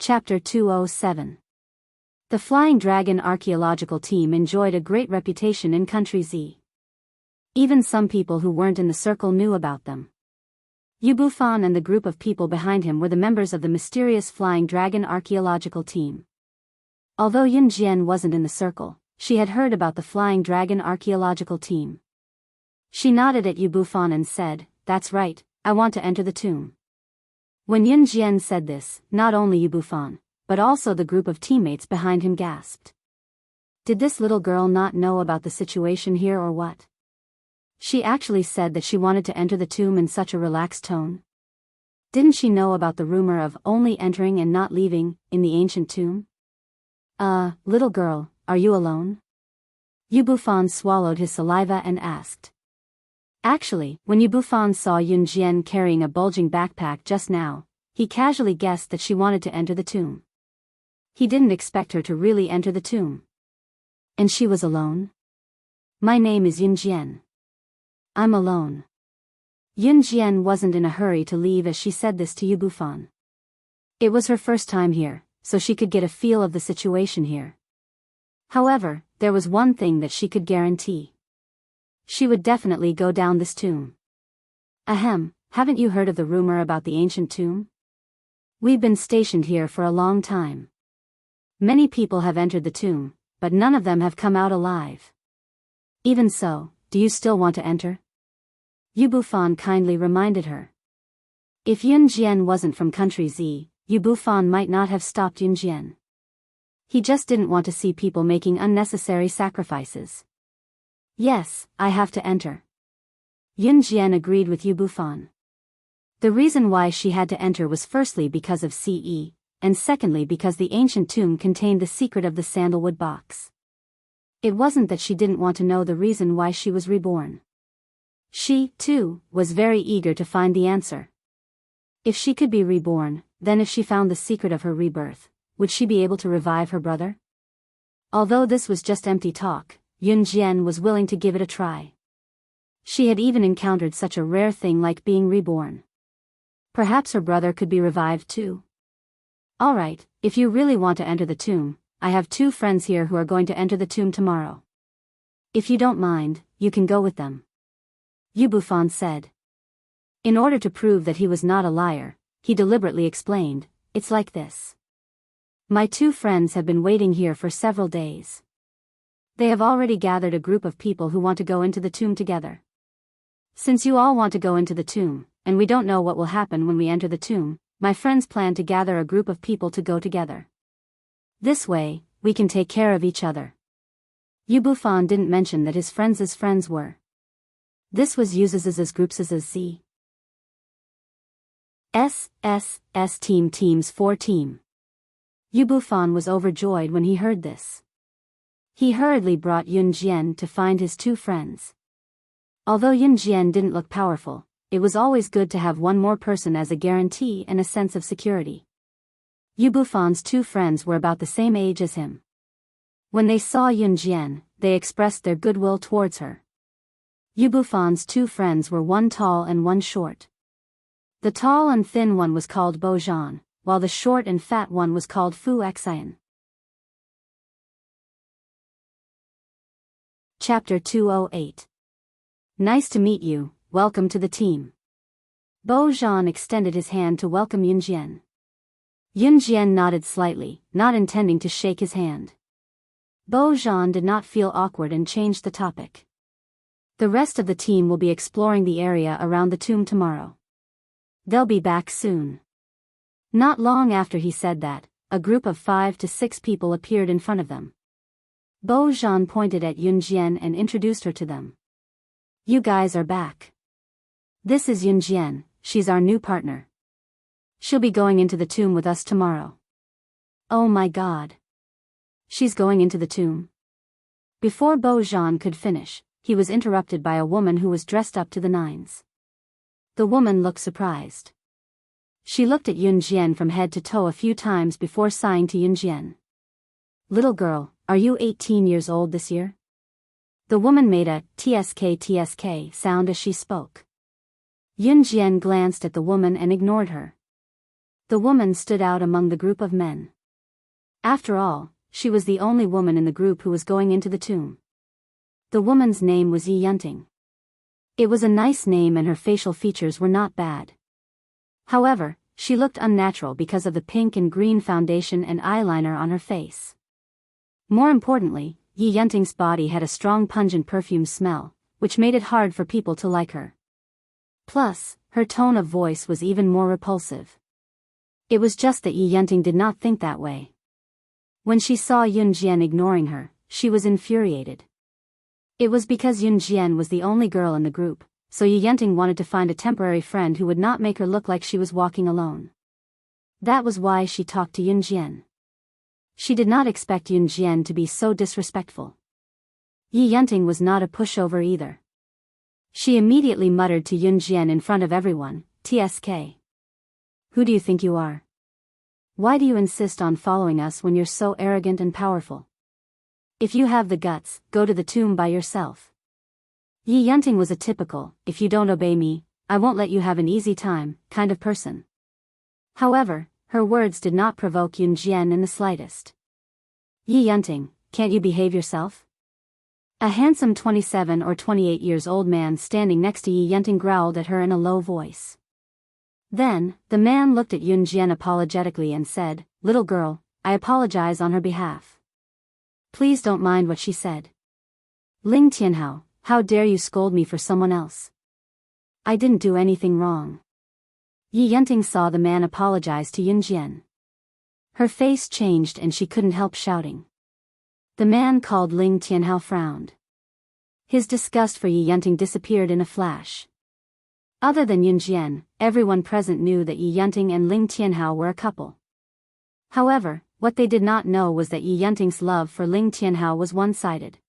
Chapter 207. The Flying Dragon archaeological team enjoyed a great reputation in Country Z. Even some people who weren't in the circle knew about them. Yu Bufan and the group of people behind him were the members of the mysterious Flying Dragon archaeological team. Although Yun Jian wasn't in the circle, she had heard about the Flying Dragon archaeological team. She nodded at Yu Bufan and said, "That's right, I want to enter the tomb." When Yun Jian said this, not only Yu Bufan, but also the group of teammates behind him gasped. Did this little girl not know about the situation here or what? She actually said that she wanted to enter the tomb in such a relaxed tone. Didn't she know about the rumor of only entering and not leaving in the ancient tomb? Little girl, are you alone? Yu Bufan swallowed his saliva and asked. Actually, when Yu Bufan saw Yun Jian carrying a bulging backpack just now, he casually guessed that she wanted to enter the tomb. He didn't expect her to really enter the tomb. And she was alone? My name is Yun Jian. I'm alone. Yun Jian wasn't in a hurry to leave as she said this to Yu Bufan. It was her first time here, so she could get a feel of the situation here. However, there was one thing that she could guarantee. She would definitely go down this tomb. Ahem, haven't you heard of the rumor about the ancient tomb? We've been stationed here for a long time. Many people have entered the tomb, but none of them have come out alive. Even so, do you still want to enter? Yu Bufan kindly reminded her. If Yun Jian wasn't from Country Z, Yu Bufan might not have stopped Yun Jian. He just didn't want to see people making unnecessary sacrifices. Yes, I have to enter. Yun Jian agreed with Yu Bufan. The reason why she had to enter was firstly because of CE, and secondly because the ancient tomb contained the secret of the sandalwood box. It wasn't that she didn't want to know the reason why she was reborn. She, too, was very eager to find the answer. If she could be reborn, then if she found the secret of her rebirth, would she be able to revive her brother? Although this was just empty talk, Yun Jian was willing to give it a try. She had even encountered such a rare thing like being reborn. Perhaps her brother could be revived too. Alright, if you really want to enter the tomb, I have 2 friends here who are going to enter the tomb tomorrow. If you don't mind, you can go with them. Yu Bufan said. In order to prove that he was not a liar, he deliberately explained, it's like this. My 2 friends have been waiting here for several days. They have already gathered a group of people who want to go into the tomb together. Since you all want to go into the tomb, and we don't know what will happen when we enter the tomb, my friends plan to gather a group of people to go together. This way, we can take care of each other. Yu Bufan didn't mention that his friends' friends were. This was Yuz's groups as Z. Teams 4 team. Yu Bufan was overjoyed when he heard this. He hurriedly brought Yun Jian to find his 2 friends. Although Yun Jian didn't look powerful, it was always good to have one more person as a guarantee and a sense of security. Yu Bufan's 2 friends were about the same age as him. When they saw Yun Jian, they expressed their goodwill towards her. Yu Bufan's 2 friends were one tall and one short. The tall and thin one was called Bo Zhan, while the short and fat one was called Fu Xian. Chapter 208. Nice to meet you, welcome to the team. Bo Zhan extended his hand to welcome Yun Jian. Yun Jian nodded slightly, not intending to shake his hand. Bo Zhan did not feel awkward and changed the topic. The rest of the team will be exploring the area around the tomb tomorrow. They'll be back soon. Not long after he said that, a group of 5 to 6 people appeared in front of them. Bo Zhan pointed at Yun Jian and introduced her to them. You guys are back. This is Yun Jian, she's our new partner. She'll be going into the tomb with us tomorrow. Oh my god. She's going into the tomb? Before Bo Zhan could finish, he was interrupted by a woman who was dressed up to the nines. The woman looked surprised. She looked at Yun Jian from head to toe a few times before sighing to Yun Jian. Little girl, are you 18 years old this year? The woman made a tsk sound as she spoke. Yun Jian glanced at the woman and ignored her. The woman stood out among the group of men. After all, she was the only woman in the group who was going into the tomb. The woman's name was Yi Yunting. It was a nice name and her facial features were not bad. However, she looked unnatural because of the pink and green foundation and eyeliner on her face. More importantly, Yi Yunting's body had a strong pungent perfume smell, which made it hard for people to like her. Plus, her tone of voice was even more repulsive. It was just that Yi Yunting did not think that way. When she saw Yun Jian ignoring her, she was infuriated. It was because Yun Jian was the only girl in the group, so Yi Yunting wanted to find a temporary friend who would not make her look like she was walking alone. That was why she talked to Yun Jian. She did not expect Yun Jian to be so disrespectful. Yi Yunting was not a pushover either. She immediately muttered to Yun Jian in front of everyone, "TSK. Who do you think you are? Why do you insist on following us when you're so arrogant and powerful? If you have the guts, go to the tomb by yourself." Yi Yunting was a typical, "if you don't obey me, I won't let you have an easy time," kind of person. However, her words did not provoke Yun Jian in the slightest. "Yi Yunting, can't you behave yourself?" A handsome 27 or 28 years old man standing next to Yi Yunting growled at her in a low voice. Then, the man looked at Yun Jian apologetically and said, "Little girl, I apologize on her behalf. Please don't mind what she said. Ling Tianhao, how dare you scold me for someone else? I didn't do anything wrong." Yi Yunting saw the man apologize to Yun Jian. Her face changed and she couldn't help shouting. The man called Ling Tianhao frowned. His disgust for Yi Yunting disappeared in a flash. Other than Yun Jian, everyone present knew that Yi Yunting and Ling Tianhao were a couple. However, what they did not know was that Yi Yunting's love for Ling Tianhao was one-sided.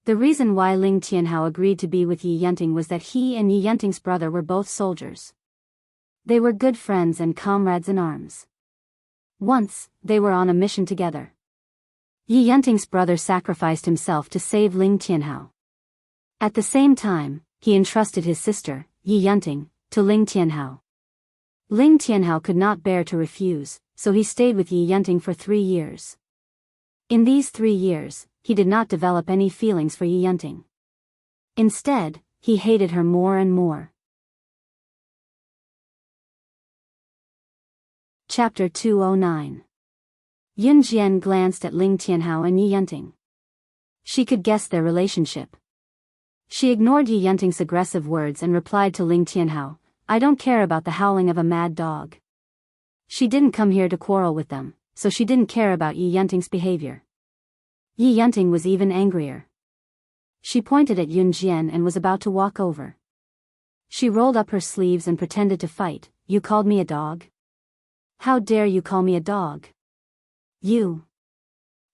The reason why Ling Tianhao agreed to be with Yi Yunting was that he and Yi Yunting's brother were both soldiers. They were good friends and comrades in arms. Once, they were on a mission together. Yi Yunting's brother sacrificed himself to save Ling Tianhao. At the same time, he entrusted his sister, Yi Yunting, to Ling Tianhao. Ling Tianhao could not bear to refuse, so he stayed with Yi Yunting for 3 years. In these 3 years, he did not develop any feelings for Yi Yunting. Instead, he hated her more and more. Chapter 209. Yun Jian glanced at Ling Tianhao and Yi Yunting. She could guess their relationship. She ignored Yi Yunting's aggressive words and replied to Ling Tianhao, "I don't care about the howling of a mad dog." She didn't come here to quarrel with them, so she didn't care about Yi Yunting's behavior. Yi Yunting was even angrier. She pointed at Yun Jian and was about to walk over. She rolled up her sleeves and pretended to fight. "You called me a dog? How dare you call me a dog? You."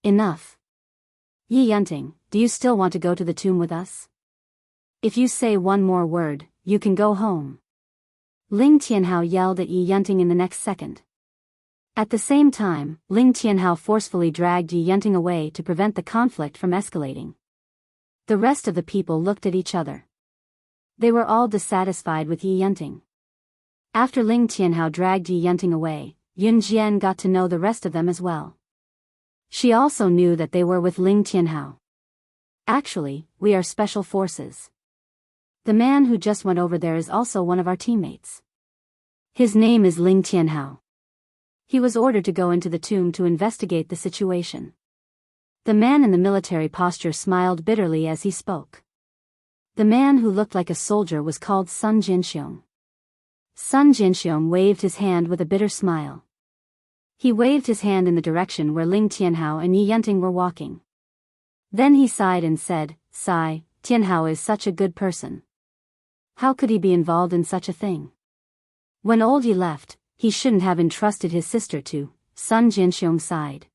"Enough. Yi Yunting, do you still want to go to the tomb with us? If you say one more word, you can go home." Ling Tianhao yelled at Yi Yunting in the next second. At the same time, Ling Tianhao forcefully dragged Yi Yunting away to prevent the conflict from escalating. The rest of the people looked at each other. They were all dissatisfied with Yi Yunting. After Ling Tianhao dragged Yi Yunting away, Yun Jian got to know the rest of them as well. She also knew that they were with Ling Tianhao. "Actually, we are special forces. The man who just went over there is also one of our teammates. His name is Ling Tianhao. He was ordered to go into the tomb to investigate the situation." The man in the military posture smiled bitterly as he spoke. The man who looked like a soldier was called Sun Jinxiong. Sun Jinxiong waved his hand with a bitter smile. He waved his hand in the direction where Ling Tianhao and Yi Yunting were walking. Then he sighed and said, "Sigh, Tianhao is such a good person. How could he be involved in such a thing? When old Yi left, he shouldn't have entrusted his sister to." Sun Jinxiong sighed.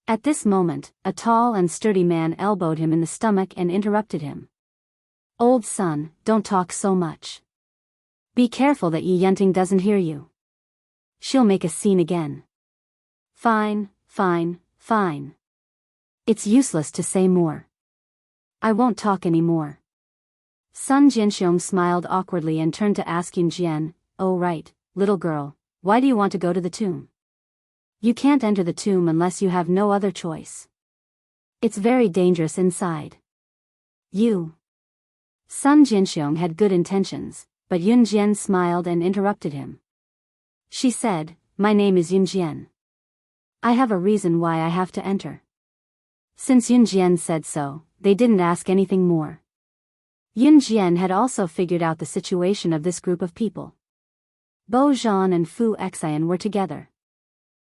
At this moment, a tall and sturdy man elbowed him in the stomach and interrupted him. "Old Sun, don't talk so much. Be careful that Yi Yunting doesn't hear you. She'll make a scene again." Fine. It's useless to say more. I won't talk anymore." Sun Jinxiong smiled awkwardly and turned to ask Yun Jian, "Oh right, little girl, why do you want to go to the tomb? You can't enter the tomb unless you have no other choice. It's very dangerous inside. Sun Jinxiong had good intentions, but Yun Jian smiled and interrupted him. She said, my name is Yun Jian. I have a reason why I have to enter. Since Yun Jian said so, they didn't ask anything more. Yun Jian had also figured out the situation of this group of people. Bo Zhan and Fu Xian were together.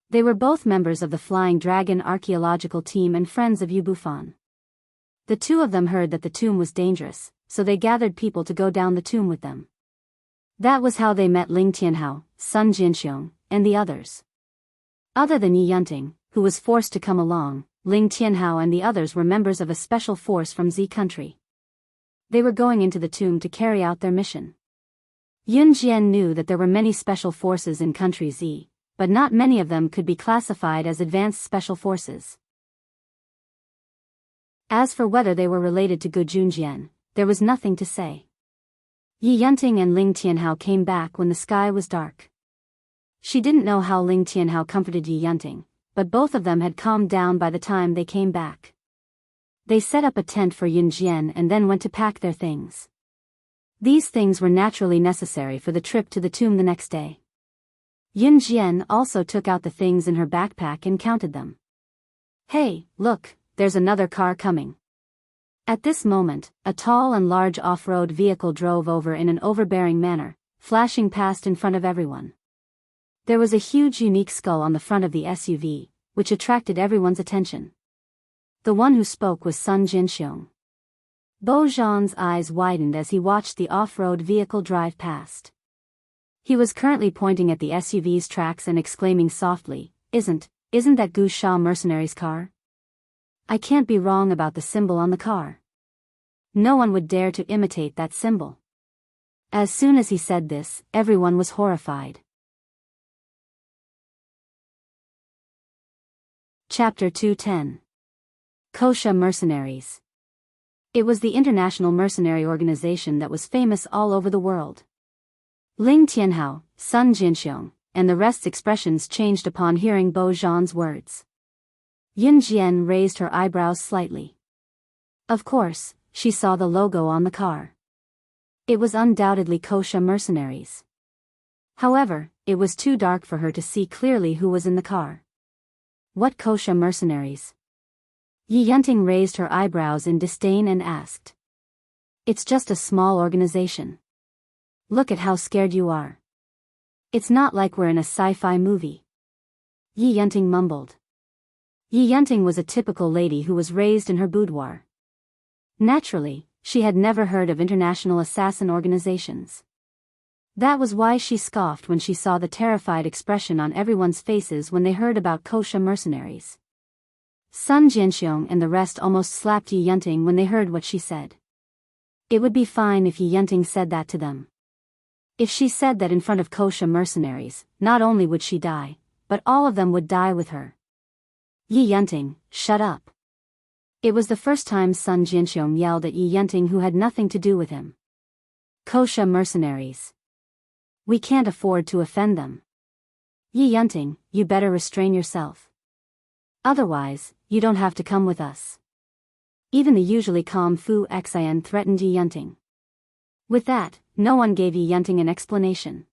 They were both members of the Flying Dragon archaeological team and friends of Yu Bufan. The two of them heard that the tomb was dangerous, so they gathered people to go down the tomb with them. That was how they met Ling Tianhao, Sun Jinxiong, and the others. Other than Yi Yunting, who was forced to come along, Ling Tianhao and the others were members of a special force from Z country. They were going into the tomb to carry out their mission. Yun Jian knew that there were many special forces in country Z, but not many of them could be classified as advanced special forces. As for whether they were related to Gu Junjian, there was nothing to say. Yi Yunting and Ling Tianhao came back when the sky was dark. She didn't know how Ling Tianhao comforted Yi Yunting, but both of them had calmed down by the time they came back. They set up a tent for Yun Jian and then went to pack their things. These things were naturally necessary for the trip to the tomb the next day. Yun Jian also took out the things in her backpack and counted them. Hey, look, there's another car coming. At this moment, a tall and large off-road vehicle drove over in an overbearing manner, flashing past in front of everyone. There was a huge unique skull on the front of the SUV, which attracted everyone's attention. The one who spoke was Sun Jinxiong. Bo Zhan's eyes widened as he watched the off-road vehicle drive past. He was currently pointing at the SUV's tracks and exclaiming softly, Isn't that Gu Sha mercenary's car? I can't be wrong about the symbol on the car. No one would dare to imitate that symbol. As soon as he said this, everyone was horrified. Chapter 210. Kosha Mercenaries. It was the international mercenary organization that was famous all over the world. Ling Tianhao, Sun Jinxiong, and the rest's expressions changed upon hearing Bo Zhan's words. Yun Jian raised her eyebrows slightly. Of course, she saw the logo on the car. It was undoubtedly Kosha Mercenaries. However, it was too dark for her to see clearly who was in the car. What Kosha Mercenaries? Yi Yunting raised her eyebrows in disdain and asked. It's just a small organization. Look at how scared you are. It's not like we're in a sci-fi movie. Yi Yunting mumbled. Yi Yunting was a typical lady who was raised in her boudoir. Naturally, she had never heard of international assassin organizations. That was why she scoffed when she saw the terrified expression on everyone's faces when they heard about Kosha mercenaries. Sun Jinxiong and the rest almost slapped Yi Yunting when they heard what she said. It would be fine if Yi Yunting said that to them. If she said that in front of Kosha mercenaries, not only would she die, but all of them would die with her. Yi Yunting, shut up. It was the first time Sun Jinxiong yelled at Yi Yunting, who had nothing to do with him. Kosha mercenaries. We can't afford to offend them. Yi Yunting, you better restrain yourself. Otherwise, you don't have to come with us. Even the usually calm Fu Xian threatened Yi Yunting. With that, no one gave Yi Yunting an explanation.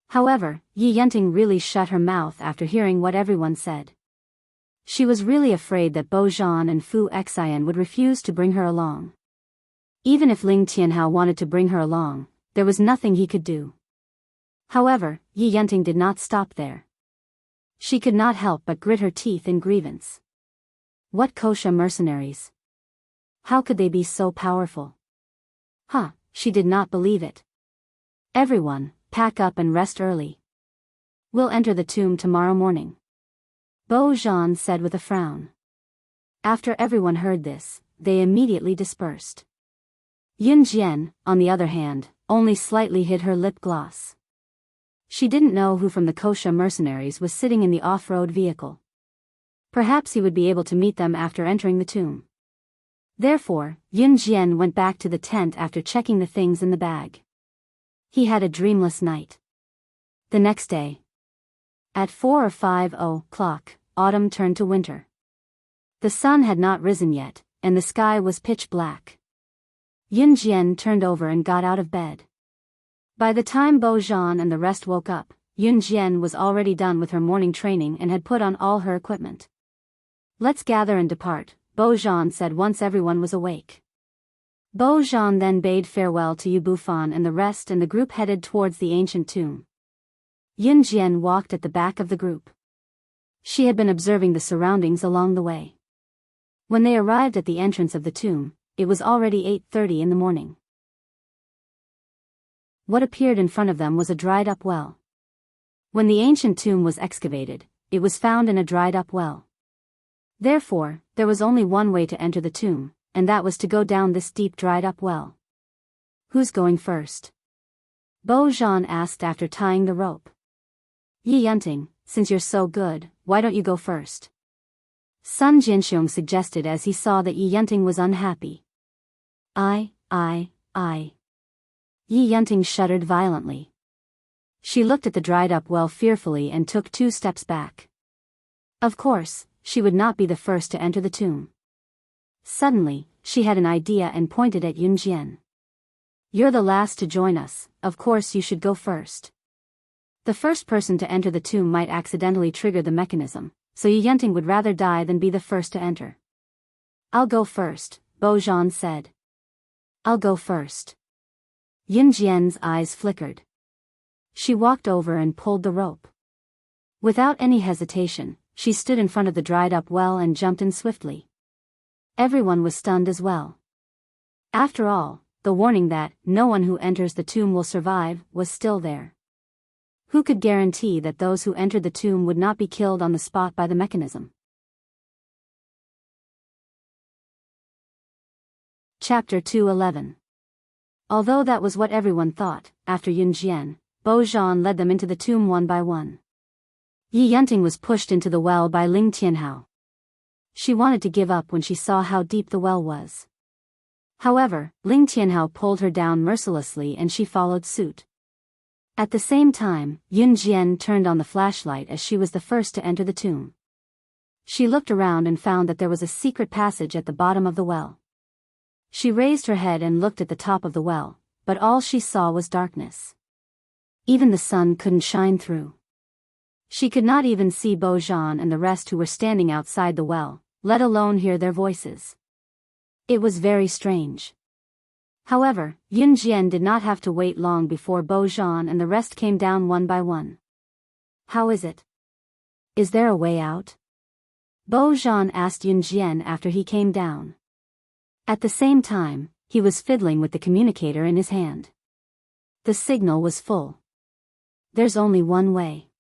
However, Yi Yunting really shut her mouth after hearing what everyone said. She was really afraid that Bo Zhan and Fu Xian would refuse to bring her along. Even if Ling Tianhao wanted to bring her along, there was nothing he could do. However, Yi Yunting did not stop there. She could not help but grit her teeth in grievance. What Kosha mercenaries? How could they be so powerful? She did not believe it. Everyone, pack up and rest early. We'll enter the tomb tomorrow morning. Bo Zhan said with a frown. After everyone heard this, they immediately dispersed. Yun Jian, on the other hand, only slightly hid her lip gloss. She didn't know who from the Kosha mercenaries was sitting in the off-road vehicle. Perhaps he would be able to meet them after entering the tomb. Therefore, Yun Jian went back to the tent after checking the things in the bag. He had a dreamless night. The next day, at 4 or 5 o'clock, autumn turned to winter. The sun had not risen yet, and the sky was pitch black. Yun Jian turned over and got out of bed. By the time Bo Zhan and the rest woke up, Yun Jian was already done with her morning training and had put on all her equipment. "Let's gather and depart," Bo Zhan said once everyone was awake. Bo Zhan then bade farewell to Yu Bufan and the rest, and the group headed towards the ancient tomb. Yun Jian walked at the back of the group. She had been observing the surroundings along the way. When they arrived at the entrance of the tomb, it was already 8:30 in the morning. What appeared in front of them was a dried-up well. When the ancient tomb was excavated, it was found in a dried-up well. Therefore, there was only one way to enter the tomb, and that was to go down this deep dried-up well. "Who's going first?" Bo Zhan asked after tying the rope. "Yi Yunting, since you're so good, why don't you go first?" Sun Jianxiong suggested as he saw that Yi Yunting was unhappy. I. Yi Yunting shuddered violently. She looked at the dried-up well fearfully and took 2 steps back. Of course, she would not be the first to enter the tomb. Suddenly, she had an idea and pointed at Yun Jian. "You're the last to join us, of course you should go first." The first person to enter the tomb might accidentally trigger the mechanism, so Yi Yunting would rather die than be the first to enter. "I'll go first," Bo Zhan said. "I'll go first." Yun Jian's eyes flickered. She walked over and pulled the rope. Without any hesitation, she stood in front of the dried-up well and jumped in swiftly. Everyone was stunned as well. After all, the warning that no one who enters the tomb will survive was still there. Who could guarantee that those who entered the tomb would not be killed on the spot by the mechanism? Chapter 2:11. Although that was what everyone thought, after Yun Jian, Bo Zhan led them into the tomb one by one. Yi Yunting was pushed into the well by Ling Tianhao. She wanted to give up when she saw how deep the well was. However, Ling Tianhao pulled her down mercilessly and she followed suit. At the same time, Yun Jian turned on the flashlight as she was the first to enter the tomb. She looked around and found that there was a secret passage at the bottom of the well. She raised her head and looked at the top of the well, but all she saw was darkness. Even the sun couldn't shine through. She could not even see Bo Zhan and the rest who were standing outside the well, let alone hear their voices. It was very strange. However, Yun Jian did not have to wait long before Bo Zhan and the rest came down one by one. "How is it? Is there a way out?" Bo Zhan asked Yun Jian after he came down. At the same time, he was fiddling with the communicator in his hand. The signal was full. "There's only one way."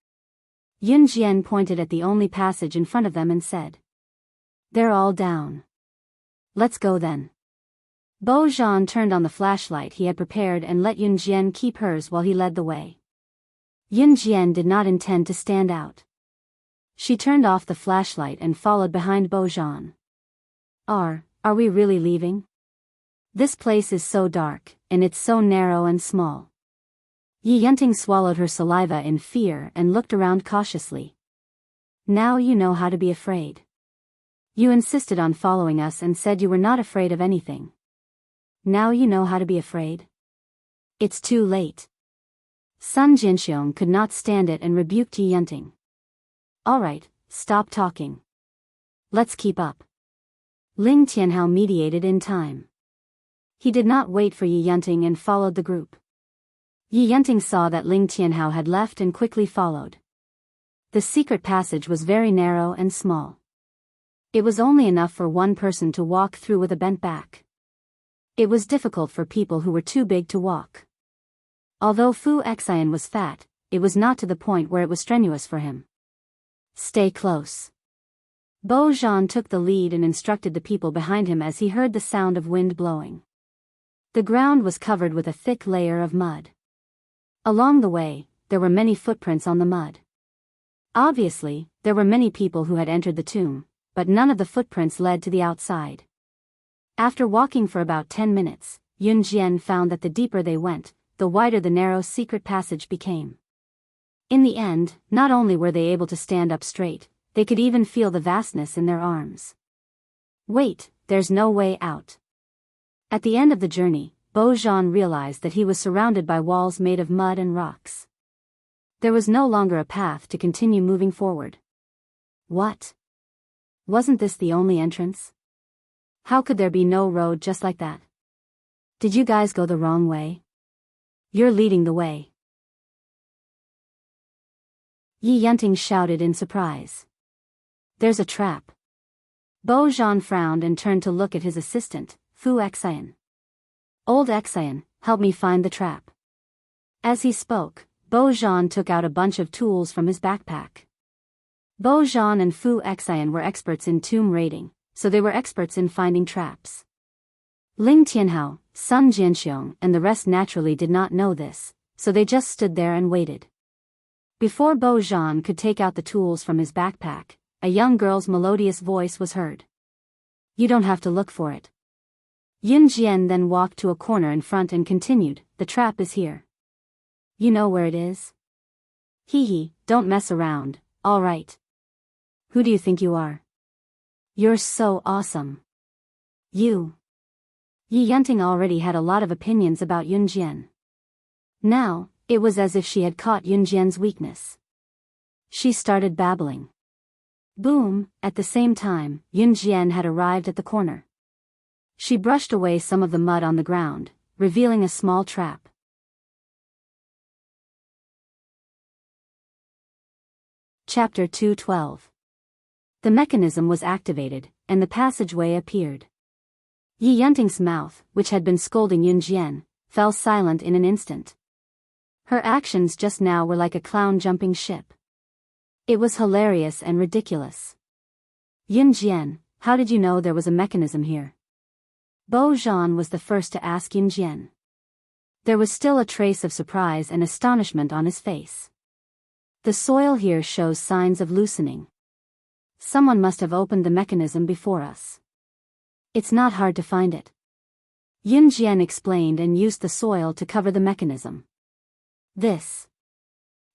Yun Jian pointed at the only passage in front of them and said, "They're all down. Let's go then." Bo Zhan turned on the flashlight he had prepared and let Yun Jian keep hers while he led the way. Yun Jian did not intend to stand out. She turned off the flashlight and followed behind Bo Zhan. Are we really leaving? This place is so dark, and it's so narrow and small." Yi Yunting swallowed her saliva in fear and looked around cautiously. "Now you know how to be afraid. You insisted on following us and said you were not afraid of anything. Now you know how to be afraid? It's too late." Sun Jianxiong could not stand it and rebuked Yi Yunting. "All right, stop talking. Let's keep up." Ling Tianhao mediated in time. He did not wait for Yi Yunting and followed the group. Yi Yunting saw that Ling Tianhao had left and quickly followed. The secret passage was very narrow and small. It was only enough for one person to walk through with a bent back. It was difficult for people who were too big to walk. Although Fu Xian was fat, it was not to the point where it was strenuous for him. "Stay close." Bo Zhan took the lead and instructed the people behind him as he heard the sound of wind blowing. The ground was covered with a thick layer of mud. Along the way, there were many footprints on the mud. Obviously, there were many people who had entered the tomb, but none of the footprints led to the outside. After walking for about 10 minutes, Yun Jian found that the deeper they went, the wider the narrow secret passage became. In the end, not only were they able to stand up straight, they could even feel the vastness in their arms. Wait, there's no way out. At the end of the journey, Zhan realized that he was surrounded by walls made of mud and rocks. There was no longer a path to continue moving forward. What? Wasn't this the only entrance? How could there be no road just like that? Did you guys go the wrong way? You're leading the way. Yi Yunting shouted in surprise. There's a trap. Zhan frowned and turned to look at his assistant, Fu Xian. Old Xian, help me find the trap. As he spoke, Zhan took out a bunch of tools from his backpack. Zhan and Fu Xian were experts in tomb raiding, so they were experts in finding traps. Ling Tianhao, Sun Jianxiong and the rest naturally did not know this, so they just stood there and waited. Before Zhan could take out the tools from his backpack, a young girl's melodious voice was heard. You don't have to look for it. Yun Jian then walked to a corner in front and continued, the trap is here. You know where it is? Hee hee, don't mess around, alright. Who do you think you are? You're so awesome. You. Yi Yunting already had a lot of opinions about Yun Jian. Now, it was as if she had caught Yun Jian's weakness. She started babbling. Boom, at the same time, Yun Jian had arrived at the corner. She brushed away some of the mud on the ground, revealing a small trap. Chapter 212. The mechanism was activated, and the passageway appeared. Yi Yunting's mouth, which had been scolding Yun Jian, fell silent in an instant. Her actions just now were like a clown jumping ship. It was hilarious and ridiculous. Yun Jian, how did you know there was a mechanism here? Zhan was the first to ask Yun Jian. There was still a trace of surprise and astonishment on his face. The soil here shows signs of loosening. Someone must have opened the mechanism before us. It's not hard to find it. Yun Jian explained and used the soil to cover the mechanism.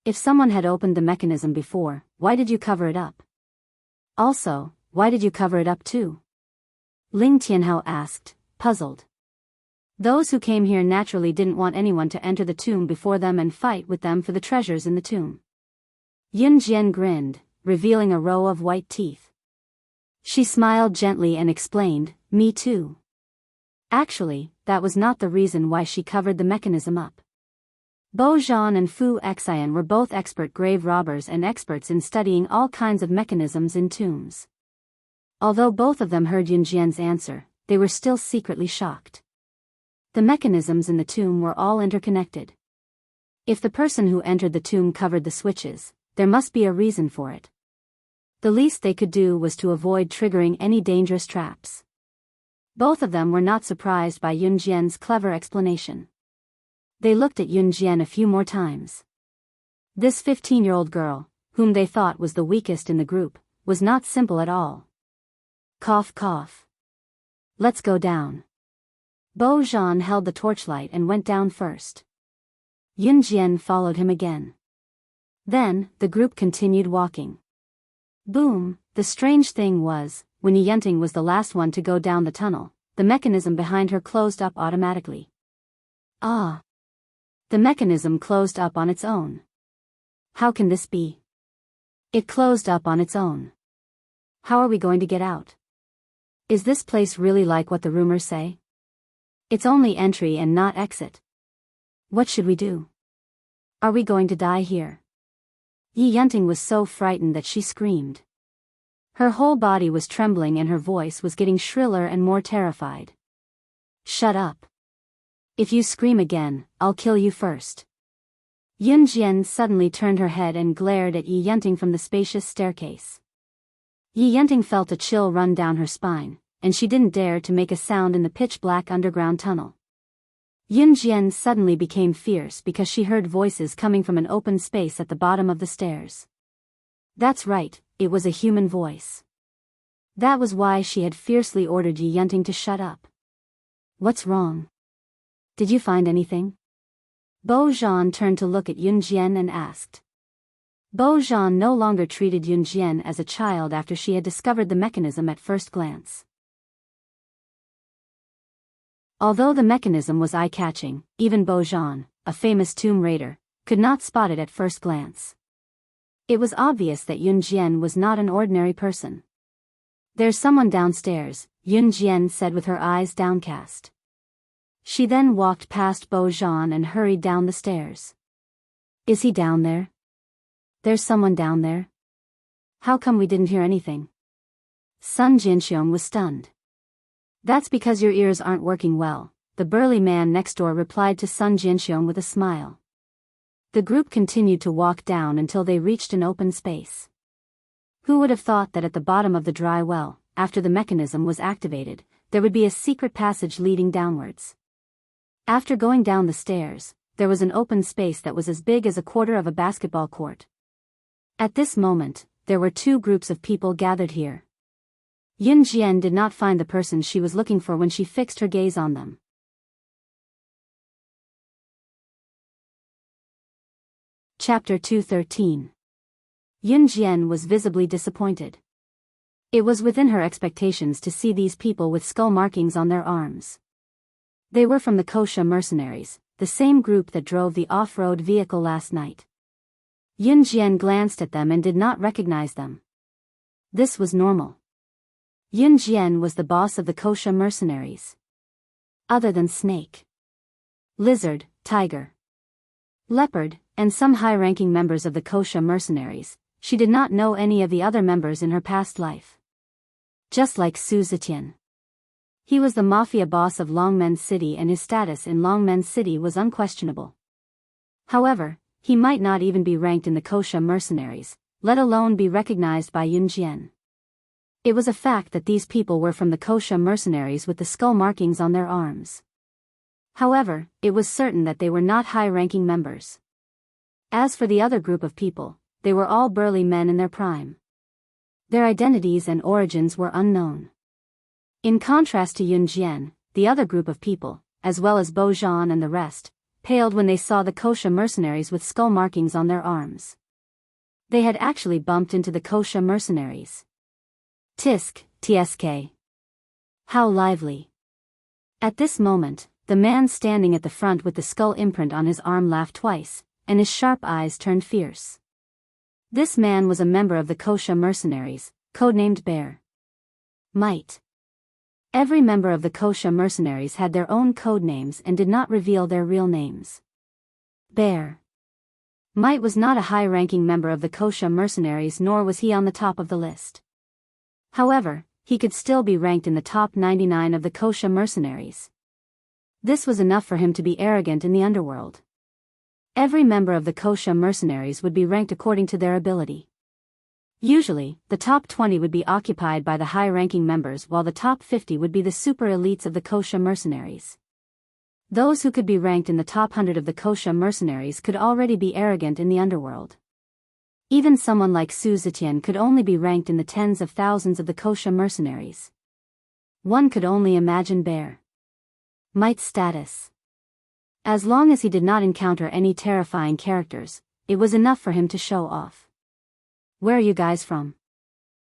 If someone had opened the mechanism before, why did you cover it up? Also, why did you cover it up too? Ling Tianhao asked, puzzled. Those who came here naturally didn't want anyone to enter the tomb before them and fight with them for the treasures in the tomb. Yun Jian grinned, revealing a row of white teeth. She smiled gently and explained, me too. Actually, that was not the reason why she covered the mechanism up. Zhan and Fu Xian were both expert grave robbers and experts in studying all kinds of mechanisms in tombs. Although both of them heard Yun Jian's answer, they were still secretly shocked. The mechanisms in the tomb were all interconnected. If the person who entered the tomb covered the switches, there must be a reason for it. The least they could do was to avoid triggering any dangerous traps. Both of them were not surprised by Yun Jian's clever explanation. They looked at Yun Jian a few more times. This 15-year-old girl, whom they thought was the weakest in the group, was not simple at all. Cough cough. Let's go down. Zhan held the torchlight and went down first. Yun Jian followed him again. Then, the group continued walking. Boom, the strange thing was, when Yi Yunting was the last one to go down the tunnel, the mechanism behind her closed up automatically. Ah! The mechanism closed up on its own. How can this be? It closed up on its own. How are we going to get out? Is this place really like what the rumors say? It's only entry and not exit. What should we do? Are we going to die here? Yi Yunting was so frightened that she screamed. Her whole body was trembling and her voice was getting shriller and more terrified. Shut up. If you scream again, I'll kill you first. Yun Jian suddenly turned her head and glared at Yi Yunting from the spacious staircase. Yi Yunting felt a chill run down her spine, and she didn't dare to make a sound in the pitch-black underground tunnel. Yun Jian suddenly became fierce because she heard voices coming from an open space at the bottom of the stairs. That's right, it was a human voice. That was why she had fiercely ordered Yi Yunting to shut up. What's wrong? Did you find anything? Zhan turned to look at Yun Jian and asked. Bo Zhan no longer treated Yun Jian as a child after she had discovered the mechanism at first glance. Although the mechanism was eye-catching, even Bo Zhan, a famous tomb raider, could not spot it at first glance. It was obvious that Yun Jian was not an ordinary person. "There's someone downstairs," Yun Jian said with her eyes downcast. She then walked past Bo Zhan and hurried down the stairs. "Is he down there? There's someone down there? How come we didn't hear anything?" Sun Jinxiong was stunned. "That's because your ears aren't working well," the burly man next door replied to Sun Jinxiong with a smile. The group continued to walk down until they reached an open space. Who would have thought that at the bottom of the dry well, after the mechanism was activated, there would be a secret passage leading downwards? After going down the stairs, there was an open space that was as big as a quarter of a basketball court. At this moment, there were two groups of people gathered here. Yun Jian did not find the person she was looking for when she fixed her gaze on them. Chapter 213. Yun Jian was visibly disappointed. It was within her expectations to see these people with skull markings on their arms. They were from the Kosha mercenaries, the same group that drove the off-road vehicle last night. Yun Jian glanced at them and did not recognize them. This was normal. Yun Jian was the boss of the Kosha mercenaries. Other than snake, lizard, tiger, leopard, and some high-ranking members of the Kosha mercenaries, she did not know any of the other members in her past life. Just like Su Zetian. He was the mafia boss of Longmen City and his status in Longmen City was unquestionable. However, he might not even be ranked in the Kosha mercenaries, let alone be recognized by Yun Jian. It was a fact that these people were from the Kosha mercenaries with the skull markings on their arms. However, it was certain that they were not high-ranking members. As for the other group of people, they were all burly men in their prime. Their identities and origins were unknown. In contrast to Yun Jian, the other group of people, as well as Bo Zhan and the rest, paled when they saw the Kosha mercenaries with skull markings on their arms. They had actually bumped into the Kosha mercenaries. Tisk, tsk. How lively. At this moment, the man standing at the front with the skull imprint on his arm laughed twice, and his sharp eyes turned fierce. This man was a member of the Kosha mercenaries, codenamed Bear. Might. Every member of the Kosha mercenaries had their own code names and did not reveal their real names. Bear. Might was not a high-ranking member of the Kosha mercenaries, nor was he on the top of the list. However, he could still be ranked in the top 99 of the Kosha mercenaries. This was enough for him to be arrogant in the underworld. Every member of the Kosha mercenaries would be ranked according to their ability. Usually, the top 20 would be occupied by the high-ranking members while the top 50 would be the super elites of the Kosha mercenaries. Those who could be ranked in the top 100 of the Kosha mercenaries could already be arrogant in the underworld. Even someone like Su Zetian could only be ranked in the tens of thousands of the Kosha mercenaries. One could only imagine Bear Might's status. As long as he did not encounter any terrifying characters, it was enough for him to show off. "Where are you guys from?"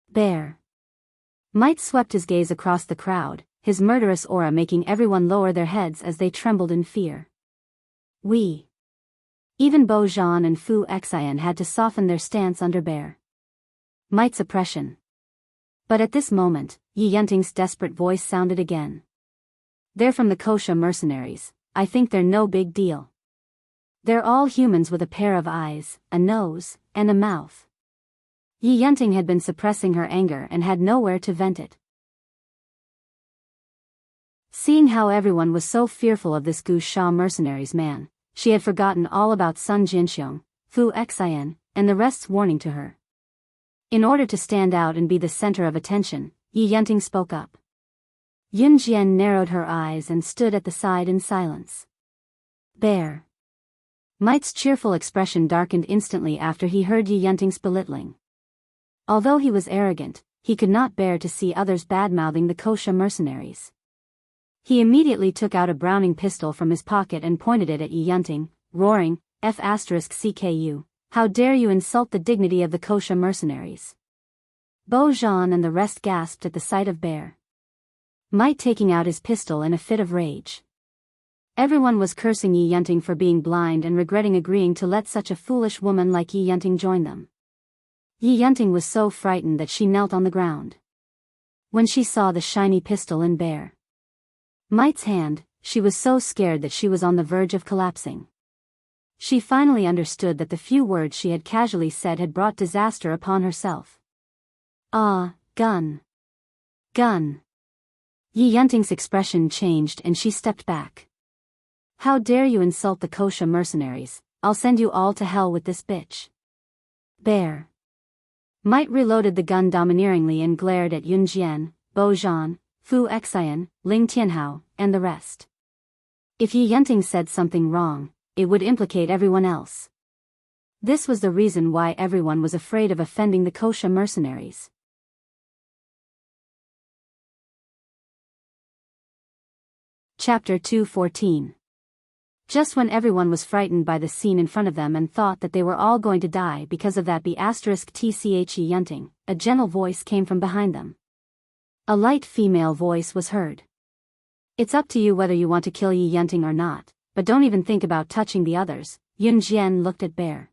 Bear Might swept his gaze across the crowd, his murderous aura making everyone lower their heads as they trembled in fear. "We." Even Bo Zhan and Fu Xian had to soften their stance under Bear Might's oppression. But at this moment, Yi Yunting's desperate voice sounded again. "They're from the Kosha mercenaries. I think they're no big deal. They're all humans with a pair of eyes, a nose, and a mouth." Yi Yunting had been suppressing her anger and had nowhere to vent it. Seeing how everyone was so fearful of this Gu Sha mercenaries man, she had forgotten all about Sun Jinxiong, Fu Xian, and the rest's warning to her. In order to stand out and be the center of attention, Yi Yunting spoke up. Yun Jian narrowed her eyes and stood at the side in silence. Bear Might's cheerful expression darkened instantly after he heard Yi Yunting's belittling. Although he was arrogant, he could not bear to see others bad-mouthing the Kosha mercenaries. He immediately took out a Browning pistol from his pocket and pointed it at Yi Yunting, roaring, "F***CKU, How dare you insult the dignity of the kosher mercenaries? Beaujean and the rest gasped at the sight of Bear Might taking out his pistol in a fit of rage. Everyone was cursing Yi Yunting for being blind and regretting agreeing to let such a foolish woman like Yi Yunting join them. Yi Yunting was so frightened that she knelt on the ground. When she saw the shiny pistol in Bear Might's hand, she was so scared that she was on the verge of collapsing. She finally understood that the few words she had casually said had brought disaster upon herself. Ah, gun. Gun. Yi Yunting's expression changed and she stepped back. How dare you insult the kosher mercenaries? I'll send you all to hell with this bitch. Bear Might reloaded the gun domineeringly and glared at Yun Jian, Beaujean, Fu Xian, Ling Tianhao, and the rest. If Yi Yunting said something wrong, it would implicate everyone else. This was the reason why everyone was afraid of offending the kosher mercenaries. Chapter 2:14. Just when everyone was frightened by the scene in front of them and thought that they were all going to die because of that B***tch Yi Yunting, a gentle voice came from behind them. A light female voice was heard. It's up to you whether you want to kill Yi Yunting or not, but don't even think about touching the others. Yun Jian looked at Bear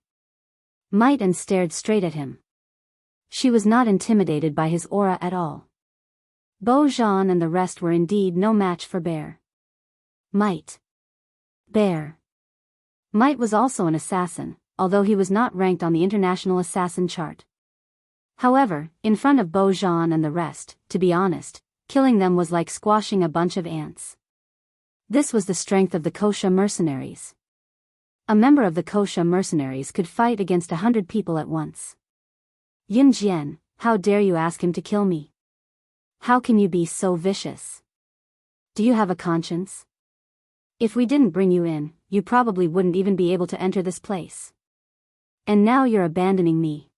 Might and stared straight at him. She was not intimidated by his aura at all. Beaujean and the rest were indeed no match for Bear Might. Bear Might was also an assassin, although he was not ranked on the international assassin chart. However, in front of Beaujean and the rest, to be honest, killing them was like squashing a bunch of ants. This was the strength of the kosher mercenaries. A member of the kosher mercenaries could fight against 100 people at once. Yun Jian, how dare you ask him to kill me? How can you be so vicious? Do you have a conscience? If we didn't bring you in, you probably wouldn't even be able to enter this place. And now you're abandoning me.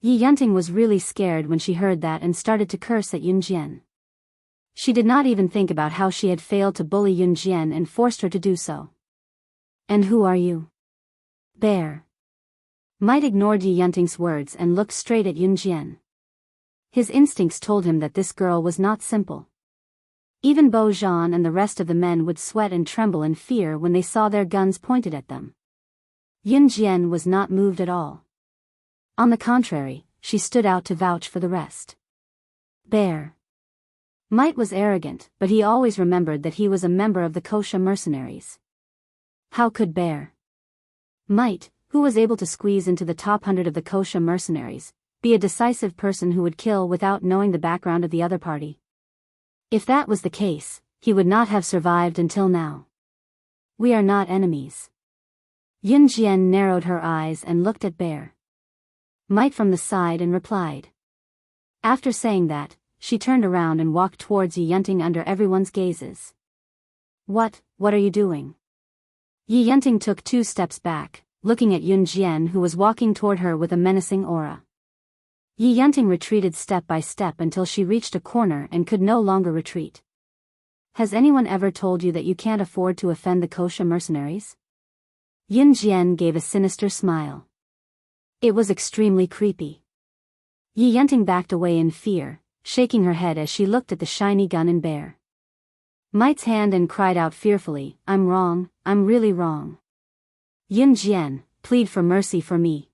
Yi Yunting was really scared when she heard that and started to curse at Yun Jian. She did not even think about how she had failed to bully Yun Jian and forced her to do so. And who are you? Bear Might ignored Yi Yunting's words and looked straight at Yun Jian. His instincts told him that this girl was not simple. Even Beaujean and the rest of the men would sweat and tremble in fear when they saw their guns pointed at them. Yun Jian was not moved at all. On the contrary, she stood out to vouch for the rest. Bear Might was arrogant, but he always remembered that he was a member of the kosher mercenaries. How could Bear Might, who was able to squeeze into the top 100 of the kosher mercenaries, be a decisive person who would kill without knowing the background of the other party? If that was the case, he would not have survived until now. We are not enemies. Yun Jian narrowed her eyes and looked at Bear Might from the side and replied. After saying that, she turned around and walked towards Yi Yunting under everyone's gazes. What are you doing? Yi Yunting took 2 steps back, looking at Yun Jian who was walking toward her with a menacing aura. Yi Yunting retreated step by step until she reached a corner and could no longer retreat. Has anyone ever told you that you can't afford to offend the kosher mercenaries? Yun Jian gave a sinister smile. It was extremely creepy. Yi Yunting backed away in fear, shaking her head as she looked at the shiny gun in Bear Might's hand and cried out fearfully, I'm wrong, I'm really wrong. Yun Jian, plead for mercy for me.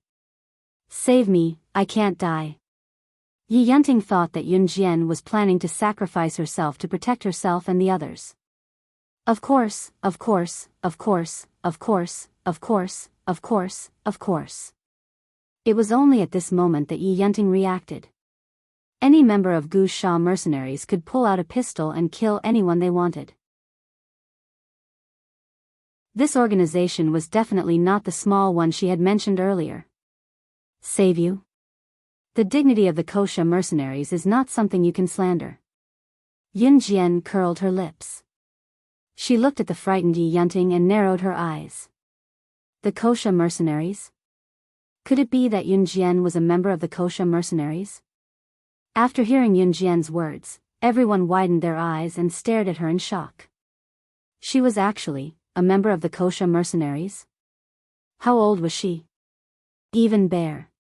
Save me, I can't die. Yi Yunting thought that Yun Jian was planning to sacrifice herself to protect herself and the others. Of course, of course, of course, of course, of course, of course, of course. It was only at this moment that Yi Yunting reacted. Any member of Gu Sha mercenaries could pull out a pistol and kill anyone they wanted. This organization was definitely not the small one she had mentioned earlier. Save you? The dignity of the kosher mercenaries is not something you can slander. Yun Jian curled her lips. She looked at the frightened Yi Yunting and narrowed her eyes. The kosher mercenaries? Could it be that Yun Jian was a member of the kosher mercenaries? After hearing Yun Jian's words, everyone widened their eyes and stared at her in shock. She was actually a member of the kosher mercenaries? How old was she? Even Bear,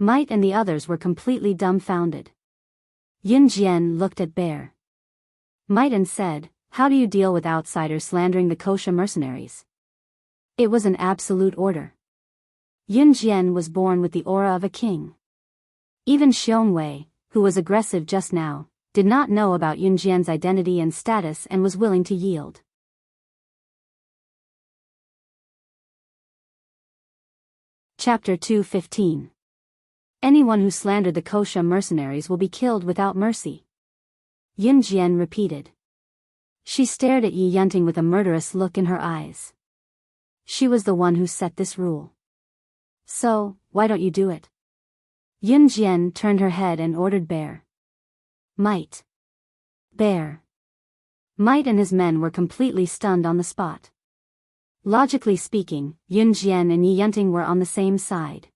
Might and the others were completely dumbfounded. Yin Jian looked at Bear, Might and said, "How do you deal with outsiders slandering the kosher mercenaries?" It was an absolute order. Yun Jian was born with the aura of a king. Even Xiong Wei, who was aggressive just now, did not know about Yun Jian's identity and status and was willing to yield. Chapter 2:15. Anyone who slandered the kosher mercenaries will be killed without mercy. Yun Jian repeated. She stared at Yi Yunting with a murderous look in her eyes. She was the one who set this rule. So, why don't you do it? Yun Jian turned her head and ordered Bear, Might. Bear, Might and his men were completely stunned on the spot. Logically speaking, Yun Jian and Yi Yunting were on the same side.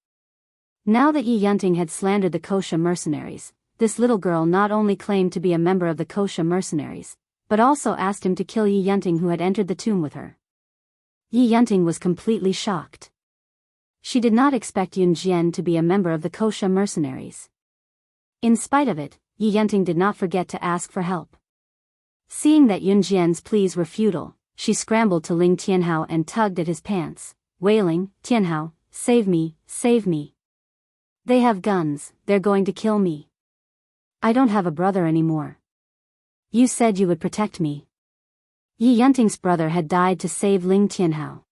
Now that Yi Yunting had slandered the kosher mercenaries, this little girl not only claimed to be a member of the kosher mercenaries, but also asked him to kill Yi Yunting, who had entered the tomb with her. Yi Yunting was completely shocked. She did not expect Yun Jian to be a member of the kosher mercenaries. In spite of it, Yi Yunting did not forget to ask for help. Seeing that Yun Jian's pleas were futile, she scrambled to Ling Tianhao and tugged at his pants, wailing, "Tianhao, save me, save me. They have guns, they're going to kill me. I don't have a brother anymore. You said you would protect me." Yi Yunting's brother had died to save Ling Tianhao.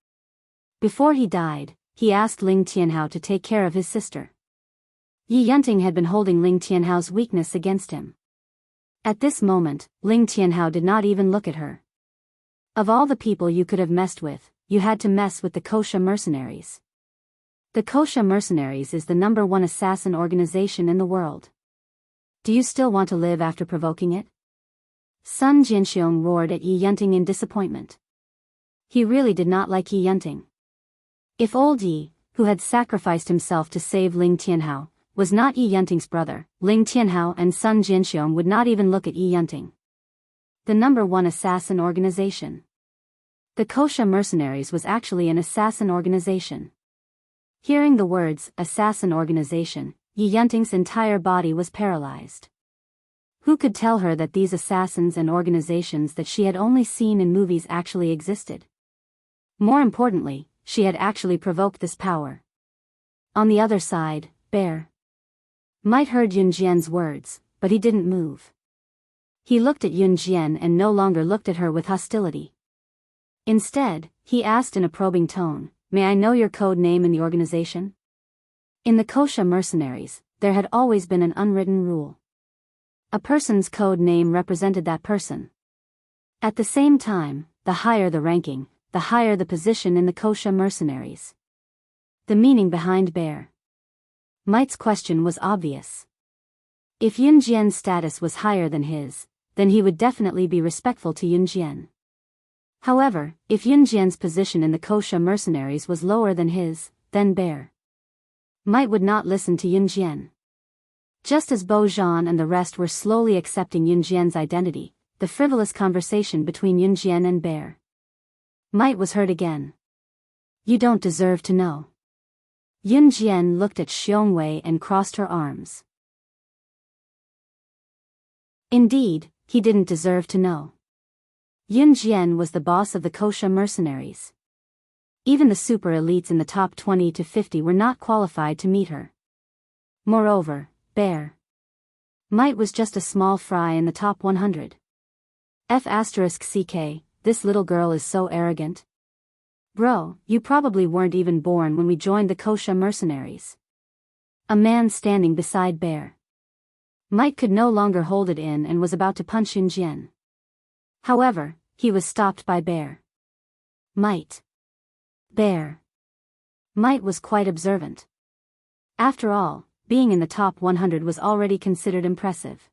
Before he died, he asked Ling Tianhao to take care of his sister. Yi Yunting had been holding Ling Tianhao's weakness against him. At this moment, Ling Tianhao did not even look at her. Of all the people you could have messed with, you had to mess with the kosher mercenaries. The kosher mercenaries is the #1 assassin organization in the world. Do you still want to live after provoking it? Sun Jianxiong roared at Yi Yunting in disappointment. He really did not like Yi Yunting. If old Yi, who had sacrificed himself to save Ling Tianhao, was not Yi Yunting's brother, Ling Tianhao and Sun Jianxiong would not even look at Yi Yunting. The #1 assassin organization. The kosher mercenaries was actually an assassin organization. Hearing the words, assassin organization, Yi Yunting's entire body was paralyzed. Who could tell her that these assassins and organizations that she had only seen in movies actually existed? More importantly, she had actually provoked this power. On the other side, Bear, Might heard Yun Jian's words, but he didn't move. He looked at Yun Jian and no longer looked at her with hostility. Instead, he asked in a probing tone, "May I know your code name in the organization?" In the kosher mercenaries, there had always been an unwritten rule. A person's code name represented that person. At the same time, the higher the ranking, the higher the position in the kosher mercenaries. The meaning behind Bear, Might's question was obvious. If Yun Jian's status was higher than his, then he would definitely be respectful to Yun Jian. However, if Yun Jian's position in the kosher mercenaries was lower than his, then Bear, Might would not listen to Yun Jian. Just as Bo Zhan and the rest were slowly accepting Yun Jian's identity, the frivolous conversation between Yun Jian and Bear, Might was heard again. "You don't deserve to know." Yun Jian looked at Xiong Wei and crossed her arms. Indeed, he didn't deserve to know. Yun Jian was the boss of the kosher mercenaries. Even the super elites in the top 20 to 50 were not qualified to meet her. Moreover, Bear, Might was just a small fry in the top 100. F***ck, this little girl is so arrogant. Bro, you probably weren't even born when we joined the kosher mercenaries. A man standing beside Bear, Might could no longer hold it in and was about to punch Yun Jian. However, he was stopped by Bear. Might. Bear. Might was quite observant. After all, being in the top 100 was already considered impressive.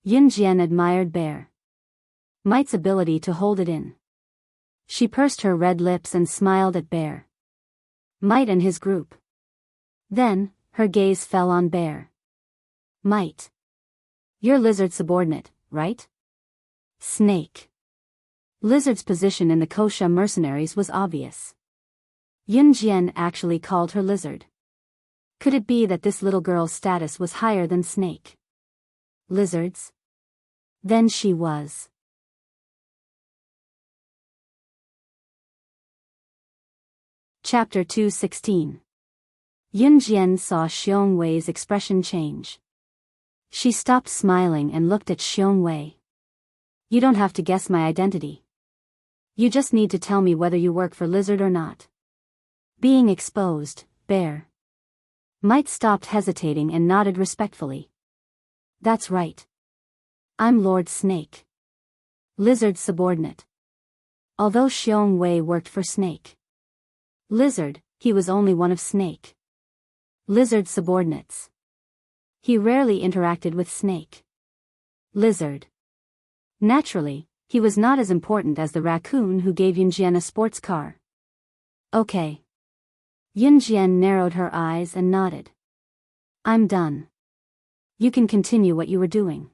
Yun Jian admired Bear, Might's ability to hold it in. She pursed her red lips and smiled at Bear, Might and his group. Then, her gaze fell on Bear. Might. You're Lizard's subordinate, right? Snake. Lizard's position in the kosher mercenaries was obvious. Yun Jian actually called her Lizard. Could it be that this little girl's status was higher than snake? Lizards? Then she was. Chapter 216. Yunjian saw Xiongwei's expression change. She stopped smiling and looked at Xiongwei. You don't have to guess my identity. You just need to tell me whether you work for Lizard or not. Being exposed, bear. Might stopped hesitating and nodded respectfully. That's right. I'm Lord Snake. Lizard's subordinate. Although Xiongwei worked for Snake. Lizard, he was only one of Snake. Lizard's subordinates. He rarely interacted with Snake. Lizard. Naturally, he was not as important as the raccoon who gave Yunjian a sports car. Okay. Yunjian narrowed her eyes and nodded. I'm done. You can continue what you were doing.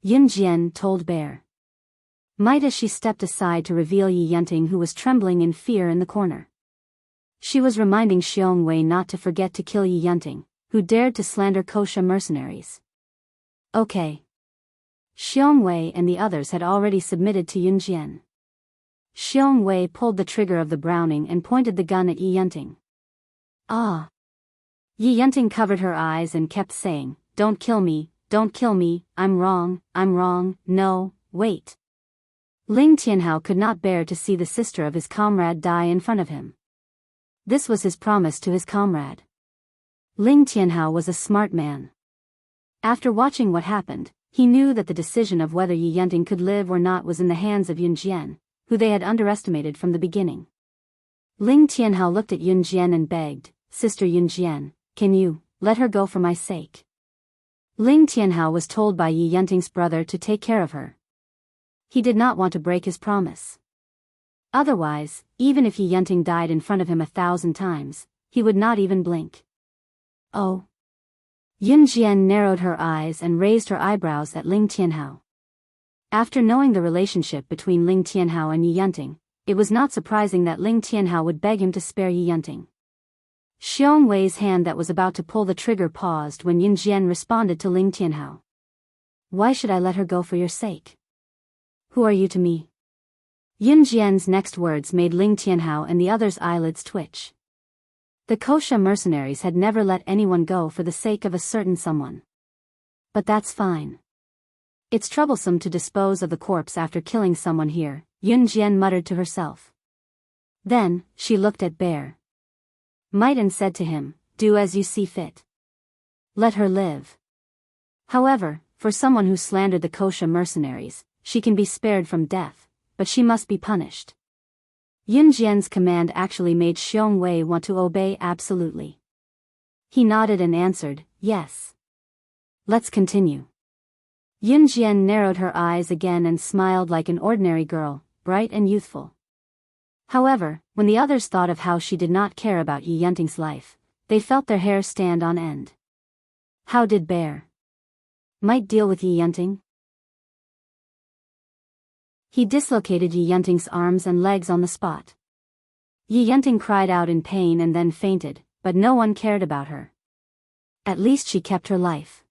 Yunjian told Bear. Might as she stepped aside to reveal Yi Yunting, who was trembling in fear in the corner. She was reminding Xiongwei not to forget to kill Yi Yunting, who dared to slander kosha mercenaries. Okay. Xiongwei and the others had already submitted to Yunjian. Xiongwei pulled the trigger of the Browning and pointed the gun at Yi Yunting. Ah. Yi Yunting covered her eyes and kept saying, don't kill me, I'm wrong, no, wait. Ling Tianhao could not bear to see the sister of his comrade die in front of him. This was his promise to his comrade. Ling Tianhao was a smart man. After watching what happened, he knew that the decision of whether Yi Yunting could live or not was in the hands of Yunjian, who they had underestimated from the beginning. Ling Tianhao looked at Yunjian and begged, Sister Yunjian, can you let her go for my sake? Ling Tianhao was told by Yi Yunting's brother to take care of her. He did not want to break his promise. Otherwise, even if Yi Yunting died in front of him 1,000 times, he would not even blink. Oh. Yunjian narrowed her eyes and raised her eyebrows at Ling Tianhao. After knowing the relationship between Ling Tianhao and Yi Yunting, it was not surprising that Ling Tianhao would beg him to spare Yi Yunting. Xiongwei's hand that was about to pull the trigger paused when Yunjian responded to Ling Tianhao. Why should I let her go for your sake? Who are you to me? Yunjian's next words made Ling Tianhao and the others' eyelids twitch. The kosha mercenaries had never let anyone go for the sake of a certain someone. But that's fine. It's troublesome to dispose of the corpse after killing someone here, Yunjian muttered to herself. Then, she looked at Bear. Might and said to him, do as you see fit. Let her live. However, for someone who slandered the kosha mercenaries, she can be spared from death, but she must be punished. Yunjian's command actually made Xiongwei want to obey absolutely. He nodded and answered, yes. Let's continue. Yunjian narrowed her eyes again and smiled like an ordinary girl, bright and youthful. However, when the others thought of how she did not care about Yi Yunting's life, they felt their hair stand on end. How did Bear might deal with Yi Yunting? He dislocated Yi Yunting's arms and legs on the spot. Yi Yunting cried out in pain and then fainted, but no one cared about her. At least she kept her life.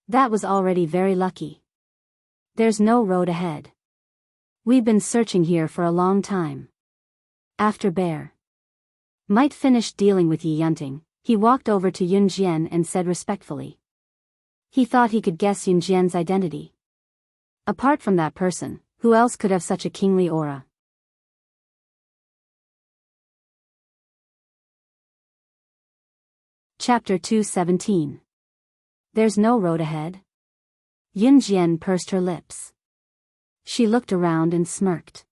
That was already very lucky. There's no road ahead. We've been searching here for a long time. After Bear might finished dealing with Yi Yunting, he walked over to Yunjian and said respectfully. He thought he could guess Yunjian's identity. Apart from that person, who else could have such a kingly aura? Chapter 217. There's no road ahead? Yunjian pursed her lips. She looked around and smirked.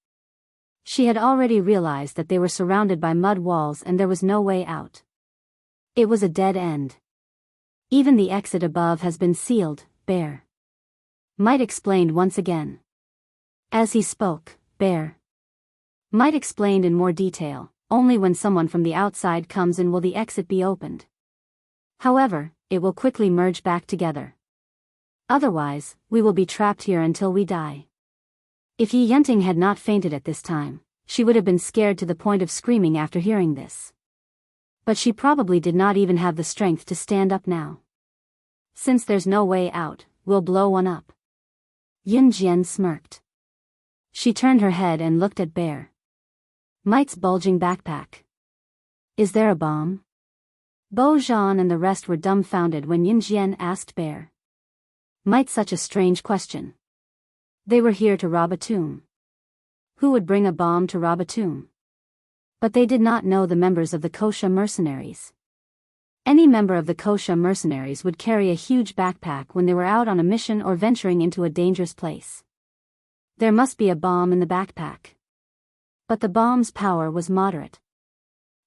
She had already realized that they were surrounded by mud walls and there was no way out. It was a dead end. Even the exit above has been sealed, Bear might explained once again. As he spoke, Bear might explained in more detail, only when someone from the outside comes in will the exit be opened. However, it will quickly merge back together. Otherwise, we will be trapped here until we die. If Yi Yunting had not fainted at this time, she would have been scared to the point of screaming after hearing this. But she probably did not even have the strength to stand up now. Since there's no way out, we'll blow one up. Yun Jian smirked. She turned her head and looked at Bear Mite's bulging backpack. Is there a bomb? Bo Zhan and the rest were dumbfounded when Yun Jian asked Bear Mite such a strange question. They were here to rob a tomb. Who would bring a bomb to rob a tomb? But they did not know the members of the Kosha mercenaries. Any member of the Kosha mercenaries would carry a huge backpack when they were out on a mission or venturing into a dangerous place. There must be a bomb in the backpack. But the bomb's power was moderate.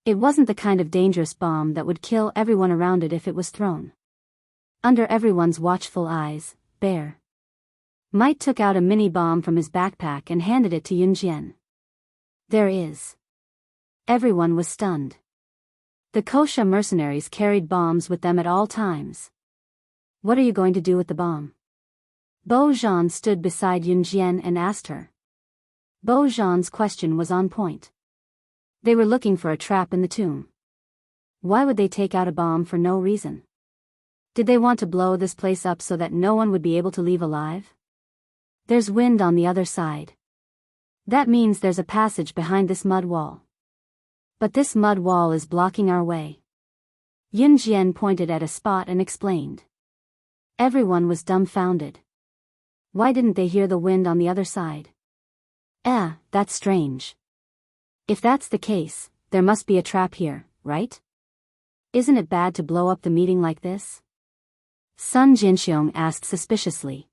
It wasn't the kind of dangerous bomb that would kill everyone around it if it was thrown. Under everyone's watchful eyes, Bear Mite took out a mini bomb from his backpack and handed it to Yun Jian. There is. Everyone was stunned. The Kosha mercenaries carried bombs with them at all times. What are you going to do with the bomb? Bo Zhan stood beside Yun Jian and asked her. Bo Zhan's question was on point. They were looking for a trap in the tomb. Why would they take out a bomb for no reason? Did they want to blow this place up so that no one would be able to leave alive? There's wind on the other side. That means there's a passage behind this mud wall. But this mud wall is blocking our way. Yun Jian pointed at a spot and explained. Everyone was dumbfounded. Why didn't they hear the wind on the other side? That's strange. If that's the case, there must be a trap here, right? Isn't it bad to blow up the meeting like this? Sun Jinxiong asked suspiciously.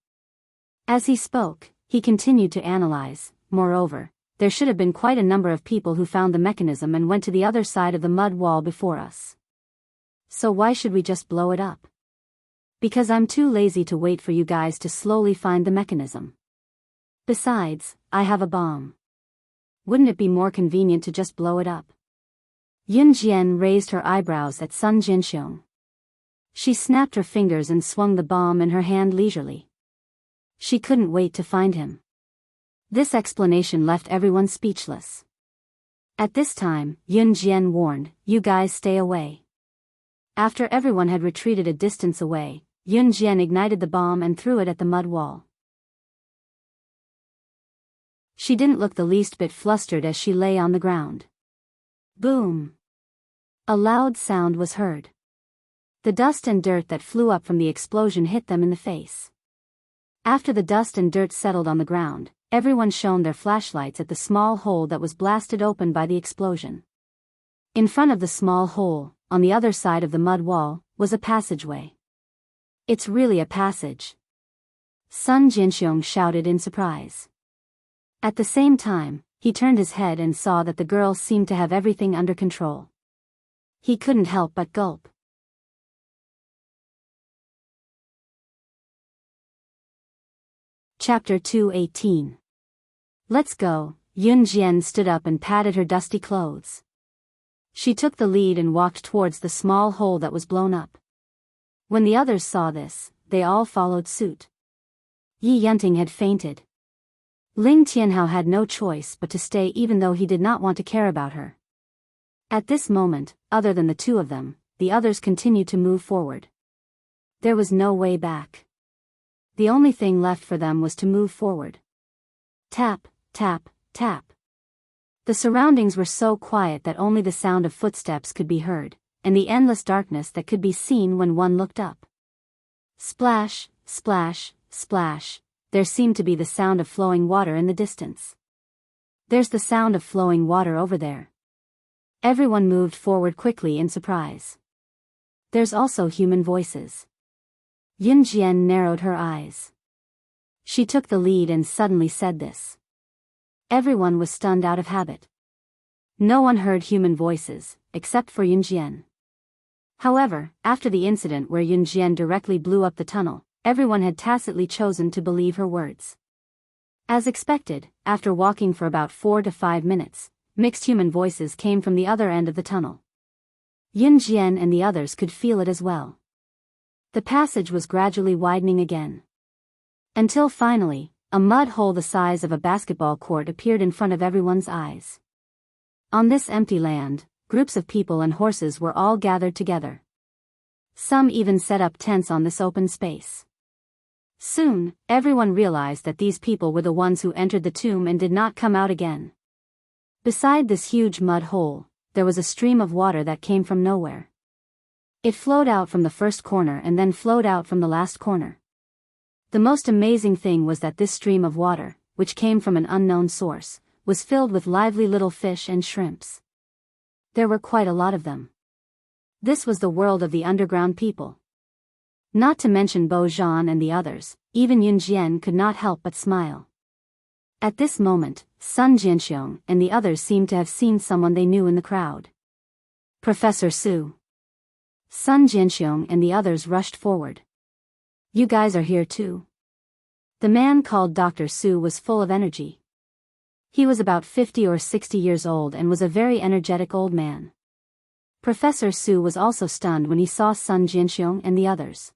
As he spoke, he continued to analyze. Moreover, there should have been quite a number of people who found the mechanism and went to the other side of the mud wall before us. So why should we just blow it up? Because I'm too lazy to wait for you guys to slowly find the mechanism. Besides, I have a bomb. Wouldn't it be more convenient to just blow it up? Yun Jian raised her eyebrows at Sun Jinxiong. She snapped her fingers and swung the bomb in her hand leisurely. She couldn't wait to find him. This explanation left everyone speechless. At this time, Yun Jian warned, "You guys stay away." After everyone had retreated a distance away, Yun Jian ignited the bomb and threw it at the mud wall. She didn't look the least bit flustered as she lay on the ground. Boom! A loud sound was heard. The dust and dirt that flew up from the explosion hit them in the face. After the dust and dirt settled on the ground, everyone shone their flashlights at the small hole that was blasted open by the explosion. In front of the small hole, on the other side of the mud wall, was a passageway. It's really a passage. Sun Jinxiong shouted in surprise. At the same time, he turned his head and saw that the girl seemed to have everything under control. He couldn't help but gulp. Chapter 218. Let's go. Yun Jian stood up and patted her dusty clothes. She took the lead and walked towards the small hole that was blown up. When the others saw this, they all followed suit. Yi Yunting had fainted. Ling Tianhao had no choice but to stay even though he did not want to care about her. At this moment, other than the two of them, the others continued to move forward. There was no way back. The only thing left for them was to move forward. Tap, tap, tap. The surroundings were so quiet that only the sound of footsteps could be heard, and the endless darkness that could be seen when one looked up. Splash, splash, splash. There seemed to be the sound of flowing water in the distance. There's the sound of flowing water over there. Everyone moved forward quickly in surprise. There's also human voices. Yun Jian narrowed her eyes. She took the lead and suddenly said this. Everyone was stunned out of habit. No one heard human voices, except for Yun Jian. However, after the incident where Yun Jian directly blew up the tunnel, everyone had tacitly chosen to believe her words. As expected, after walking for about 4 to 5 minutes, mixed human voices came from the other end of the tunnel. Yun Jian and the others could feel it as well. The passage was gradually widening again. Until finally, a mud hole the size of a basketball court appeared in front of everyone's eyes. On this empty land, groups of people and horses were all gathered together. Some even set up tents on this open space. Soon, everyone realized that these people were the ones who entered the tomb and did not come out again. Beside this huge mud hole, there was a stream of water that came from nowhere. It flowed out from the first corner and then flowed out from the last corner. The most amazing thing was that this stream of water, which came from an unknown source, was filled with lively little fish and shrimps. There were quite a lot of them. This was the world of the underground people. Not to mention Bo Zhan and the others, even Yun Jian could not help but smile. At this moment, Sun Jianxiong and the others seemed to have seen someone they knew in the crowd. Professor Su. Sun Jianxiong and the others rushed forward. You guys are here too? The man called Dr. Su was full of energy. He was about 50 or 60 years old and was a very energetic old man. Professor Su was also stunned when he saw Sun Jianxiong and the others.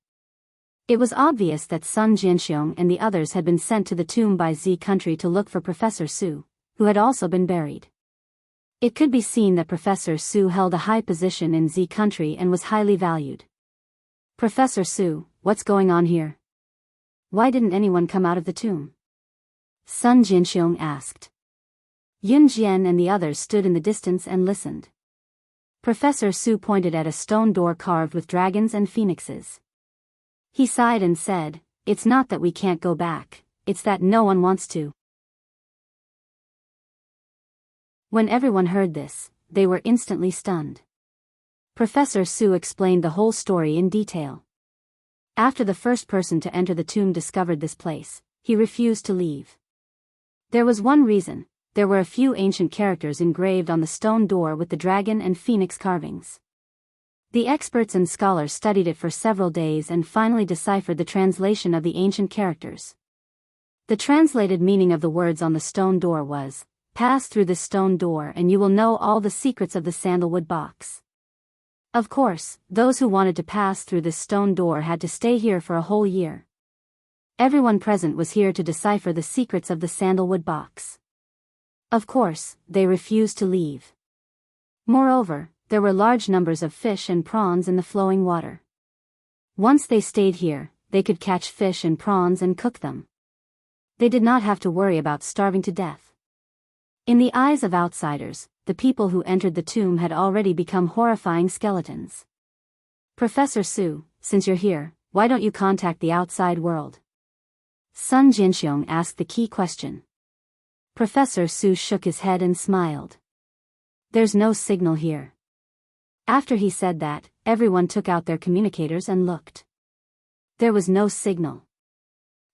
It was obvious that Sun Jianxiong and the others had been sent to the tomb by Z country to look for Professor Su, who had also been buried. It could be seen that Professor Su held a high position in Z country and was highly valued. Professor Su, what's going on here? Why didn't anyone come out of the tomb? Sun Jianxiong asked. Yun Jian and the others stood in the distance and listened. Professor Su pointed at a stone door carved with dragons and phoenixes. He sighed and said, "It's not that we can't go back, it's that no one wants to." When everyone heard this, they were instantly stunned. Professor Su explained the whole story in detail. After the first person to enter the tomb discovered this place, he refused to leave. There was one reason: there were a few ancient characters engraved on the stone door with the dragon and phoenix carvings. The experts and scholars studied it for several days and finally deciphered the translation of the ancient characters. The translated meaning of the words on the stone door was, "Pass through this stone door and you will know all the secrets of the sandalwood box." Of course, those who wanted to pass through this stone door had to stay here for a whole year. Everyone present was here to decipher the secrets of the sandalwood box. Of course, they refused to leave. Moreover, there were large numbers of fish and prawns in the flowing water. Once they stayed here, they could catch fish and prawns and cook them. They did not have to worry about starving to death. In the eyes of outsiders, the people who entered the tomb had already become horrifying skeletons. Professor Su, since you're here, why don't you contact the outside world? Sun Jianxiong asked the key question. Professor Su shook his head and smiled. There's no signal here. After he said that, everyone took out their communicators and looked. There was no signal.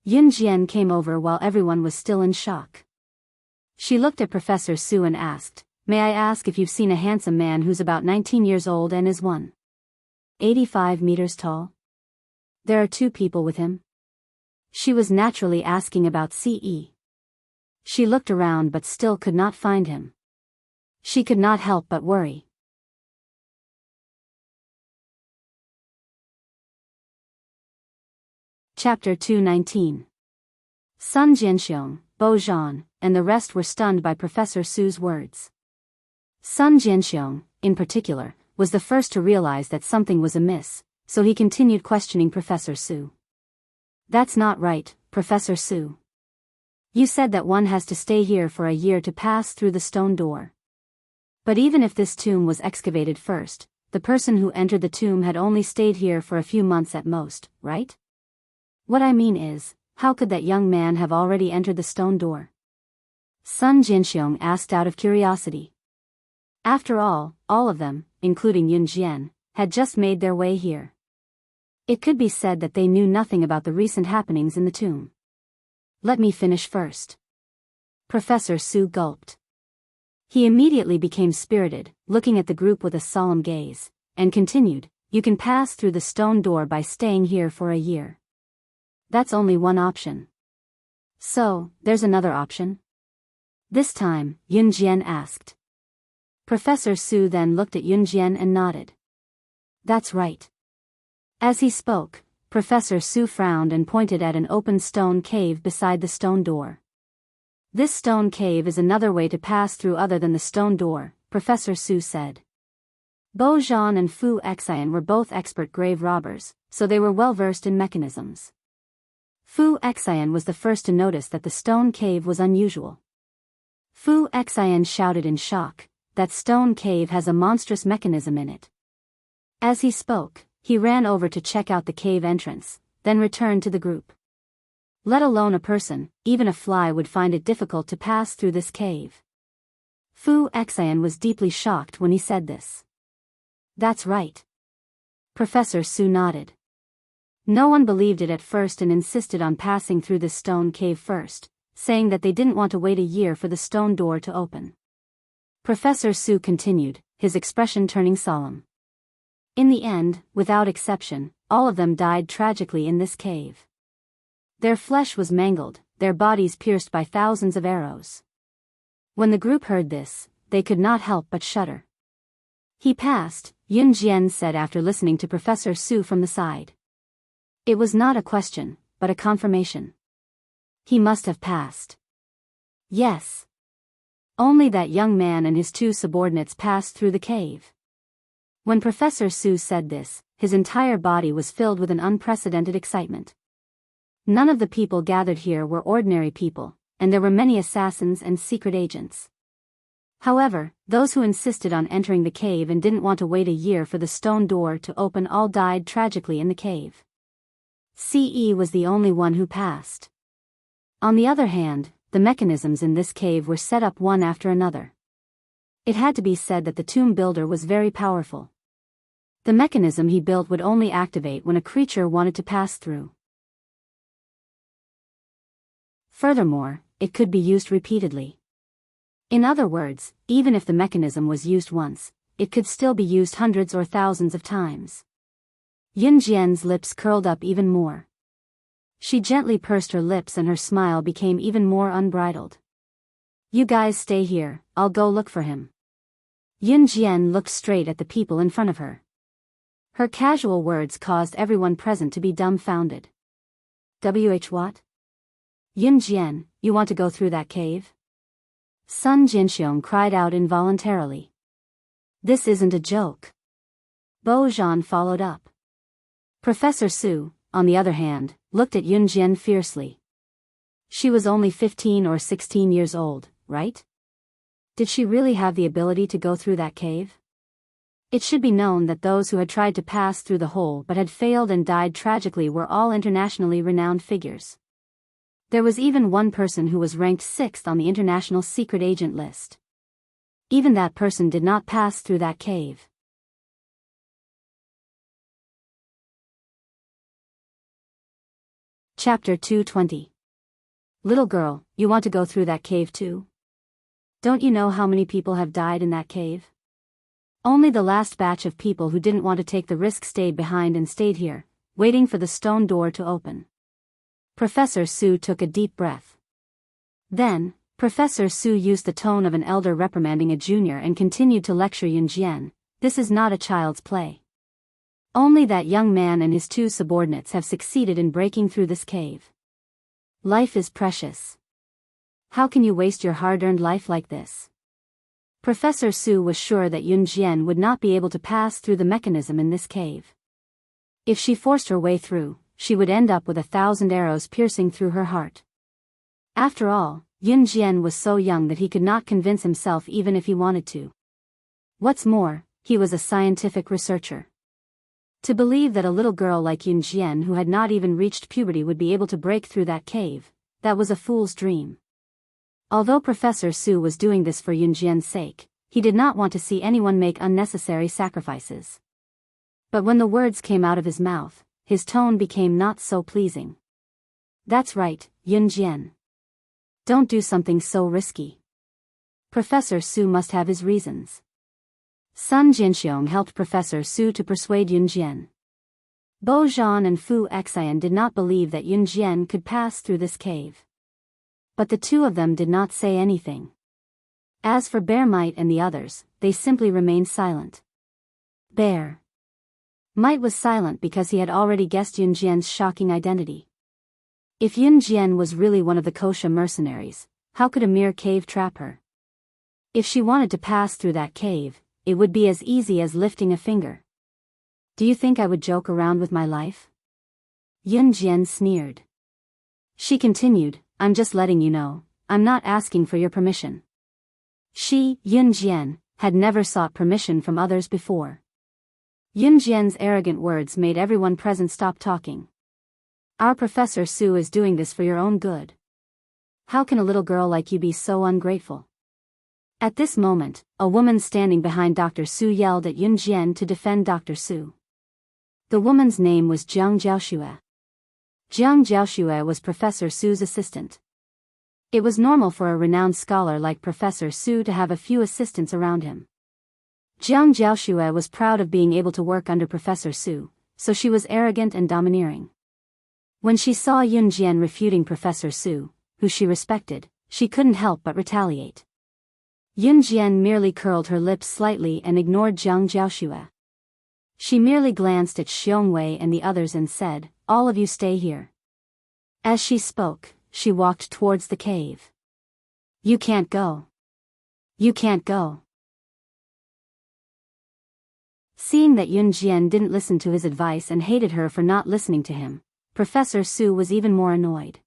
Yun Jian came over while everyone was still in shock. She looked at Professor Su and asked, "May I ask if you've seen a handsome man who's about 19 years old and is 185 meters tall? There are 2 people with him." She was naturally asking about CE. She looked around but still could not find him. She could not help but worry. Chapter 219. Sun Jianxiong, Bo Zhan, and the rest were stunned by Professor Su's words. Sun Jianxiong, in particular, was the first to realize that something was amiss, so he continued questioning Professor Su. "That's not right, Professor Su. You said that one has to stay here for a year to pass through the stone door. But even if this tomb was excavated first, the person who entered the tomb had only stayed here for a few months at most, right? What I mean is, how could that young man have already entered the stone door?" Sun Jianxiong asked out of curiosity. After all of them, including Yun Jian, had just made their way here. It could be said that they knew nothing about the recent happenings in the tomb. "Let me finish first." Professor Su gulped. He immediately became spirited, looking at the group with a solemn gaze, and continued, "You can pass through the stone door by staying here for a year. That's only one option. So, there's another option?" This time, Yun Jian asked. Professor Su then looked at Yun Jian and nodded. "That's right." As he spoke, Professor Su frowned and pointed at an open stone cave beside the stone door. "This stone cave is another way to pass through other than the stone door," Professor Su said. Bo Zhan and Fu Xian were both expert grave robbers, so they were well versed in mechanisms. Fu Xian was the first to notice that the stone cave was unusual. Fu Xian shouted in shock, "That stone cave has a monstrous mechanism in it." As he spoke, he ran over to check out the cave entrance, then returned to the group. Let alone a person, even a fly would find it difficult to pass through this cave. Fu Xian was deeply shocked when he said this. That's right. Professor Su nodded. No one believed it at first and insisted on passing through this stone cave first, saying that they didn't want to wait a year for the stone door to open. Professor Su continued, his expression turning solemn. In the end, without exception, all of them died tragically in this cave. Their flesh was mangled, their bodies pierced by thousands of arrows. When the group heard this, they could not help but shudder. He passed, Yun Jian said after listening to Professor Su from the side. It was not a question, but a confirmation. He must have passed. Yes. Only that young man and his two subordinates passed through the cave. When Professor Su said this, his entire body was filled with an unprecedented excitement. None of the people gathered here were ordinary people, and there were many assassins and secret agents. However, those who insisted on entering the cave and didn't want to wait a year for the stone door to open all died tragically in the cave. Ce was the only one who passed. On the other hand, the mechanisms in this cave were set up one after another. It had to be said that the tomb builder was very powerful. The mechanism he built would only activate when a creature wanted to pass through. Furthermore, it could be used repeatedly. In other words, even if the mechanism was used once, it could still be used hundreds or thousands of times. Yun Jian's lips curled up even more. She gently pursed her lips and her smile became even more unbridled. You guys stay here, I'll go look for him. Yun Jian looked straight at the people in front of her. Her casual words caused everyone present to be dumbfounded. What? Yun Jian, you want to go through that cave? Sun Jinxiong cried out involuntarily. This isn't a joke. Bo Zhan followed up. Professor Su, on the other hand, looked at Yun Jian fiercely. She was only 15 or 16 years old, right? Did she really have the ability to go through that cave? It should be known that those who had tried to pass through the hole but had failed and died tragically were all internationally renowned figures. There was even one person who was ranked 6th on the international secret agent list. Even that person did not pass through that cave. Chapter 220. Little girl, you want to go through that cave too? Don't you know how many people have died in that cave? Only the last batch of people who didn't want to take the risk stayed behind and stayed here, waiting for the stone door to open. Professor Su took a deep breath. Then, Professor Su used the tone of an elder reprimanding a junior and continued to lecture Yun Jian. This is not a child's play. Only that young man and his two subordinates have succeeded in breaking through this cave. Life is precious. How can you waste your hard-earned life like this? Professor Su was sure that Yun Jian would not be able to pass through the mechanism in this cave. If she forced her way through, she would end up with 1,000 arrows piercing through her heart. After all, Yun Jian was so young that he could not convince himself even if he wanted to. What's more, he was a scientific researcher. To believe that a little girl like Yun Jian who had not even reached puberty would be able to break through that cave, that was a fool's dream. Although Professor Su was doing this for Yun Jian's sake, he did not want to see anyone make unnecessary sacrifices. But when the words came out of his mouth, his tone became not so pleasing. That's right, Yun Jian. Don't do something so risky. Professor Su must have his reasons. Sun Jinxiong helped Professor Su to persuade Yun Jian. Bo Zhan and Fu Xian did not believe that Yun Jian could pass through this cave. But the two of them did not say anything. As for Bear Might and the others, they simply remained silent. Bear Might was silent because he had already guessed Yun Jian's shocking identity. If Yun Jian was really one of the Kosha mercenaries, how could a mere cave trap her? If she wanted to pass through that cave, it would be as easy as lifting a finger. Do you think I would joke around with my life? Yun Jian sneered. She continued, I'm just letting you know, I'm not asking for your permission. She, Yun Jian, had never sought permission from others before. Yun Jian's arrogant words made everyone present stop talking. Our Professor Su is doing this for your own good. How can a little girl like you be so ungrateful? At this moment, a woman standing behind Dr. Su yelled at Yun Jian to defend Dr. Su. The woman's name was Jiang Jiaoxue. Jiang Jiaoxue was Professor Su's assistant. It was normal for a renowned scholar like Professor Su to have a few assistants around him. Jiang Jiaoxue was proud of being able to work under Professor Su, so she was arrogant and domineering. When she saw Yun Jian refuting Professor Su, who she respected, she couldn't help but retaliate. Yun Jian merely curled her lips slightly and ignored Jiang Jiaoxue. She merely glanced at Xiong Wei and the others and said, all of you stay here. As she spoke, she walked towards the cave. You can't go. You can't go. Seeing that Yun Jian didn't listen to his advice and hated her for not listening to him, Professor Su was even more annoyed.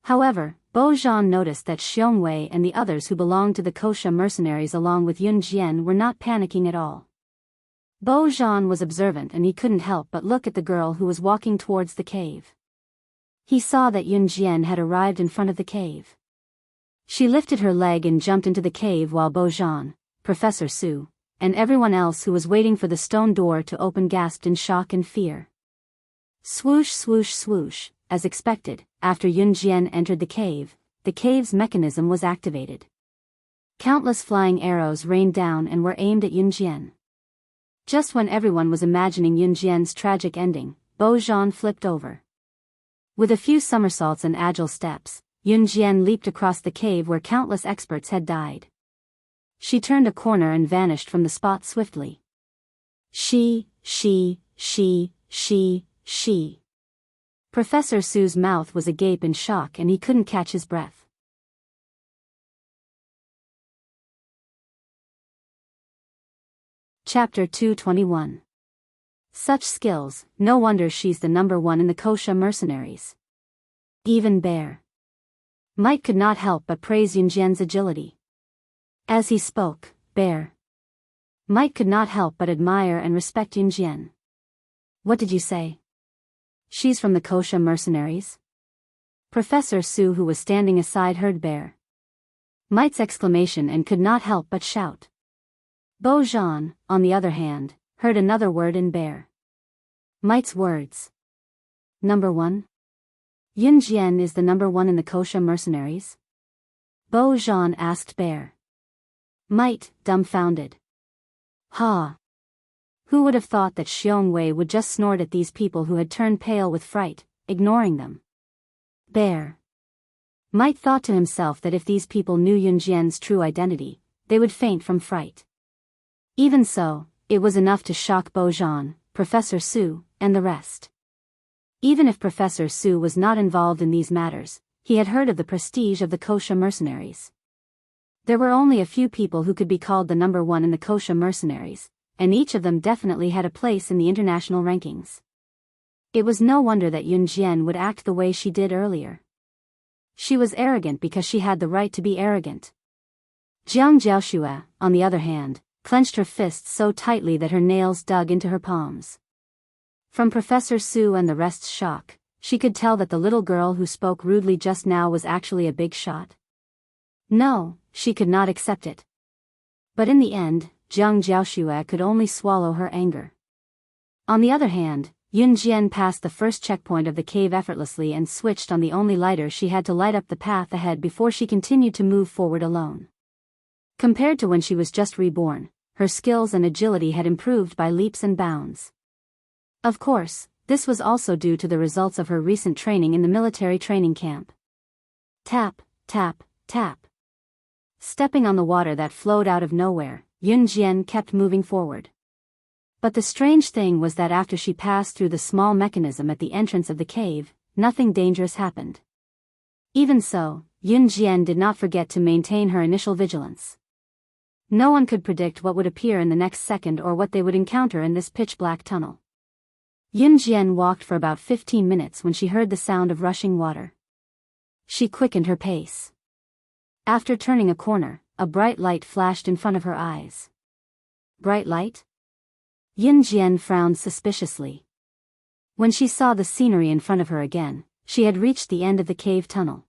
However, Bo Zhan noticed that Xiong Wei and the others who belonged to the Kosha mercenaries along with Yun Jian were not panicking at all. Bo Zhan was observant and he couldn't help but look at the girl who was walking towards the cave. He saw that Yun Jian had arrived in front of the cave. She lifted her leg and jumped into the cave while Bo Zhan, Professor Su, and everyone else who was waiting for the stone door to open gasped in shock and fear. Swoosh swoosh swoosh, as expected, after Yun Jian entered the cave's mechanism was activated. Countless flying arrows rained down and were aimed at Yun Jian. Just when everyone was imagining Yun Jian's tragic ending, Bo Zhan flipped over. With a few somersaults and agile steps, Yun Jian leaped across the cave where countless experts had died. She turned a corner and vanished from the spot swiftly. She. Professor Su's mouth was agape in shock and he couldn't catch his breath. Chapter 221. Such skills, no wonder she's the number one in the Kosha mercenaries. Even Bear Mike could not help but praise Yun Jian's agility. As he spoke, Bear Mike could not help but admire and respect Yun Jian. What did you say? She's from the Kosha mercenaries? Professor Su, who was standing aside, heard Bear Mike's exclamation and could not help but shout. Bo Zhan, on the other hand, heard another word in Bear Mike's words. Number one? Yun Jian is the number one in the Kosha mercenaries? Bo Zhan asked Bear Mike, dumbfounded. Ha! Who would have thought that Xiong Wei would just snort at these people who had turned pale with fright, ignoring them? Bear Mike thought to himself that if these people knew Yun Jian's true identity, they would faint from fright. Even so, it was enough to shock Bo Zhan, Professor Su, and the rest. Even if Professor Su was not involved in these matters, he had heard of the prestige of the Kosha mercenaries. There were only a few people who could be called the number one in the Kosha mercenaries, and each of them definitely had a place in the international rankings. It was no wonder that Yun Jian would act the way she did earlier. She was arrogant because she had the right to be arrogant. Jiang Jiaoxue, on the other hand, clenched her fists so tightly that her nails dug into her palms. From Professor Su and the rest's shock, she could tell that the little girl who spoke rudely just now was actually a big shot. No, she could not accept it. But in the end, Jiang Jiaoxue could only swallow her anger. On the other hand, Yun Jian passed the first checkpoint of the cave effortlessly and switched on the only lighter she had to light up the path ahead before she continued to move forward alone. Compared to when she was just reborn, her skills and agility had improved by leaps and bounds. Of course, this was also due to the results of her recent training in the military training camp. Tap, tap, tap. Stepping on the water that flowed out of nowhere, Yun Jian kept moving forward. But the strange thing was that after she passed through the small mechanism at the entrance of the cave, nothing dangerous happened. Even so, Yun Jian did not forget to maintain her initial vigilance. No one could predict what would appear in the next second or what they would encounter in this pitch-black tunnel. Yun Jian walked for about 15 minutes when she heard the sound of rushing water. She quickened her pace. After turning a corner, a bright light flashed in front of her eyes. Bright light? Yun Jian frowned suspiciously. When she saw the scenery in front of her again, she had reached the end of the cave tunnel.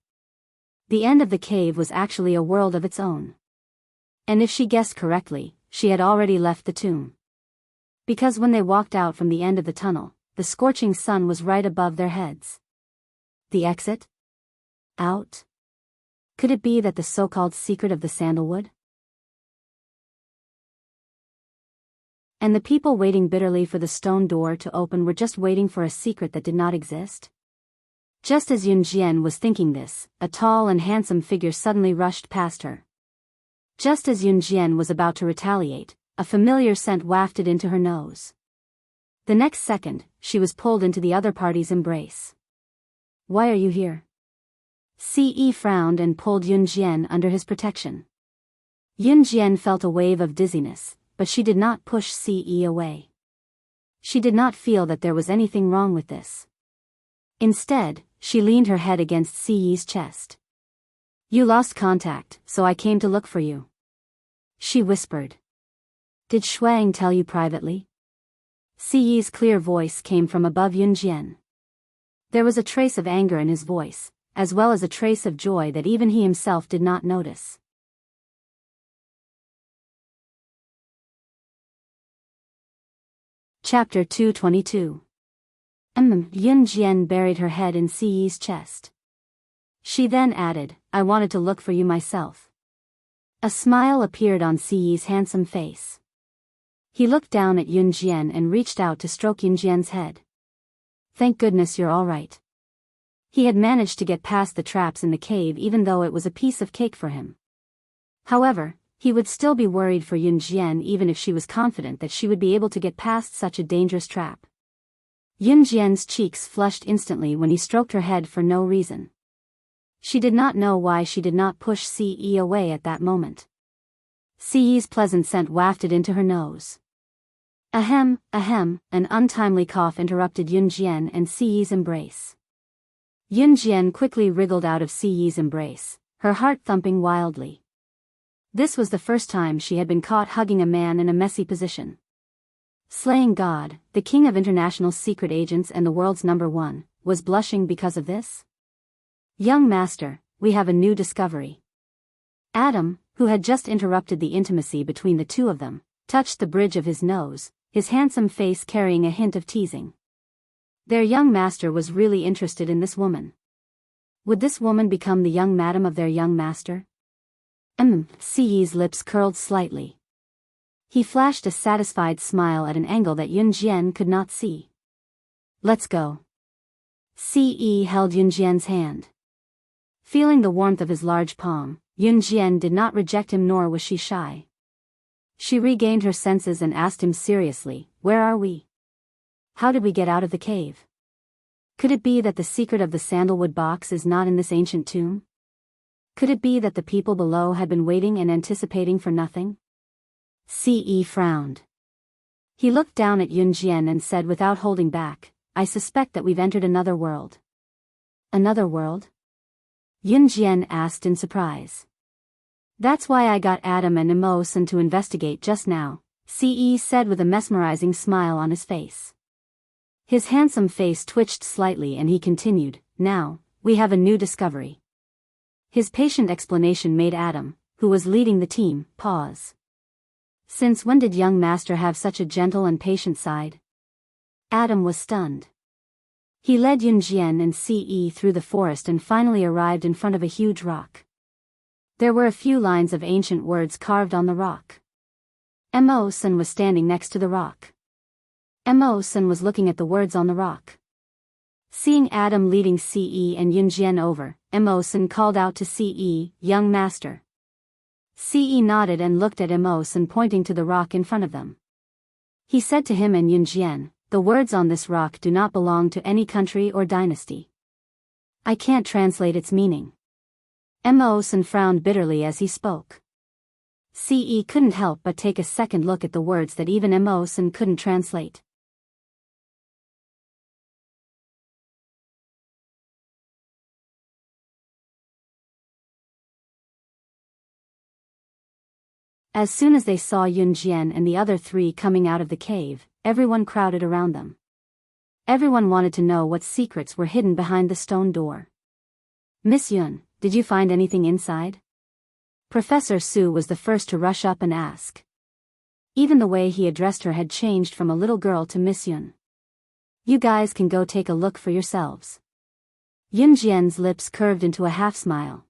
The end of the cave was actually a world of its own. And if she guessed correctly, she had already left the tomb. Because when they walked out from the end of the tunnel, the scorching sun was right above their heads. The exit? Out? Could it be that the so-called secret of the sandalwood? And the people waiting bitterly for the stone door to open were just waiting for a secret that did not exist? Just as Yun Jian was thinking this, a tall and handsome figure suddenly rushed past her. Just as Yun Jian was about to retaliate, a familiar scent wafted into her nose. The next second, she was pulled into the other party's embrace. Why are you here? Ce frowned and pulled Yun Jian under his protection. Yun Jian felt a wave of dizziness, but she did not push Ce away. She did not feel that there was anything wrong with this. Instead, she leaned her head against Ce's chest. You lost contact, so I came to look for you. She whispered. Did Shuang tell you privately? Ce's clear voice came from above Yun Jian. There was a trace of anger in his voice, as well as a trace of joy that even he himself did not notice. Chapter 222. Yun Jian buried her head in Ce's chest. She then added, I wanted to look for you myself. A smile appeared on Ce's handsome face. He looked down at Yun Jian and reached out to stroke Yun Jian's head. Thank goodness you're all right. He had managed to get past the traps in the cave even though it was a piece of cake for him. However, he would still be worried for Yun Jian even if she was confident that she would be able to get past such a dangerous trap. Yun Jian's cheeks flushed instantly when he stroked her head for no reason. She did not know why she did not push Ce away at that moment. Ce's pleasant scent wafted into her nose. Ahem, an untimely cough interrupted Yun Jian and Ce's embrace. Yun Jian quickly wriggled out of Ce's embrace, her heart thumping wildly. This was the first time she had been caught hugging a man in a messy position. Slaying God, the king of international secret agents and the world's #1, was blushing because of this? Young master, we have a new discovery. Adam, who had just interrupted the intimacy between the two of them, touched the bridge of his nose, his handsome face carrying a hint of teasing. Their young master was really interested in this woman. Would this woman become the young madam of their young master? Ce's lips curled slightly. He flashed a satisfied smile at an angle that Yun Jian could not see. Let's go. Ce held Yun Jian's hand. Feeling the warmth of his large palm, Yun Jian did not reject him nor was she shy. She regained her senses and asked him seriously, where are we? How did we get out of the cave? Could it be that the secret of the sandalwood box is not in this ancient tomb? Could it be that the people below had been waiting and anticipating for nothing? Ce frowned. He looked down at Yun Jian and said without holding back, I suspect that we've entered another world. Another world? Yun Jian asked in surprise. That's why I got Adam and Emosen to investigate just now, Ce said with a mesmerizing smile on his face. His handsome face twitched slightly and he continued, now, we have a new discovery. His patient explanation made Adam, who was leading the team, pause. Since when did young master have such a gentle and patient side? Adam was stunned. He led Yun Jian and Ce through the forest and finally arrived in front of a huge rock. There were a few lines of ancient words carved on the rock. Emosen was standing next to the rock. Emosen was looking at the words on the rock. Seeing Adam leading Ce and Yun Jian over, Emosen called out to Ce, young master. Ce nodded and looked at Emosen pointing to the rock in front of them. He said to him and Yun Jian, the words on this rock do not belong to any country or dynasty. I can't translate its meaning. Emosen frowned bitterly as he spoke. Ce couldn't help but take a second look at the words that even Emosen couldn't translate. As soon as they saw Yun Jian and the other three coming out of the cave, everyone crowded around them. Everyone wanted to know what secrets were hidden behind the stone door. Miss Yun, did you find anything inside? Professor Su was the first to rush up and ask. Even the way he addressed her had changed from a little girl to Miss Yun. You guys can go take a look for yourselves. Yun Jian's lips curved into a half-smile.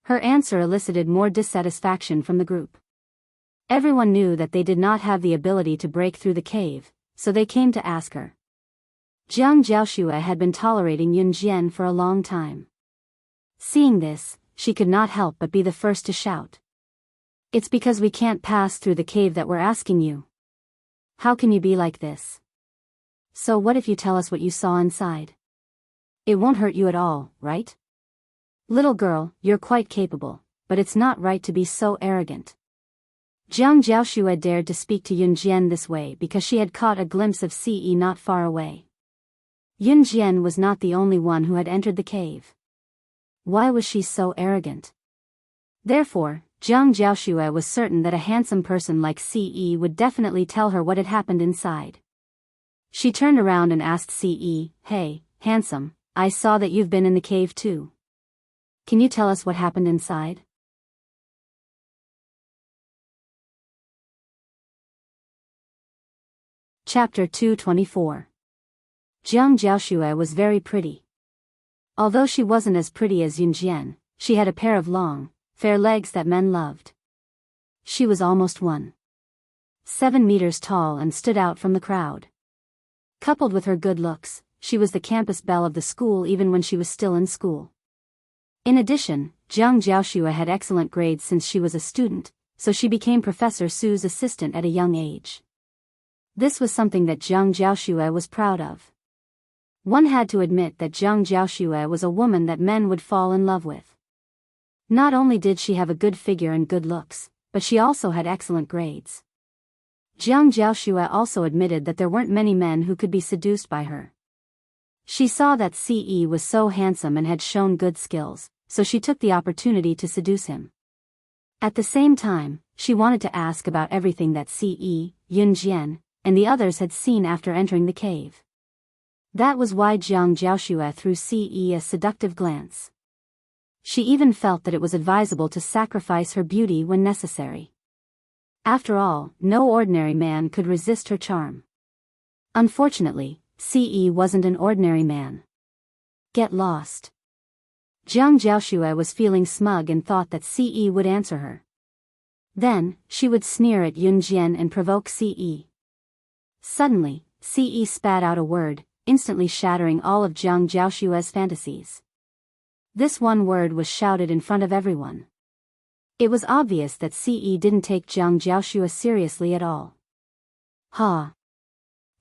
Her answer elicited more dissatisfaction from the group. Everyone knew that they did not have the ability to break through the cave, so they came to ask her. Jiang Jiaoxue had been tolerating Yun Jian for a long time. Seeing this, she could not help but be the first to shout. It's because we can't pass through the cave that we're asking you. How can you be like this? So what if you tell us what you saw inside? It won't hurt you at all, right? Little girl, you're quite capable, but it's not right to be so arrogant. Jiang Jiaoxue dared to speak to Yun Jian this way because she had caught a glimpse of Ce not far away. Yun Jian was not the only one who had entered the cave. Why was she so arrogant? Therefore, Jiang Jiaoxue was certain that a handsome person like Ce would definitely tell her what had happened inside. She turned around and asked Ce, Hey, handsome, I saw that you've been in the cave too. Can you tell us what happened inside? Chapter 224. Jiang Jiaoxue was very pretty. Although she wasn't as pretty as Yun Jian, she had a pair of long, fair legs that men loved. She was almost 1.7 meters tall and stood out from the crowd. Coupled with her good looks, she was the campus belle of the school even when she was still in school. In addition, Jiang Jiaoxue had excellent grades since she was a student, so she became Professor Su's assistant at a young age. This was something that Jiang Jiaoxue was proud of. One had to admit that Jiang Jiaoxue was a woman that men would fall in love with. Not only did she have a good figure and good looks, but she also had excellent grades. Jiang Jiaoxue also admitted that there weren't many men who could be seduced by her. She saw that Ce was so handsome and had shown good skills, so she took the opportunity to seduce him. At the same time, she wanted to ask about everything that Ce, Yun Jian, and the others had seen after entering the cave. That was why Jiang Jiaoxue threw Ce a seductive glance. She even felt that it was advisable to sacrifice her beauty when necessary. After all, no ordinary man could resist her charm. Unfortunately, Ce wasn't an ordinary man. Get lost. Jiang Jiaoxue was feeling smug and thought that Ce would answer her. Then, she would sneer at Yun Jian and provoke Ce. Suddenly, Ce spat out a word, instantly shattering all of Jiang Jiaoxue's fantasies. This one word was shouted in front of everyone. It was obvious that Ce didn't take Jiang Jiaoxue seriously at all. Ha!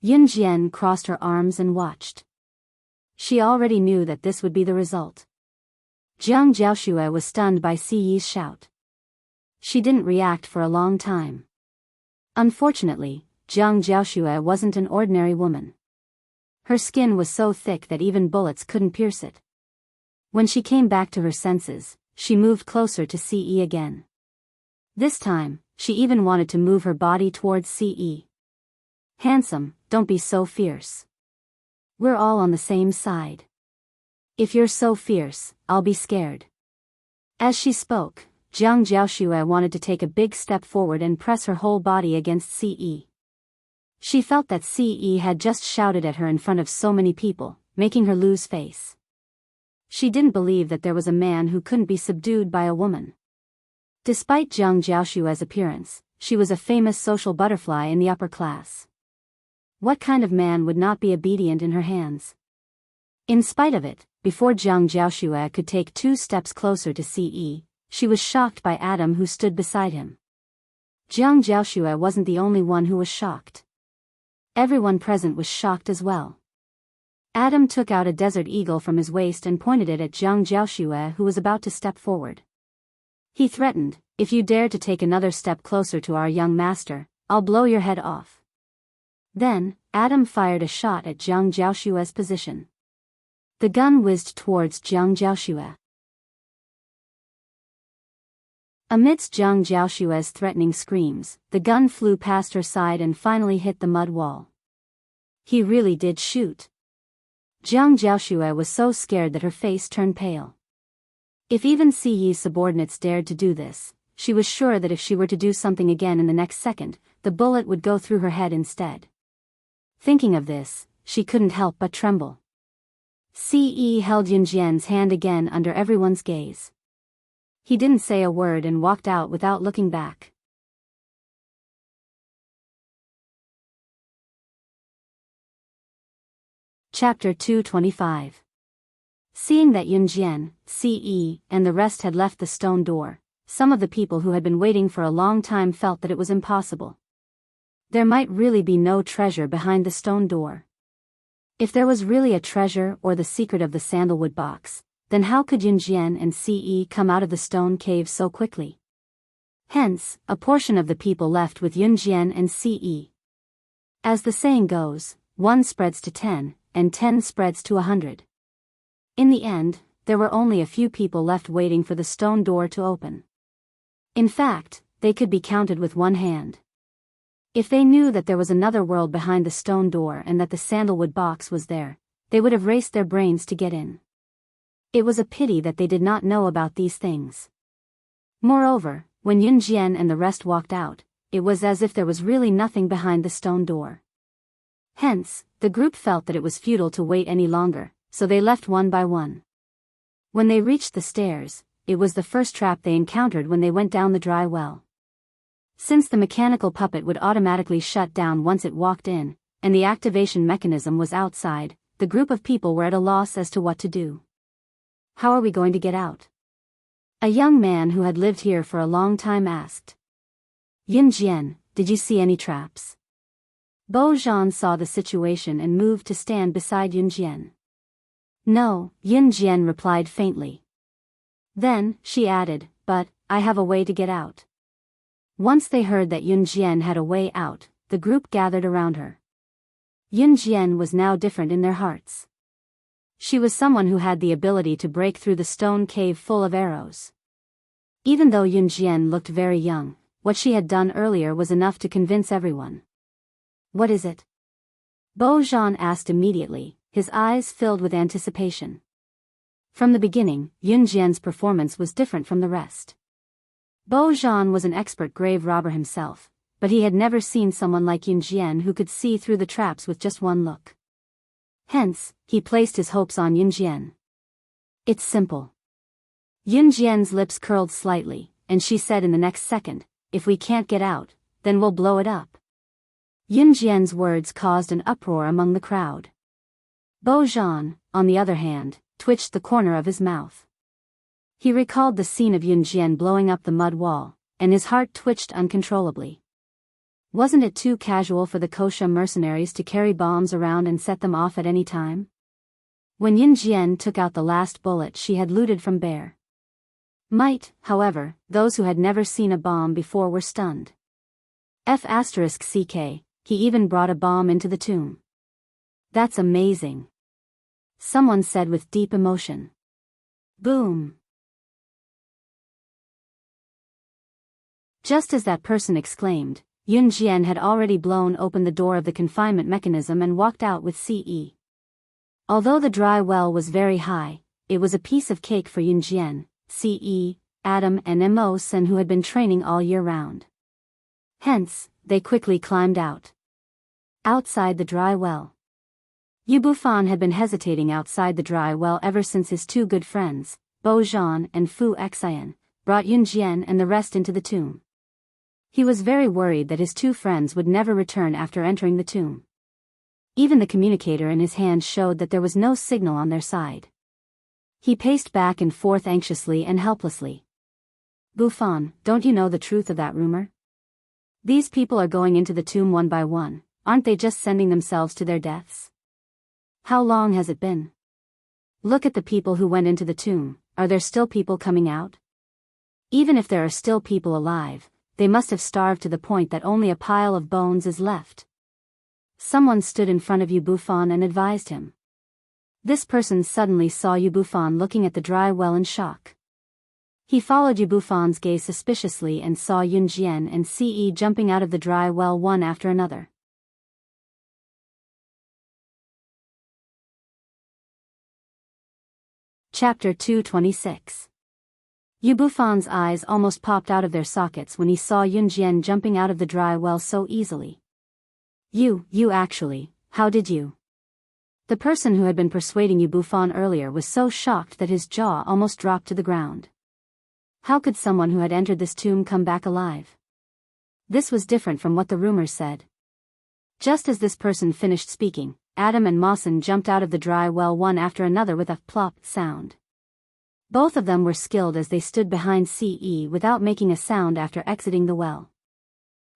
Yun Jian crossed her arms and watched. She already knew that this would be the result. Jiang Jiaoxue was stunned by Ce's shout. She didn't react for a long time. Unfortunately, Jiang Jiaoxue wasn't an ordinary woman. Her skin was so thick that even bullets couldn't pierce it. When she came back to her senses, she moved closer to Ce again. This time, she even wanted to move her body towards Ce. Handsome, don't be so fierce. We're all on the same side. If you're so fierce, I'll be scared. As she spoke, Jiang Jiaoxue wanted to take a big step forward and press her whole body against Ce. She felt that Ce had just shouted at her in front of so many people, making her lose face. She didn't believe that there was a man who couldn't be subdued by a woman. Despite Jiang Jiaoxue's appearance, she was a famous social butterfly in the upper class. What kind of man would not be obedient in her hands? In spite of it, before Jiang Jiaoxue could take 2 steps closer to Ce, she was shocked by Adam who stood beside him. Jiang Jiaoxue wasn't the only one who was shocked. Everyone present was shocked as well. Adam took out a desert eagle from his waist and pointed it at Jiang Jiaoxue who was about to step forward. He threatened, "If you dare to take another step closer to our young master, I'll blow your head off." Then, Adam fired a shot at Jiang Jiaoshue's position. The gun whizzed towards Jiang Jiaoshue. Amidst Jiang Jiaoshue's threatening screams, the gun flew past her side and finally hit the mud wall. He really did shoot. Jiang Jiaoshue was so scared that her face turned pale. If even Siyi's subordinates dared to do this, she was sure that if she were to do something again in the next second, the bullet would go through her head instead. Thinking of this, she couldn't help but tremble. Ce held Yunjian's hand again under everyone's gaze. He didn't say a word and walked out without looking back. Chapter 225. Seeing that Yunjian, Ce, and the rest had left the stone door, some of the people who had been waiting for a long time felt that it was impossible. There might really be no treasure behind the stone door. If there was really a treasure or the secret of the sandalwood box, then how could Yunjian and Ce come out of the stone cave so quickly? Hence, a portion of the people left with Yunjian and Ce. As the saying goes, 1 spreads to 10, and 10 spreads to 100. In the end, there were only a few people left waiting for the stone door to open. In fact, they could be counted with one hand. If they knew that there was another world behind the stone door and that the sandalwood box was there, they would have raced their brains to get in. It was a pity that they did not know about these things. Moreover, when Yunjian and the rest walked out, it was as if there was really nothing behind the stone door. Hence, the group felt that it was futile to wait any longer, so they left one by one. When they reached the stairs, it was the first trap they encountered when they went down the dry well. Since the mechanical puppet would automatically shut down once it walked in, and the activation mechanism was outside, the group of people were at a loss as to what to do. "How are we going to get out?" a young man who had lived here for a long time asked. "Yunjian, did you see any traps?" Bo Zhan saw the situation and moved to stand beside Yunjian. "No," Yunjian replied faintly. Then, she added, "But, I have a way to get out." Once they heard that Yunjian had a way out, the group gathered around her. Yunjian was now different in their hearts. She was someone who had the ability to break through the stone cave full of arrows. Even though Yunjian looked very young, what she had done earlier was enough to convince everyone. "What is it?" Bo Zhan asked immediately, his eyes filled with anticipation. From the beginning, Yunjian's performance was different from the rest. Bo Zhan was an expert grave robber himself, but he had never seen someone like Yunjian who could see through the traps with just one look. Hence, he placed his hopes on Yunjian. "It's simple." Yunjian's lips curled slightly, and she said in the next second, "If we can't get out, then we'll blow it up." Yunjian's words caused an uproar among the crowd. Bo Zhan, on the other hand, twitched the corner of his mouth. He recalled the scene of Yunjian blowing up the mud wall, and his heart twitched uncontrollably. Wasn't it too casual for the Kosha mercenaries to carry bombs around and set them off at any time? When Yunjian took out the last bullet she had looted from Bear. However, those who had never seen a bomb before were stunned. *CK, he even brought a bomb into the tomb. "That's amazing," someone said with deep emotion. Boom. Just as that person exclaimed, Yunjian had already blown open the door of the confinement mechanism and walked out with Ce. Although the dry well was very high, it was a piece of cake for Yunjian, Ce, Adam and Emosen who had been training all year round. Hence, they quickly climbed out. Outside the dry well. Yu Bufan had been hesitating outside the dry well ever since his two good friends, Bo Zhan and Fu Xian, brought Yunjian and the rest into the tomb. He was very worried that his two friends would never return after entering the tomb. Even the communicator in his hand showed that there was no signal on their side. He paced back and forth anxiously and helplessly. "Bufan, don't you know the truth of that rumor? These people are going into the tomb one by one, aren't they just sending themselves to their deaths? How long has it been? Look at the people who went into the tomb, are there still people coming out? Even if there are still people alive, they must have starved to the point that only a pile of bones is left. Someone stood in front of Yu Bufan and advised him. This person suddenly saw Yu Bufan looking at the dry well in shock. He followed Yu Bufan's gaze suspiciously and saw Yun Jian and Ce jumping out of the dry well one after another. Chapter 226. Yu Bufan's eyes almost popped out of their sockets when he saw Yun Jian jumping out of the dry well so easily. You actually, how did you? The person who had been persuading Yu Bufan earlier was so shocked that his jaw almost dropped to the ground. How could someone who had entered this tomb come back alive? This was different from what the rumors said. Just as this person finished speaking, Adam and Mawson jumped out of the dry well one after another with a plop sound. Both of them were skilled as they stood behind Ce without making a sound after exiting the well.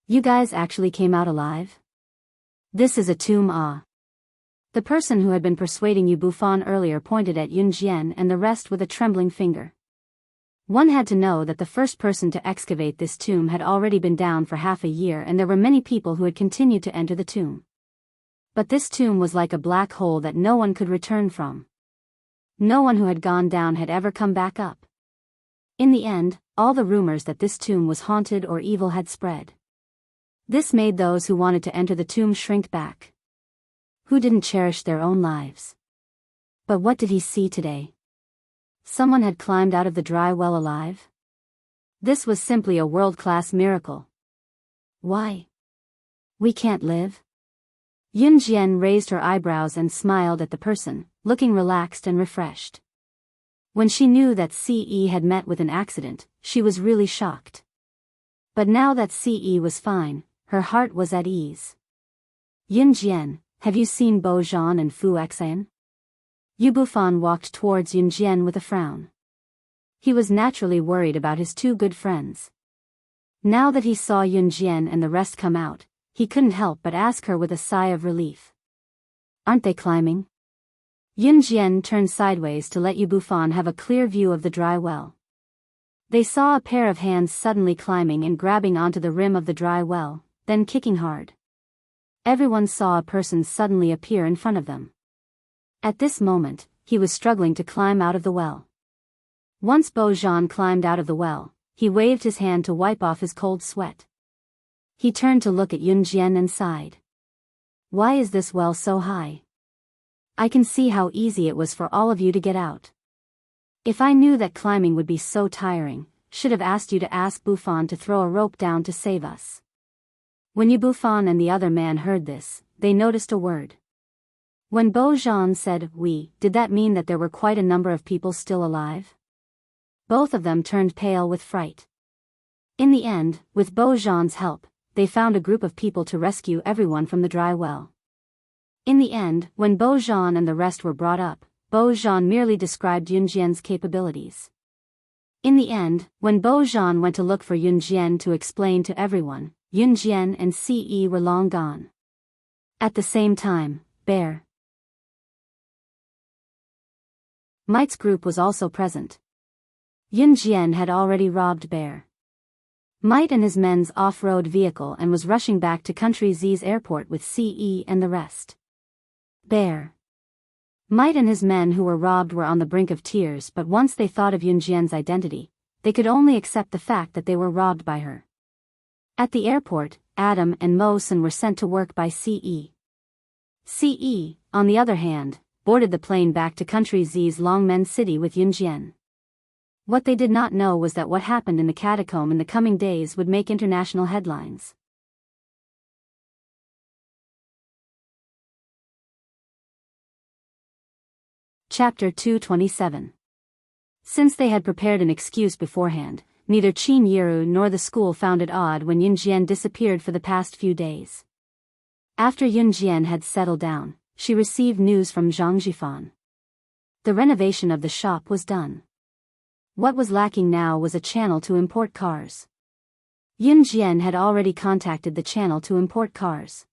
You guys actually came out alive? This is a tomb, ah. The person who had been persuading Yu Bufan earlier pointed at Yun Jian and the rest with a trembling finger. One had to know that the first person to excavate this tomb had already been down for half a year and there were many people who had continued to enter the tomb. But this tomb was like a black hole that no one could return from. No one who had gone down had ever come back up. In the end, all the rumors that this tomb was haunted or evil had spread. This made those who wanted to enter the tomb shrink back. Who didn't cherish their own lives? But what did he see today? Someone had climbed out of the dry well alive? This was simply a world-class miracle. Why? We can't live? Yun Jian raised her eyebrows and smiled at the person, looking relaxed and refreshed. When she knew that Ce had met with an accident, she was really shocked. But now that Ce was fine, her heart was at ease. Yun Jian, have you seen Bo Zhan and Fu Xan? Yu Bufan walked towards Yun Jian with a frown. He was naturally worried about his two good friends. Now that he saw Yun Jian and the rest come out, he couldn't help but ask her with a sigh of relief. Aren't they climbing? Yun Jian turned sideways to let Yu Bufan have a clear view of the dry well. They saw a pair of hands suddenly climbing and grabbing onto the rim of the dry well, then kicking hard. Everyone saw a person suddenly appear in front of them. At this moment, he was struggling to climb out of the well. Once Bo Zhan climbed out of the well, he waved his hand to wipe off his cold sweat. He turned to look at Yun Jian and sighed. Why is this well so high? I can see how easy it was for all of you to get out. If I knew that climbing would be so tiring, should have asked you to ask Bufan to throw a rope down to save us. When Yu Bufan and the other man heard this, they noticed a word. When Bo Zhan said, "we," did that mean that there were quite a number of people still alive? Both of them turned pale with fright. In the end, with Bo Zhan's help, they found a group of people to rescue everyone from the dry well. In the end, when Bo Zhan and the rest were brought up, Bo Zhan merely described Yun Jian's capabilities. In the end, when Bo Zhan went to look for Yun Jian to explain to everyone, Yun Jian and Ce were long gone. At the same time, Bear Mite's group was also present. Yun Jian had already robbed Bear Mite and his men's off-road vehicle and was rushing back to Country Z's airport with Ce and the rest. Bear Mite and his men who were robbed were on the brink of tears, but once they thought of Yun Jian's identity, they could only accept the fact that they were robbed by her. At the airport, Adam and Mawson were sent to work by Ce. Ce, on the other hand, boarded the plane back to Country Z's Longmen City with Yun Jian. What they did not know was that what happened in the catacomb in the coming days would make international headlines. Chapter 227. Since they had prepared an excuse beforehand, neither Qin Yiru nor the school found it odd when Yun Jian disappeared for the past few days. After Yun Jian had settled down, she received news from Zhang Jifan. The renovation of the shop was done. What was lacking now was a channel to import cars. Yun Jian had already contacted the channel to import cars.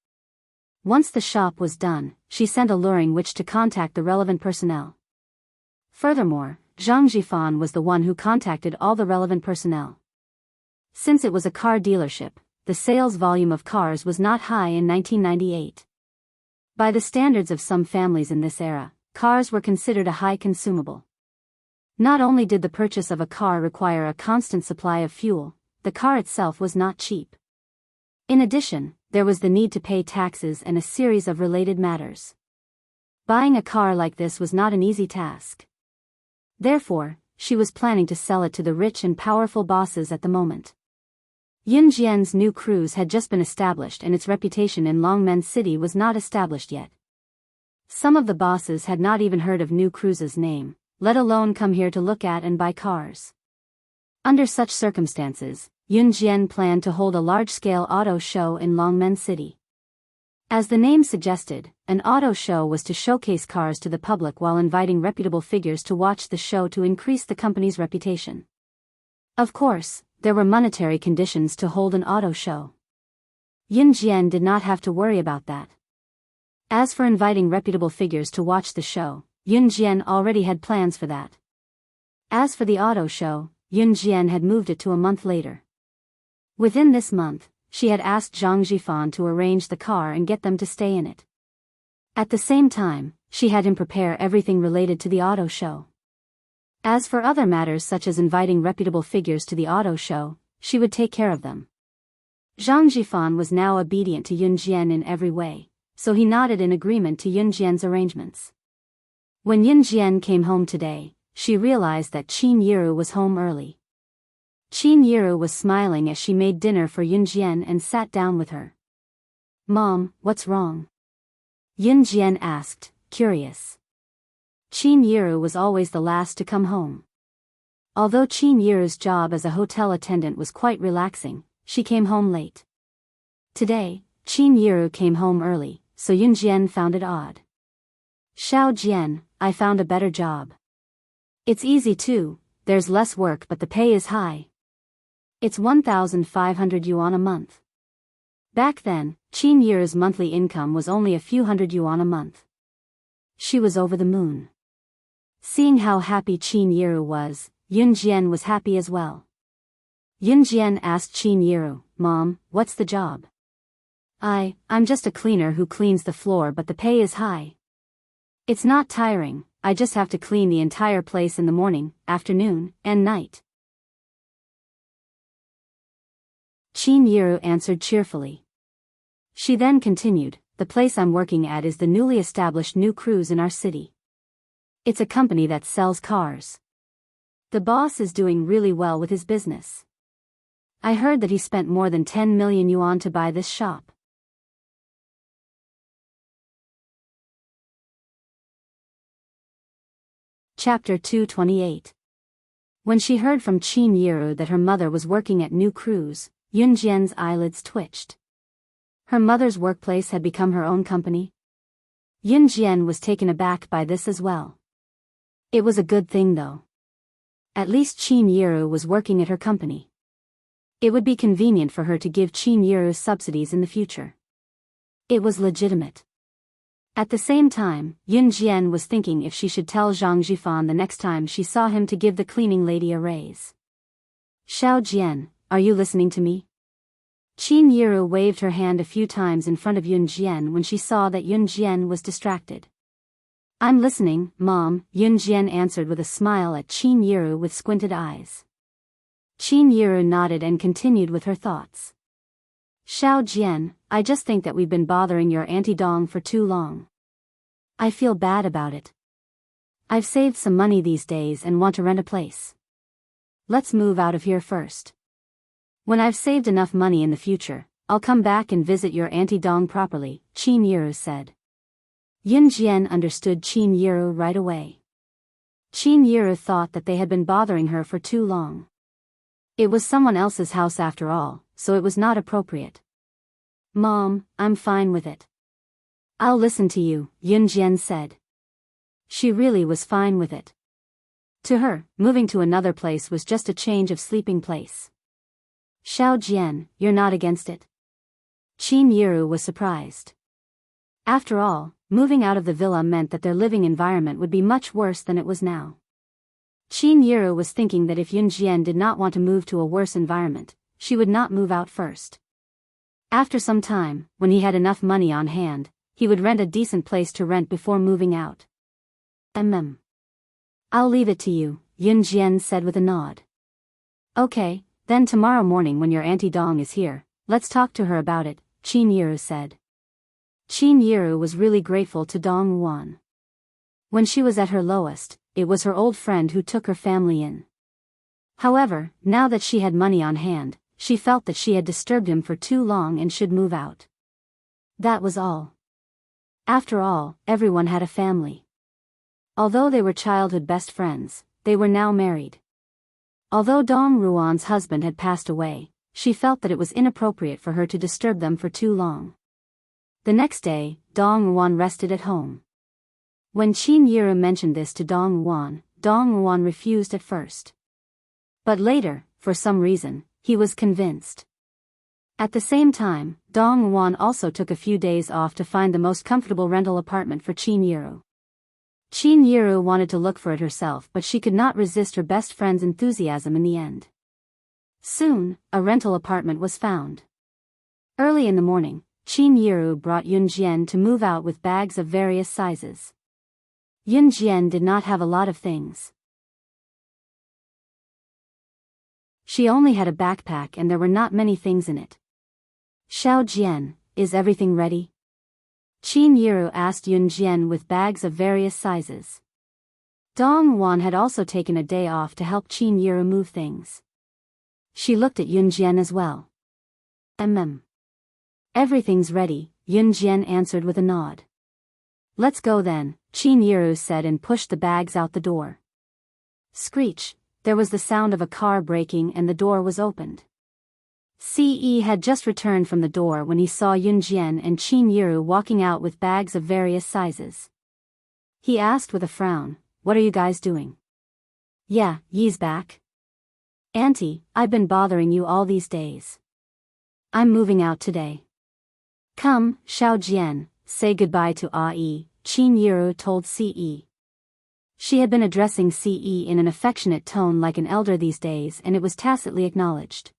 Once the shop was done, she sent a luring witch to contact the relevant personnel. Furthermore, Zhang Jifan was the one who contacted all the relevant personnel. Since it was a car dealership, the sales volume of cars was not high in 1998. By the standards of some families in this era, cars were considered a high consumable. Not only did the purchase of a car require a constant supply of fuel, the car itself was not cheap. In addition, there was the need to pay taxes and a series of related matters. Buying a car like this was not an easy task. Therefore, she was planning to sell it to the rich and powerful bosses at the moment. Yunjian's new cruise had just been established and its reputation in Longmen City was not established yet. Some of the bosses had not even heard of New Cruise's name, let alone come here to look at and buy cars. Under such circumstances, Yunjian planned to hold a large-scale auto show in Longmen City. As the name suggested, an auto show was to showcase cars to the public while inviting reputable figures to watch the show to increase the company's reputation. Of course, there were monetary conditions to hold an auto show. Yunjian did not have to worry about that. As for inviting reputable figures to watch the show, Yunjian already had plans for that. As for the auto show, Yunjian had moved it to a month later. Within this month, she had asked Zhang Jifan to arrange the car and get them to stay in it. At the same time, she had him prepare everything related to the auto show. As for other matters such as inviting reputable figures to the auto show, she would take care of them. Zhang Jifan was now obedient to Yunjian in every way, so he nodded in agreement to Yunjian's arrangements. When Yunjian came home today, she realized that Qin Yiru was home early. Qin Yiru was smiling as she made dinner for Yunjian and sat down with her. "Mom, what's wrong?" Yunjian asked, curious. Qin Yiru was always the last to come home. Although Qin Yiru's job as a hotel attendant was quite relaxing, she came home late. Today, Qin Yiru came home early, so Yunjian found it odd. "Xiao Jian, I found a better job. It's easy too, there's less work but the pay is high. It's 1,500 yuan a month." Back then, Qin Yiru's monthly income was only a few hundred yuan a month. She was over the moon. Seeing how happy Qin Yiru was, Yunjian was happy as well. Yunjian asked Qin Yiru, "Mom, what's the job?" I'm just a cleaner who cleans the floor but the pay is high. It's not tiring, I just have to clean the entire place in the morning, afternoon, and night. Qin Yiru answered cheerfully. She then continued, "The place I'm working at is the newly established New Cruise in our city. It's a company that sells cars. The boss is doing really well with his business. I heard that he spent more than 10 million yuan to buy this shop." Chapter 228. When she heard from Qin Yiru that her mother was working at New Cruise, Yunjian's eyelids twitched. Her mother's workplace had become her own company. Yunjian was taken aback by this as well. It was a good thing though. At least Qin Yiru was working at her company. It would be convenient for her to give Qin Yiru subsidies in the future. It was legitimate. At the same time, Yunjian was thinking if she should tell Zhang Jifan the next time she saw him to give the cleaning lady a raise. "Xiao Jian, are you listening to me?" Qin Yiru waved her hand a few times in front of Yunjian when she saw that Yunjian was distracted. "I'm listening, Mom," Yunjian answered with a smile at Qin Yiru with squinted eyes. Qin Yiru nodded and continued with her thoughts. "Xiao Jian, I just think that we've been bothering your Auntie Dong for too long. I feel bad about it. I've saved some money these days and want to rent a place. Let's move out of here first. When I've saved enough money in the future, I'll come back and visit your Auntie Dong properly," Qin Yiru said. Yunjian understood Qin Yiru right away. Qin Yiru thought that they had been bothering her for too long. It was someone else's house after all, so it was not appropriate. "Mom, I'm fine with it. I'll listen to you," Yunjian said. She really was fine with it. To her, moving to another place was just a change of sleeping place. "Xiao Jian, you're not against it?" Qin Yiru was surprised. After all, moving out of the villa meant that their living environment would be much worse than it was now. Qin Yiru was thinking that if Yun Jian did not want to move to a worse environment, she would not move out first. After some time, when he had enough money on hand, he would rent a decent place to rent before moving out. I'll leave it to you, Yun Jian said with a nod. Okay, then tomorrow morning when your Auntie Dong is here, let's talk to her about it, Qin Yiru said. Qin Yiru was really grateful to Dong Wuan. When she was at her lowest, it was her old friend who took her family in. However, now that she had money on hand, she felt that she had disturbed him for too long and should move out. That was all. After all, everyone had a family. Although they were childhood best friends, they were now married. Although Dong Ruan's husband had passed away, she felt that it was inappropriate for her to disturb them for too long. The next day, Dong Wuan rested at home. When Qin Yiru mentioned this to Dong Wuan refused at first. But later, for some reason, he was convinced. At the same time, Dong Wuan also took a few days off to find the most comfortable rental apartment for Qin Yiru. Qin Yiru wanted to look for it herself, but she could not resist her best friend's enthusiasm in the end. Soon, a rental apartment was found. Early in the morning, Qin Yiru brought Yun Jian to move out with bags of various sizes. Yun Jian did not have a lot of things. She only had a backpack and there were not many things in it. Xiao Jian, is everything ready? Qin Yiru asked Yun Jian with bags of various sizes. Dong Wuan had also taken a day off to help Qin Yiru move things. She looked at Yun Jian as well. Everything's ready, Yun Jian answered with a nod. Let's go then, Qin Yiru said and pushed the bags out the door. Screech, there was the sound of a car braking and the door was opened. Ce had just returned from the door when he saw Yun Jian and Qin Yiru walking out with bags of various sizes. He asked with a frown, what are you guys doing? Yeah, Yi's back. Auntie, I've been bothering you all these days. I'm moving out today. Come, Xiao Jian, say goodbye to Ai, Qin Yiru told Ce. She had been addressing Ce in an affectionate tone like an elder these days and it was tacitly acknowledged.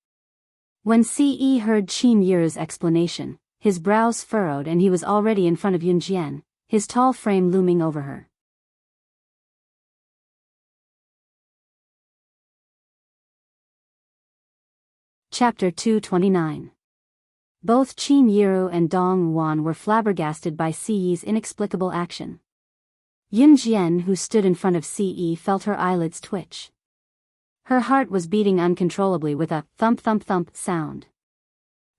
When Ce heard Qin Yiru's explanation, his brows furrowed and he was already in front of Yun Jian, his tall frame looming over her. Chapter 229. Both Qin Yiru and Dong Wuan were flabbergasted by Ce's inexplicable action. Yun Jian, who stood in front of Ce, felt her eyelids twitch. Her heart was beating uncontrollably with a thump-thump-thump sound.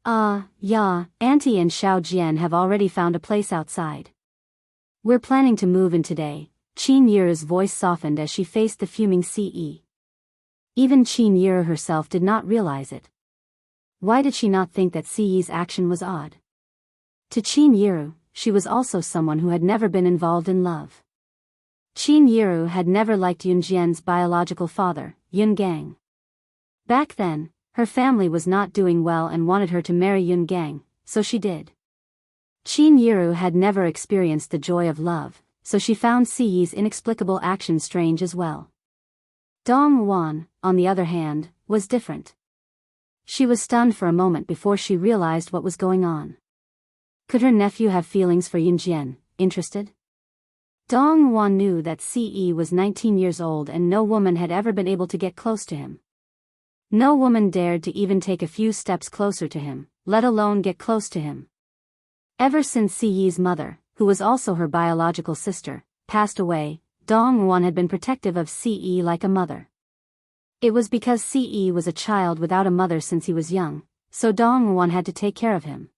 Yeah, Auntie and Xiao Jian have already found a place outside. We're planning to move in today, Qin Yiru's voice softened as she faced the fuming Ce. Even Qin Yiru herself did not realize it. Why did she not think that Ce's action was odd? To Qin Yiru, she was also someone who had never been involved in love. Qin Yiru had never liked Yun Jian's biological father, Yun Gang. Back then, her family was not doing well and wanted her to marry Yun Gang, so she did. Qin Yiru had never experienced the joy of love, so she found Ce's inexplicable action strange as well. Dong Wuan, on the other hand, was different. She was stunned for a moment before she realized what was going on. Could her nephew have feelings for Yun Jian, interested? Dong Wuan knew that Ce was 19 years old and no woman had ever been able to get close to him. No woman dared to even take a few steps closer to him, let alone get close to him. Ever since Ce's mother, who was also her biological sister, passed away, Dong Wuan had been protective of Ce like a mother. It was because Ce was a child without a mother since he was young, so Dong Wuan had to take care of him.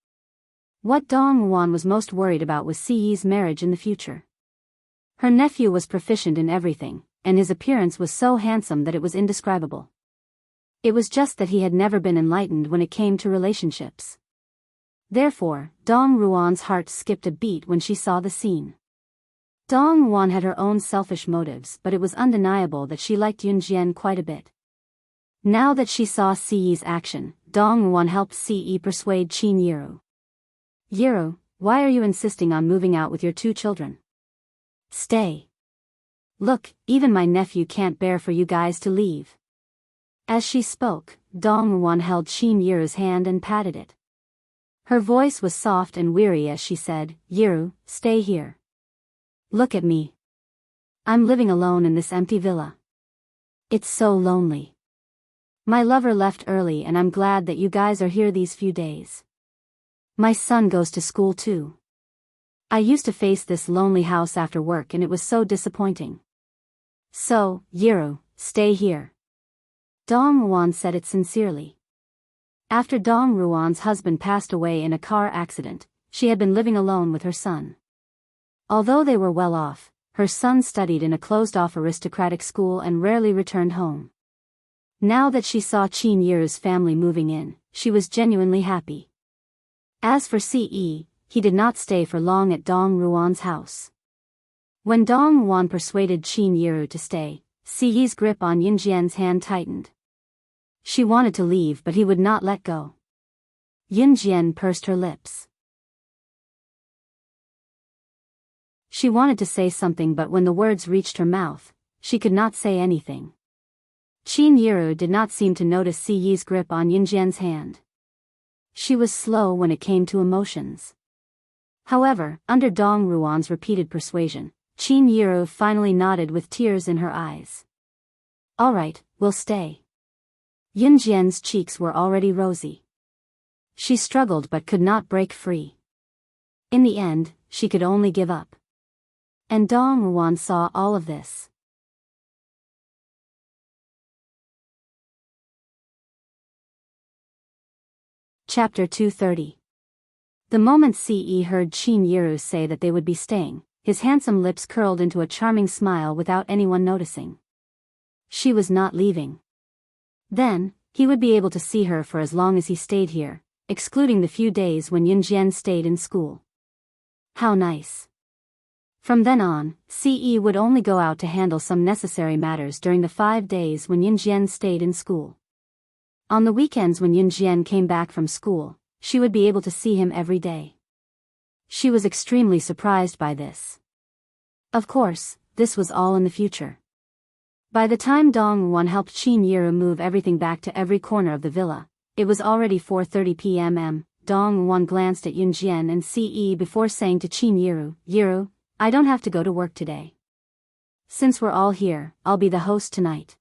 What Dong Wuan was most worried about was Ce's marriage in the future. Her nephew was proficient in everything, and his appearance was so handsome that it was indescribable. It was just that he had never been enlightened when it came to relationships. Therefore, Dong Ruan's heart skipped a beat when she saw the scene. Dong Wuan had her own selfish motives, but it was undeniable that she liked Yun Jian quite a bit. Now that she saw Ce's action, Dong Wuan helped Ce persuade Qin Yiru. Yiru, why are you insisting on moving out with your two children? Stay. Look, even my nephew can't bear for you guys to leave. As she spoke, Dong Ruan held Qin Yiru's hand and patted it. Her voice was soft and weary as she said, Yiru, stay here. Look at me. I'm living alone in this empty villa. It's so lonely. My lover left early and I'm glad that you guys are here these few days. My son goes to school too. I used to face this lonely house after work and it was so disappointing. So, Yiru, stay here. Dong Ruan said it sincerely. After Dong Ruan's husband passed away in a car accident, she had been living alone with her son. Although they were well off, her son studied in a closed-off aristocratic school and rarely returned home. Now that she saw Qin Yiru's family moving in, she was genuinely happy. As for Ce, he did not stay for long at Dong Ruan's house. When Dong Ruan persuaded Qin Yiru to stay, Ce's grip on Yunjian's hand tightened. She wanted to leave but he would not let go. Yunjian pursed her lips. She wanted to say something but when the words reached her mouth, she could not say anything. Qin Yiru did not seem to notice Ce's grip on Yunjian's hand. She was slow when it came to emotions. However, under Dong Ruan's repeated persuasion, Qin Yiru finally nodded with tears in her eyes. All right, we'll stay. Yunjian's cheeks were already rosy. She struggled but could not break free. In the end, she could only give up. And Dong Ruan saw all of this. Chapter 230. The moment Ce heard Qin Yiru say that they would be staying, his handsome lips curled into a charming smile without anyone noticing. She was not leaving. Then, he would be able to see her for as long as he stayed here, excluding the few days when Yunjian stayed in school. How nice. From then on, Ce would only go out to handle some necessary matters during the 5 days when Yunjian stayed in school. On the weekends when Yunjian came back from school, she would be able to see him every day. She was extremely surprised by this. Of course, this was all in the future. By the time Dong Ruan helped Qin Yiru move everything back to every corner of the villa, it was already 4:30 p.m. Dong Ruan glanced at Yunjian and Ce before saying to Qin Yiru, Yiru, I don't have to go to work today. Since we're all here, I'll be the host tonight.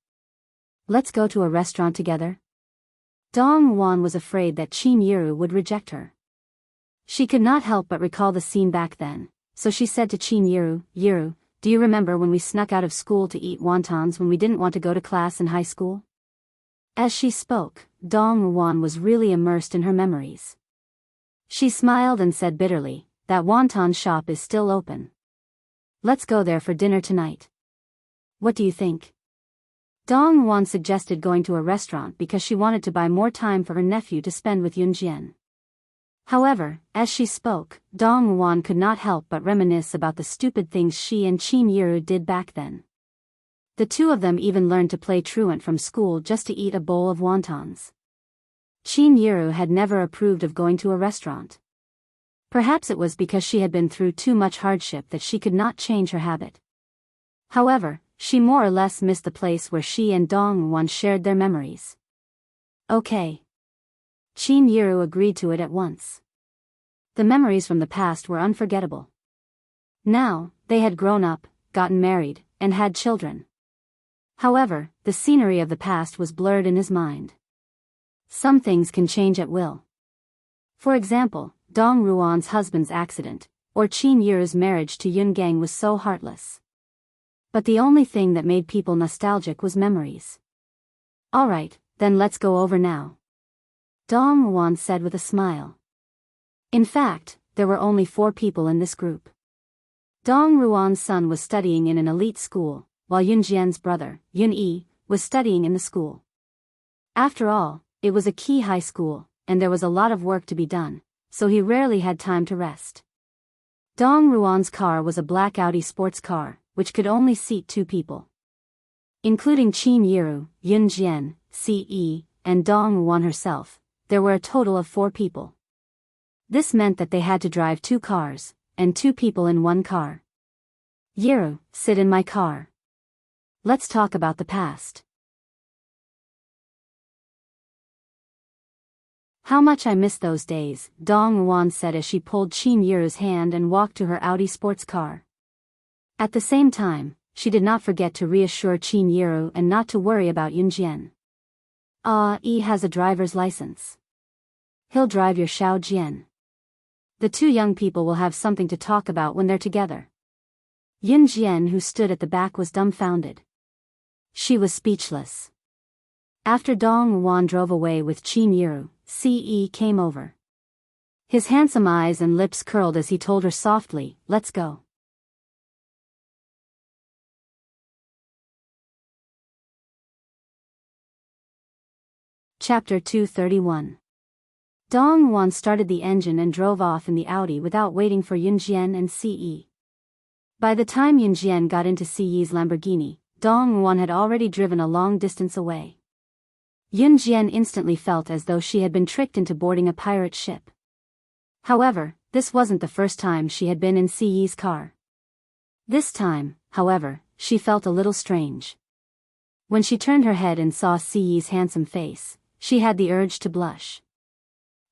Let's go to a restaurant together. Dong Ruan was afraid that Qin Yiru would reject her. She could not help but recall the scene back then, so she said to Qin Yiru, Yiru, do you remember when we snuck out of school to eat wontons when we didn't want to go to class in high school? As she spoke, Dong Ruan was really immersed in her memories. She smiled and said bitterly, that wonton shop is still open. Let's go there for dinner tonight. What do you think? Dong Ruan suggested going to a restaurant because she wanted to buy more time for her nephew to spend with Yunjian. However, as she spoke, Dong Ruan could not help but reminisce about the stupid things she and Qin Yiru did back then. The two of them even learned to play truant from school just to eat a bowl of wontons. Qin Yiru had never approved of going to a restaurant. Perhaps it was because she had been through too much hardship that she could not change her habit. However, she more or less missed the place where she and Dong Ruan shared their memories. Okay. Qin Yiru agreed to it at once. The memories from the past were unforgettable. Now, they had grown up, gotten married, and had children. However, the scenery of the past was blurred in his mind. Some things can change at will. For example, Dong Ruan's husband's accident, or Qin Yiru's marriage to Yun Gang was so heartless. But the only thing that made people nostalgic was memories. Alright, then let's go over now. Dong Ruan said with a smile. In fact, there were only 4 people in this group. Dong Ruan's son was studying in an elite school, while Yunjian's brother, Yun-yi, was studying in the school. After all, it was a key high school, and there was a lot of work to be done, so he rarely had time to rest. Dong Ruan's car was a black Audi sports car, which could only seat 2 people. Including Qin Yiru, Yunjian, Ce, and Dong Ruan herself, there were a total of 4 people. This meant that they had to drive 2 cars, and 2 people in 1 car. Yiru, sit in my car. Let's talk about the past. How much I miss those days, Dong Wan said as she pulled Qin Yiru's hand and walked to her Audi sports car. At the same time, she did not forget to reassure Qin Yiru and not to worry about Yunjian. He has a driver's license. He'll drive your Xiao Jian. The two young people will have something to talk about when they're together. Yunjian, who stood at the back, was dumbfounded. She was speechless. After Dong Wan drove away with Qin Yiru, Ce came over. His handsome eyes and lips curled as he told her softly, "Let's go." Chapter 231. Dong Wan started the engine and drove off in the Audi without waiting for Yunjian and Ce. By the time Yunjian got into Ce's Lamborghini, Dong Wan had already driven a long distance away. Yunjian instantly felt as though she had been tricked into boarding a pirate ship. However, this wasn't the first time she had been in Ce's car. This time, however, she felt a little strange. When she turned her head and saw Ce's handsome face, she had the urge to blush.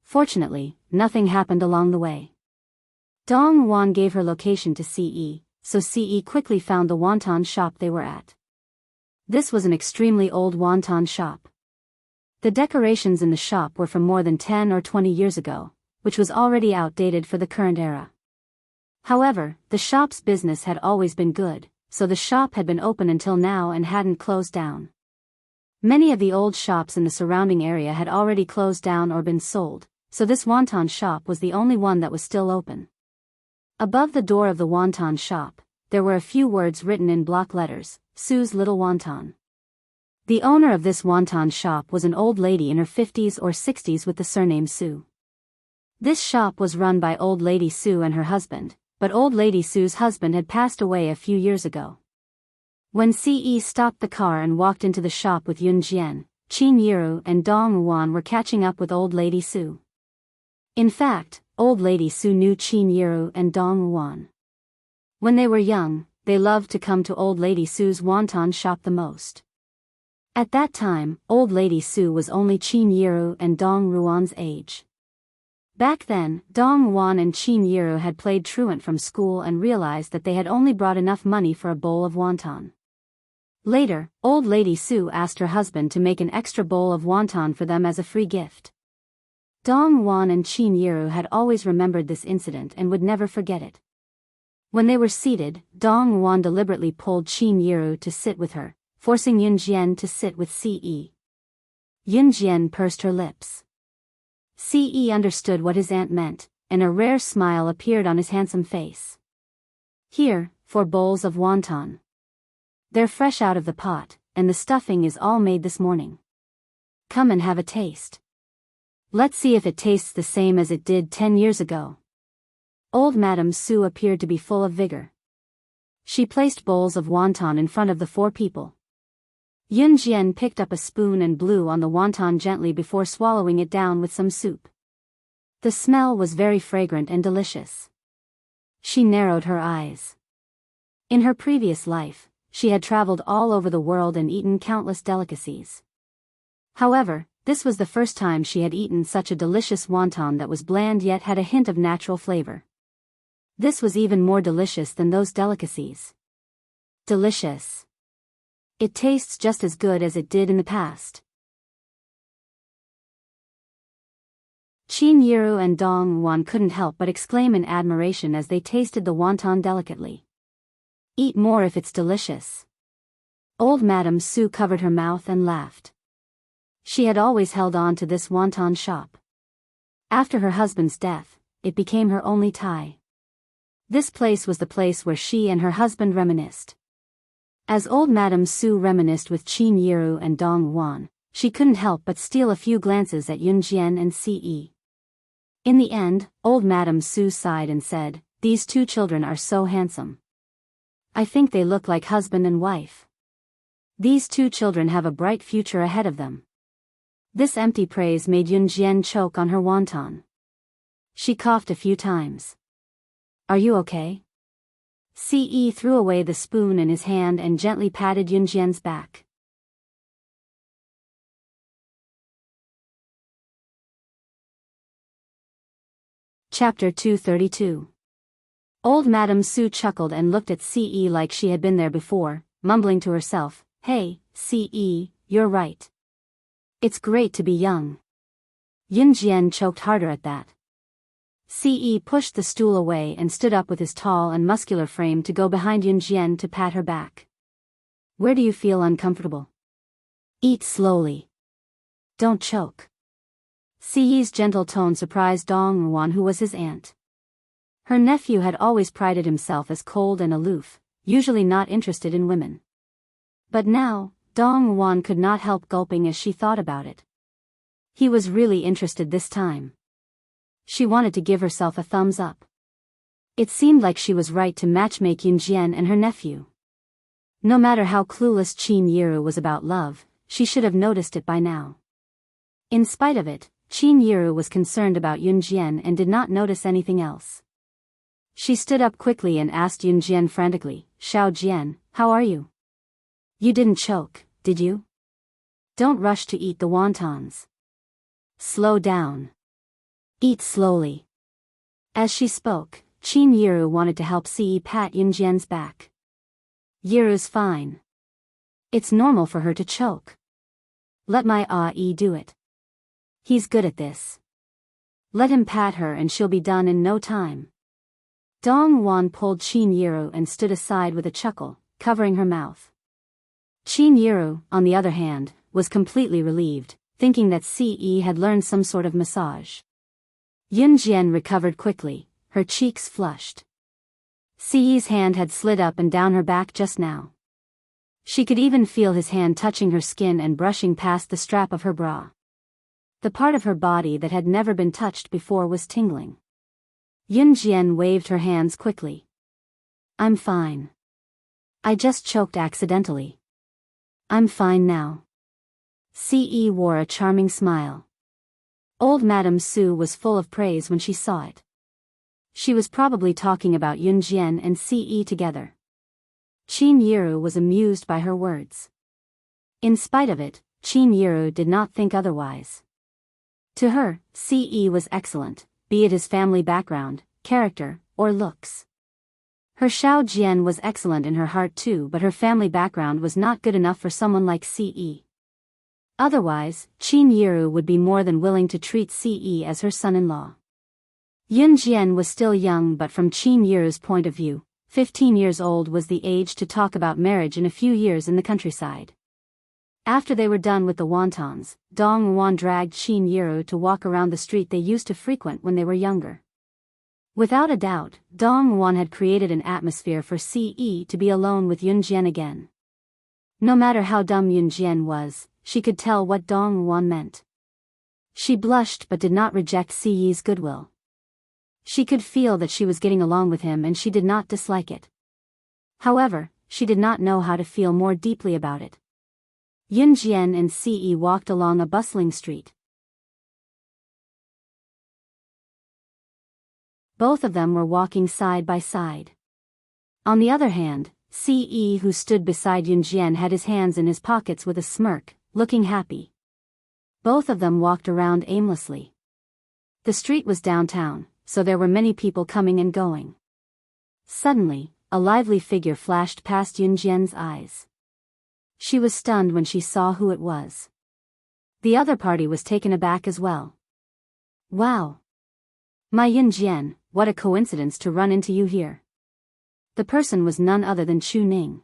Fortunately, nothing happened along the way. Dong Wan gave her location to Ce, so Ce quickly found the wonton shop they were at. This was an extremely old wonton shop. The decorations in the shop were from more than 10 or 20 years ago, which was already outdated for the current era. However, the shop's business had always been good, so the shop had been open until now and hadn't closed down. Many of the old shops in the surrounding area had already closed down or been sold, so this wonton shop was the only one that was still open. Above the door of the wonton shop, there were a few words written in block letters, "Sue's Little Wonton." The owner of this wonton shop was an old lady in her 50s or 60s with the surname Su. This shop was run by Old Lady Su and her husband, but Old Lady Su's husband had passed away a few years ago. When Ce stopped the car and walked into the shop with Yunjian, Qin Yiru and Dong Wan were catching up with Old Lady Su. In fact, Old Lady Su knew Qin Yiru and Dong Wan. When they were young, they loved to come to Old Lady Su's wonton shop the most. At that time, Old Lady Su was only Qin Yiru and Dong Ruan's age. Back then, Dong Wan and Qin Yiru had played truant from school and realized that they had only brought enough money for a bowl of wonton. Later, Old Lady Su asked her husband to make an extra bowl of wonton for them as a free gift. Dong Wan and Qin Yiru had always remembered this incident and would never forget it. When they were seated, Dong Wan deliberately pulled Qin Yiru to sit with her, forcing Yunjian to sit with Ce. Yunjian pursed her lips. Ce understood what his aunt meant, and a rare smile appeared on his handsome face. "Here, 4 bowls of wonton. They're fresh out of the pot, and the stuffing is all made this morning. Come and have a taste. Let's see if it tastes the same as it did 10 years ago." Old Madame Su appeared to be full of vigor. She placed bowls of wonton in front of the 4 people. Yunjian picked up a spoon and blew on the wonton gently before swallowing it down with some soup. The smell was very fragrant and delicious. She narrowed her eyes. In her previous life, she had traveled all over the world and eaten countless delicacies. However, this was the first time she had eaten such a delicious wonton that was bland yet had a hint of natural flavor. This was even more delicious than those delicacies. Delicious. It tastes just as good as it did in the past. Qin Yiru and Dong Wan couldn't help but exclaim in admiration as they tasted the wonton delicately. "Eat more if it's delicious." Old Madame Su covered her mouth and laughed. She had always held on to this wonton shop. After her husband's death, it became her only tie. This place was the place where she and her husband reminisced. As old Madame Su reminisced with Qin Yiru and Dong Wan, she couldn't help but steal a few glances at Yunjian and Ce. In the end, old Madame Su sighed and said, "These 2 children are so handsome. I think they look like husband and wife. These 2 children have a bright future ahead of them." This empty praise made Yunjian choke on her wonton. She coughed a few times. "Are you okay?" Ce threw away the spoon in his hand and gently patted Yunjian's back. Chapter 232. Old Madame Su chuckled and looked at Ce like she had been there before, mumbling to herself, "Hey, Ce, you're right. It's great to be young." Yunjian choked harder at that. Ce pushed the stool away and stood up with his tall and muscular frame to go behind Yunjian to pat her back. "Where do you feel uncomfortable? Eat slowly. Don't choke." Ce's gentle tone surprised Dong Ruan, who was his aunt. Her nephew had always prided himself as cold and aloof, usually not interested in women. But now, Dong Ruan could not help gulping as she thought about it. He was really interested this time. She wanted to give herself a thumbs up. It seemed like she was right to matchmake Yunjian and her nephew. No matter how clueless Qin Yiru was about love, she should have noticed it by now. In spite of it, Qin Yiru was concerned about Yunjian and did not notice anything else. She stood up quickly and asked Yunjian frantically, "Xiao Jian, how are you? You didn't choke, did you? Don't rush to eat the wontons. Slow down. Eat slowly." As she spoke, Qin Yiru wanted to help Ce pat Yunjian's back. "Yiru's fine. It's normal for her to choke. Let my A-E do it. He's good at this. Let him pat her and she'll be done in no time." Dong Ruan pulled Qin Yiru and stood aside with a chuckle, covering her mouth. Qin Yiru, on the other hand, was completely relieved, thinking that Ce had learned some sort of massage. Yunjian recovered quickly, her cheeks flushed. Ce's hand had slid up and down her back just now. She could even feel his hand touching her skin and brushing past the strap of her bra. The part of her body that had never been touched before was tingling. Yunjian waved her hands quickly. "I'm fine. I just choked accidentally. I'm fine now." Ce wore a charming smile. Old Madame Su was full of praise when she saw it. She was probably talking about Yunjian and Ce together. Qin Yiru was amused by her words. In spite of it, Qin Yiru did not think otherwise. To her, Ce was excellent, be it his family background, character, or looks. Her Xiao Jian was excellent in her heart too, but her family background was not good enough for someone like Ce. Otherwise, Qin Yiru would be more than willing to treat Ce as her son-in-law. Yunjian was still young, but from Qin Yiru's point of view, 15 years old was the age to talk about marriage in a few years in the countryside. After they were done with the wontons, Dong Ruan dragged Qin Yiru to walk around the street they used to frequent when they were younger. Without a doubt, Dong Ruan had created an atmosphere for Ce to be alone with Yunjian again. No matter how dumb Yunjian was, she could tell what Dong Ruan meant. She blushed but did not reject Ce's goodwill. She could feel that she was getting along with him and she did not dislike it. However, she did not know how to feel more deeply about it. Yunjian and Ce walked along a bustling street. Both of them were walking side by side. On the other hand, Ce, who stood beside Yunjian, had his hands in his pockets with a smirk, looking happy. Both of them walked around aimlessly. The street was downtown, so there were many people coming and going. Suddenly, a lively figure flashed past Yunjian's eyes. She was stunned when she saw who it was. The other party was taken aback as well. "Wow! My Yunjian, what a coincidence to run into you here." The person was none other than Chu Ning.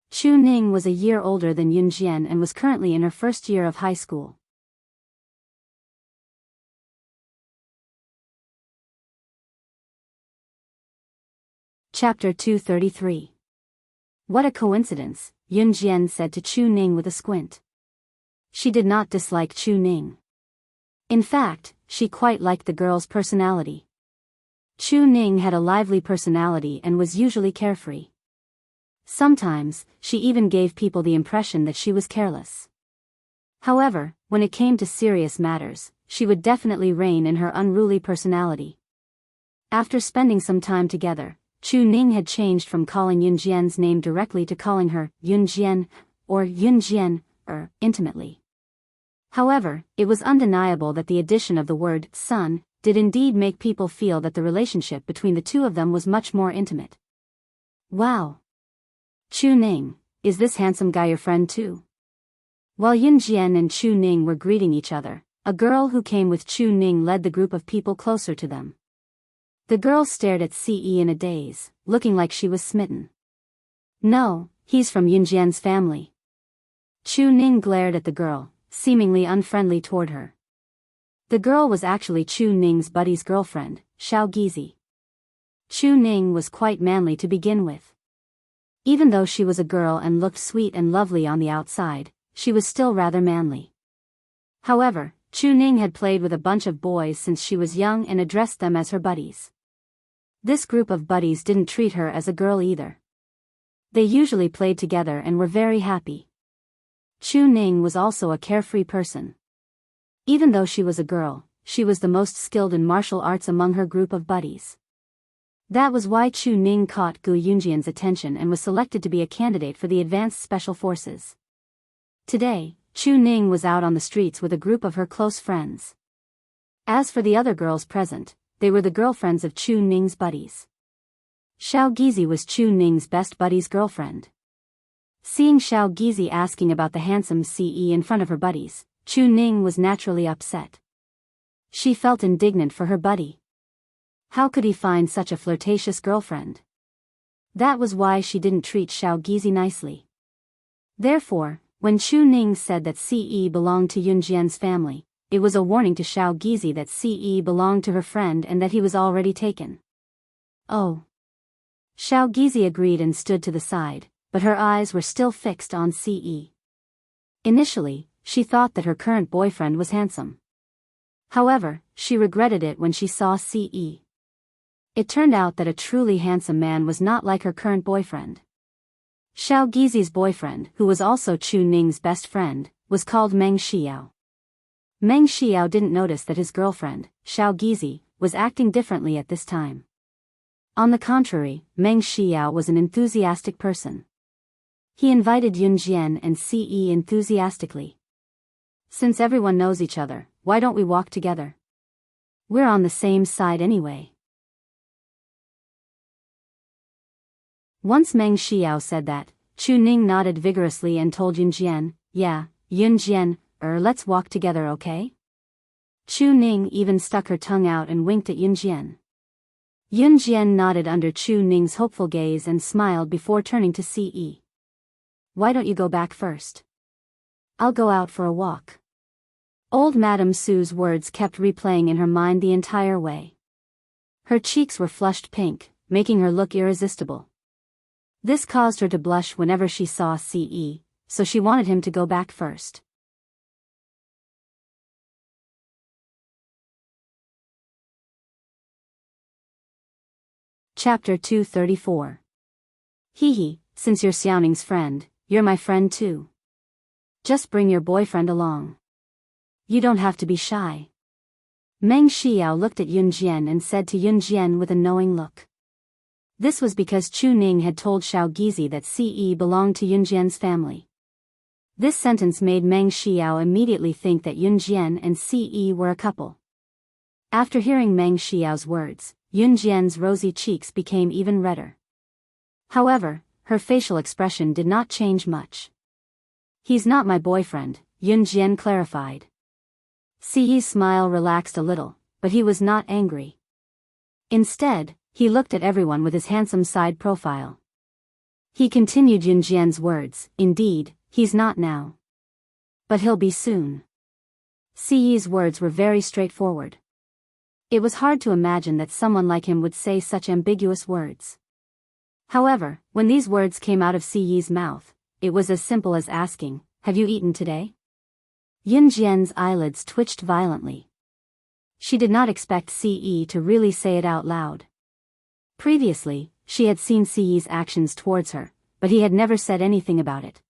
Chu Ning was a year older than Yunjian and was currently in her first year of high school. Chapter 233. What a coincidence, Yunjian said to Chu Ning with a squint. She did not dislike Chu Ning. In fact, she quite liked the girl's personality. Chu Ning had a lively personality and was usually carefree. Sometimes, she even gave people the impression that she was careless. However, when it came to serious matters, she would definitely rein in her unruly personality. After spending some time together, Chu Ning had changed from calling Yunjian's name directly to calling her Yunjian or Yunjian, intimately. However, it was undeniable that the addition of the word son did indeed make people feel that the relationship between the two of them was much more intimate. Wow! Chu Ning, is this handsome guy your friend too? While Yunjian and Chu Ning were greeting each other, a girl who came with Chu Ning led the group of people closer to them. The girl stared at Ce in a daze, looking like she was smitten. No, he's from Yunjian's family. Chu Ning glared at the girl, seemingly unfriendly toward her. The girl was actually Chu Ning's buddy's girlfriend, Xiao Gizi. Chu Ning was quite manly to begin with. Even though she was a girl and looked sweet and lovely on the outside, she was still rather manly. However, Chu Ning had played with a bunch of boys since she was young and addressed them as her buddies. This group of buddies didn't treat her as a girl either. They usually played together and were very happy. Chu Ning was also a carefree person. Even though she was a girl, she was the most skilled in martial arts among her group of buddies. That was why Chu Ning caught Gu Yunjian's attention and was selected to be a candidate for the Advanced Special Forces. Today, Chu Ning was out on the streets with a group of her close friends. As for the other girls present, they were the girlfriends of Chu Ning's buddies. Xiao Gizi was Chu Ning's best buddy's girlfriend. Seeing Xiao Gizi asking about the handsome Ce in front of her buddies, Chu Ning was naturally upset. She felt indignant for her buddy. How could he find such a flirtatious girlfriend? That was why she didn't treat Xiao Gizi nicely. Therefore, when Chu Ning said that Ce belonged to Yunjian's family, it was a warning to Xiao Gizi that Ce belonged to her friend and that he was already taken. Oh. Xiao Gizi agreed and stood to the side, but her eyes were still fixed on Ce. Initially, she thought that her current boyfriend was handsome. However, she regretted it when she saw Ce. It turned out that a truly handsome man was not like her current boyfriend. Xiao Gizi's boyfriend, who was also Chu Ning's best friend, was called Meng Xiao. Meng Xiao didn't notice that his girlfriend, Xiao Gizi, was acting differently at this time. On the contrary, Meng Xiao was an enthusiastic person. He invited Yunjian and Ce enthusiastically. Since everyone knows each other, why don't we walk together? We're on the same side anyway. Once Meng Xiao said that, Chu Ning nodded vigorously and told Yunjian, yeah, Yunjian, let's walk together, okay? Chu Ning even stuck her tongue out and winked at Yunjian. Yunjian nodded under Chu Ning's hopeful gaze and smiled before turning to Ce. Why don't you go back first? I'll go out for a walk. Old Madame Sue's words kept replaying in her mind the entire way. Her cheeks were flushed pink, making her look irresistible. This caused her to blush whenever she saw Ce, so she wanted him to go back first. Chapter 234. Hee, since you're Xiaoning's friend, you're my friend too. Just bring your boyfriend along. You don't have to be shy. Meng Xiao looked at Yunjian and said to Yunjian with a knowing look. This was because Chu Ning had told Xiao Gizi that Ce belonged to Yunjian's family. This sentence made Meng Xiao immediately think that Yunjian and Ce were a couple. After hearing Meng Xiao's words, Yunjian's rosy cheeks became even redder. However, her facial expression did not change much. He's not my boyfriend, Yunjian clarified. Ce's smile relaxed a little, but he was not angry. Instead, he looked at everyone with his handsome side profile. He continued Yunjian's words, indeed, he's not now. But he'll be soon. Ce's words were very straightforward. It was hard to imagine that someone like him would say such ambiguous words. However, when these words came out of Ce's mouth, it was as simple as asking, have you eaten today? Yunjian's eyelids twitched violently. She did not expect Ce to really say it out loud. Previously, she had seen Ce's actions towards her, but he had never said anything about it.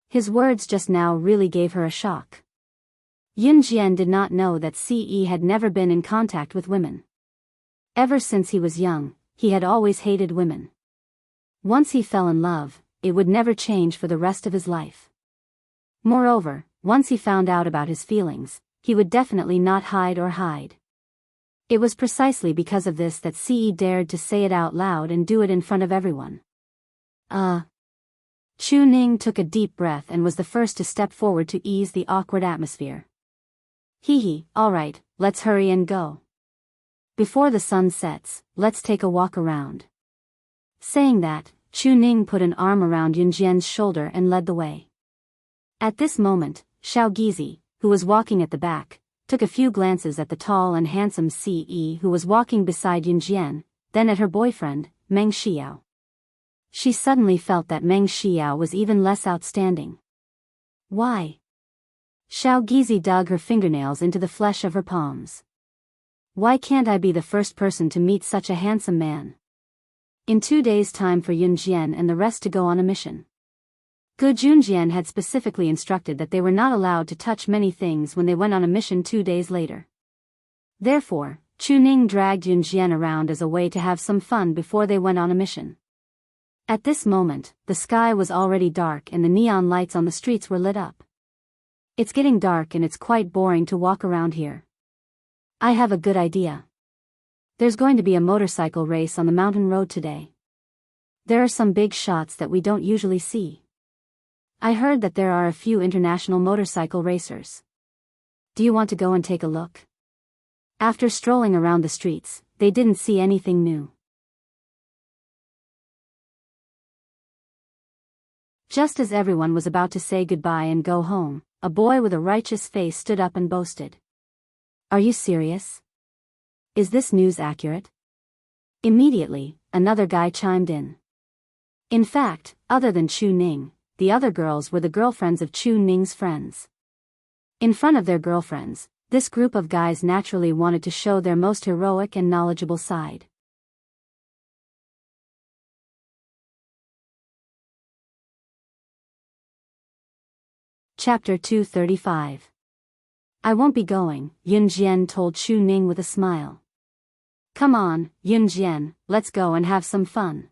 His words just now really gave her a shock. Yunjian did not know that Ce had never been in contact with women. Ever since he was young, he had always hated women. Once he fell in love, it would never change for the rest of his life. Moreover, once he found out about his feelings, he would definitely not hide. It was precisely because of this that Ce dared to say it out loud and do it in front of everyone. Chu Ning took a deep breath and was the first to step forward to ease the awkward atmosphere. Alright, let's hurry and go. Before the sun sets, let's take a walk around. Saying that, Chu Ning put an arm around Yunjian's shoulder and led the way. At this moment, Xiao Gizi, who was walking at the back, took a few glances at the tall and handsome Ce who was walking beside Yunjian, then at her boyfriend, Meng Xiao. She suddenly felt that Meng Xiao was even less outstanding. Why? Xiao Gizi dug her fingernails into the flesh of her palms. Why can't I be the first person to meet such a handsome man? In 2 days' time for Yunjian and the rest to go on a mission. Gu Junjian had specifically instructed that they were not allowed to touch many things when they went on a mission 2 days later. Therefore, Chu Ning dragged Yunjian around as a way to have some fun before they went on a mission. At this moment, the sky was already dark and the neon lights on the streets were lit up. It's getting dark and it's quite boring to walk around here. I have a good idea. There's going to be a motorcycle race on the mountain road today. There are some big shots that we don't usually see. I heard that there are a few international motorcycle racers. Do you want to go and take a look? After strolling around the streets, they didn't see anything new. Just as everyone was about to say goodbye and go home, a boy with a righteous face stood up and boasted. Are you serious? Is this news accurate? Immediately, another guy chimed in. In fact, other than Chu Ning, the other girls were the girlfriends of Chu Ning's friends. In front of their girlfriends, this group of guys naturally wanted to show their most heroic and knowledgeable side. Chapter 235. I won't be going, Yunjian told Chu Ning with a smile. Come on, Yunjian, let's go and have some fun.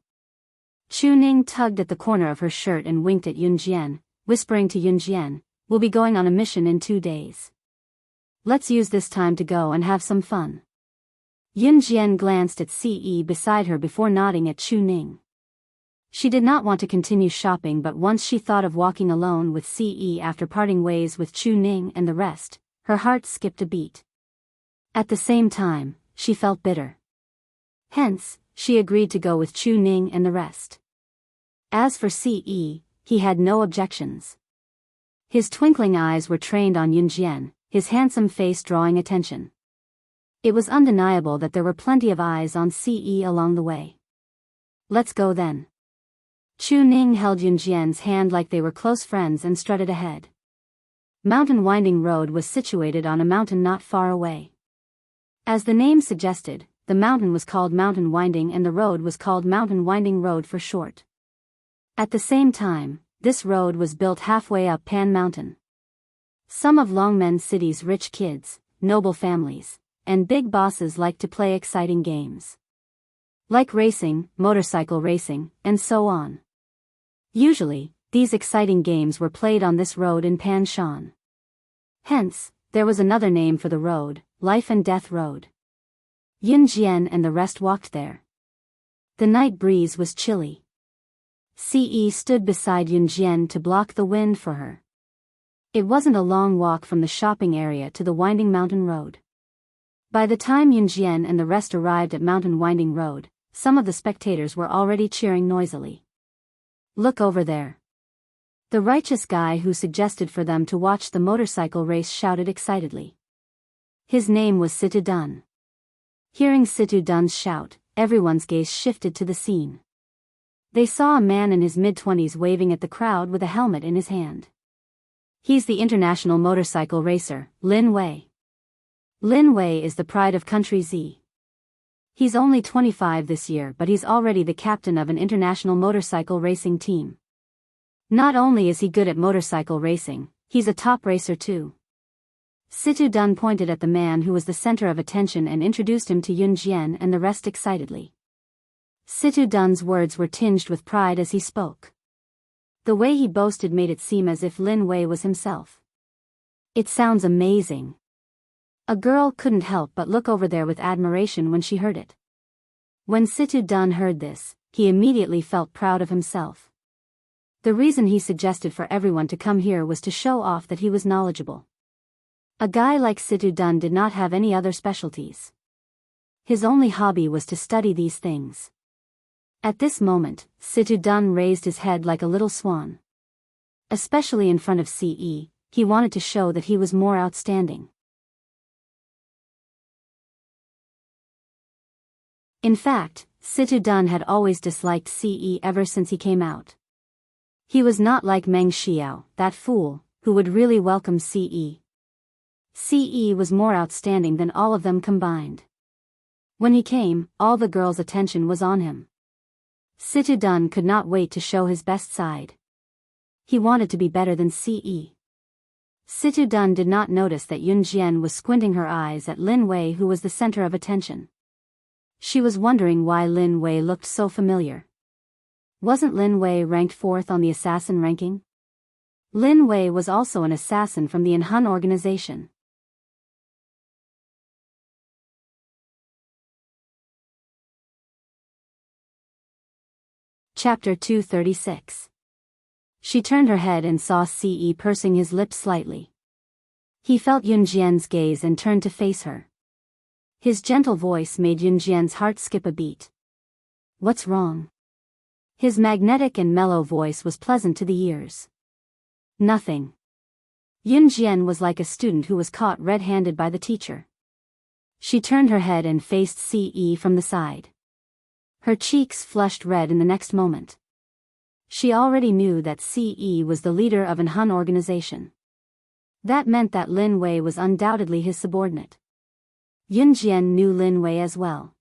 Chu Ning tugged at the corner of her shirt and winked at Yunjian, whispering to Yunjian, we'll be going on a mission in 2 days. Let's use this time to go and have some fun. Yunjian glanced at Ce beside her before nodding at Chu Ning. She did not want to continue shopping, but once she thought of walking alone with Ce after parting ways with Chu Ning and the rest, her heart skipped a beat. At the same time, she felt bitter. Hence, she agreed to go with Chu Ning and the rest. As for Ce, he had no objections. His twinkling eyes were trained on Yunjian, his handsome face drawing attention. It was undeniable that there were plenty of eyes on Ce along the way. Let's go then. Chu Ning held Yunjian's hand like they were close friends and strutted ahead. Mountain Winding Road was situated on a mountain not far away. As the name suggested, the mountain was called Mountain Winding and the road was called Mountain Winding Road for short. At the same time, this road was built halfway up Pan Mountain. Some of Longmen City's rich kids, noble families, and big bosses liked to play exciting games. Like racing, motorcycle racing, and so on. Usually, these exciting games were played on this road in Pan Shan. Hence, there was another name for the road, Life and Death Road. Yunjian and the rest walked there. The night breeze was chilly. Ce stood beside Yunjian to block the wind for her. It wasn't a long walk from the shopping area to the winding mountain road. By the time Yunjian and the rest arrived at Mountain Winding Road, some of the spectators were already cheering noisily. Look over there. The righteous guy who suggested for them to watch the motorcycle race shouted excitedly. His name was Situ Dun. Hearing Situ Dun's shout, everyone's gaze shifted to the scene. They saw a man in his mid-20s waving at the crowd with a helmet in his hand. He's the international motorcycle racer, Lin Wei. Lin Wei is the pride of Country Z. He's only 25 this year, but he's already the captain of an international motorcycle racing team. Not only is he good at motorcycle racing, he's a top racer too. Situ Dun pointed at the man who was the center of attention and introduced him to Yunjian and the rest excitedly. Situ Dun's words were tinged with pride as he spoke. The way he boasted made it seem as if Lin Wei was himself. It sounds amazing. A girl couldn't help but look over there with admiration when she heard it. When Situ Dun heard this, he immediately felt proud of himself. The reason he suggested for everyone to come here was to show off that he was knowledgeable. A guy like Situ Dun did not have any other specialties. His only hobby was to study these things. At this moment, Situ Dun raised his head like a little swan. Especially in front of CE, he wanted to show that he was more outstanding. In fact, Situ Dun had always disliked CE ever since he came out. He was not like Meng Xiao, that fool, who would really welcome CE. CE was more outstanding than all of them combined. When he came, all the girls' attention was on him. Situ Dun could not wait to show his best side. He wanted to be better than CE. Situ Dun did not notice that Yun Jian was squinting her eyes at Lin Wei, who was the center of attention. She was wondering why Lin Wei looked so familiar. Wasn't Lin Wei ranked 4th on the assassin ranking? Lin Wei was also an assassin from the Inhun organization. Chapter 236. She turned her head and saw Ce pursing his lips slightly. He felt Yun Jian's gaze and turned to face her. His gentle voice made Yun Jian's heart skip a beat. What's wrong? His magnetic and mellow voice was pleasant to the ears. Nothing. Yun Jian was like a student who was caught red-handed by the teacher. She turned her head and faced Ce from the side. Her cheeks flushed red in the next moment. She already knew that Ce was the leader of an Hun organization. That meant that Lin Wei was undoubtedly his subordinate. Yun Jian knew Lin Wei as well.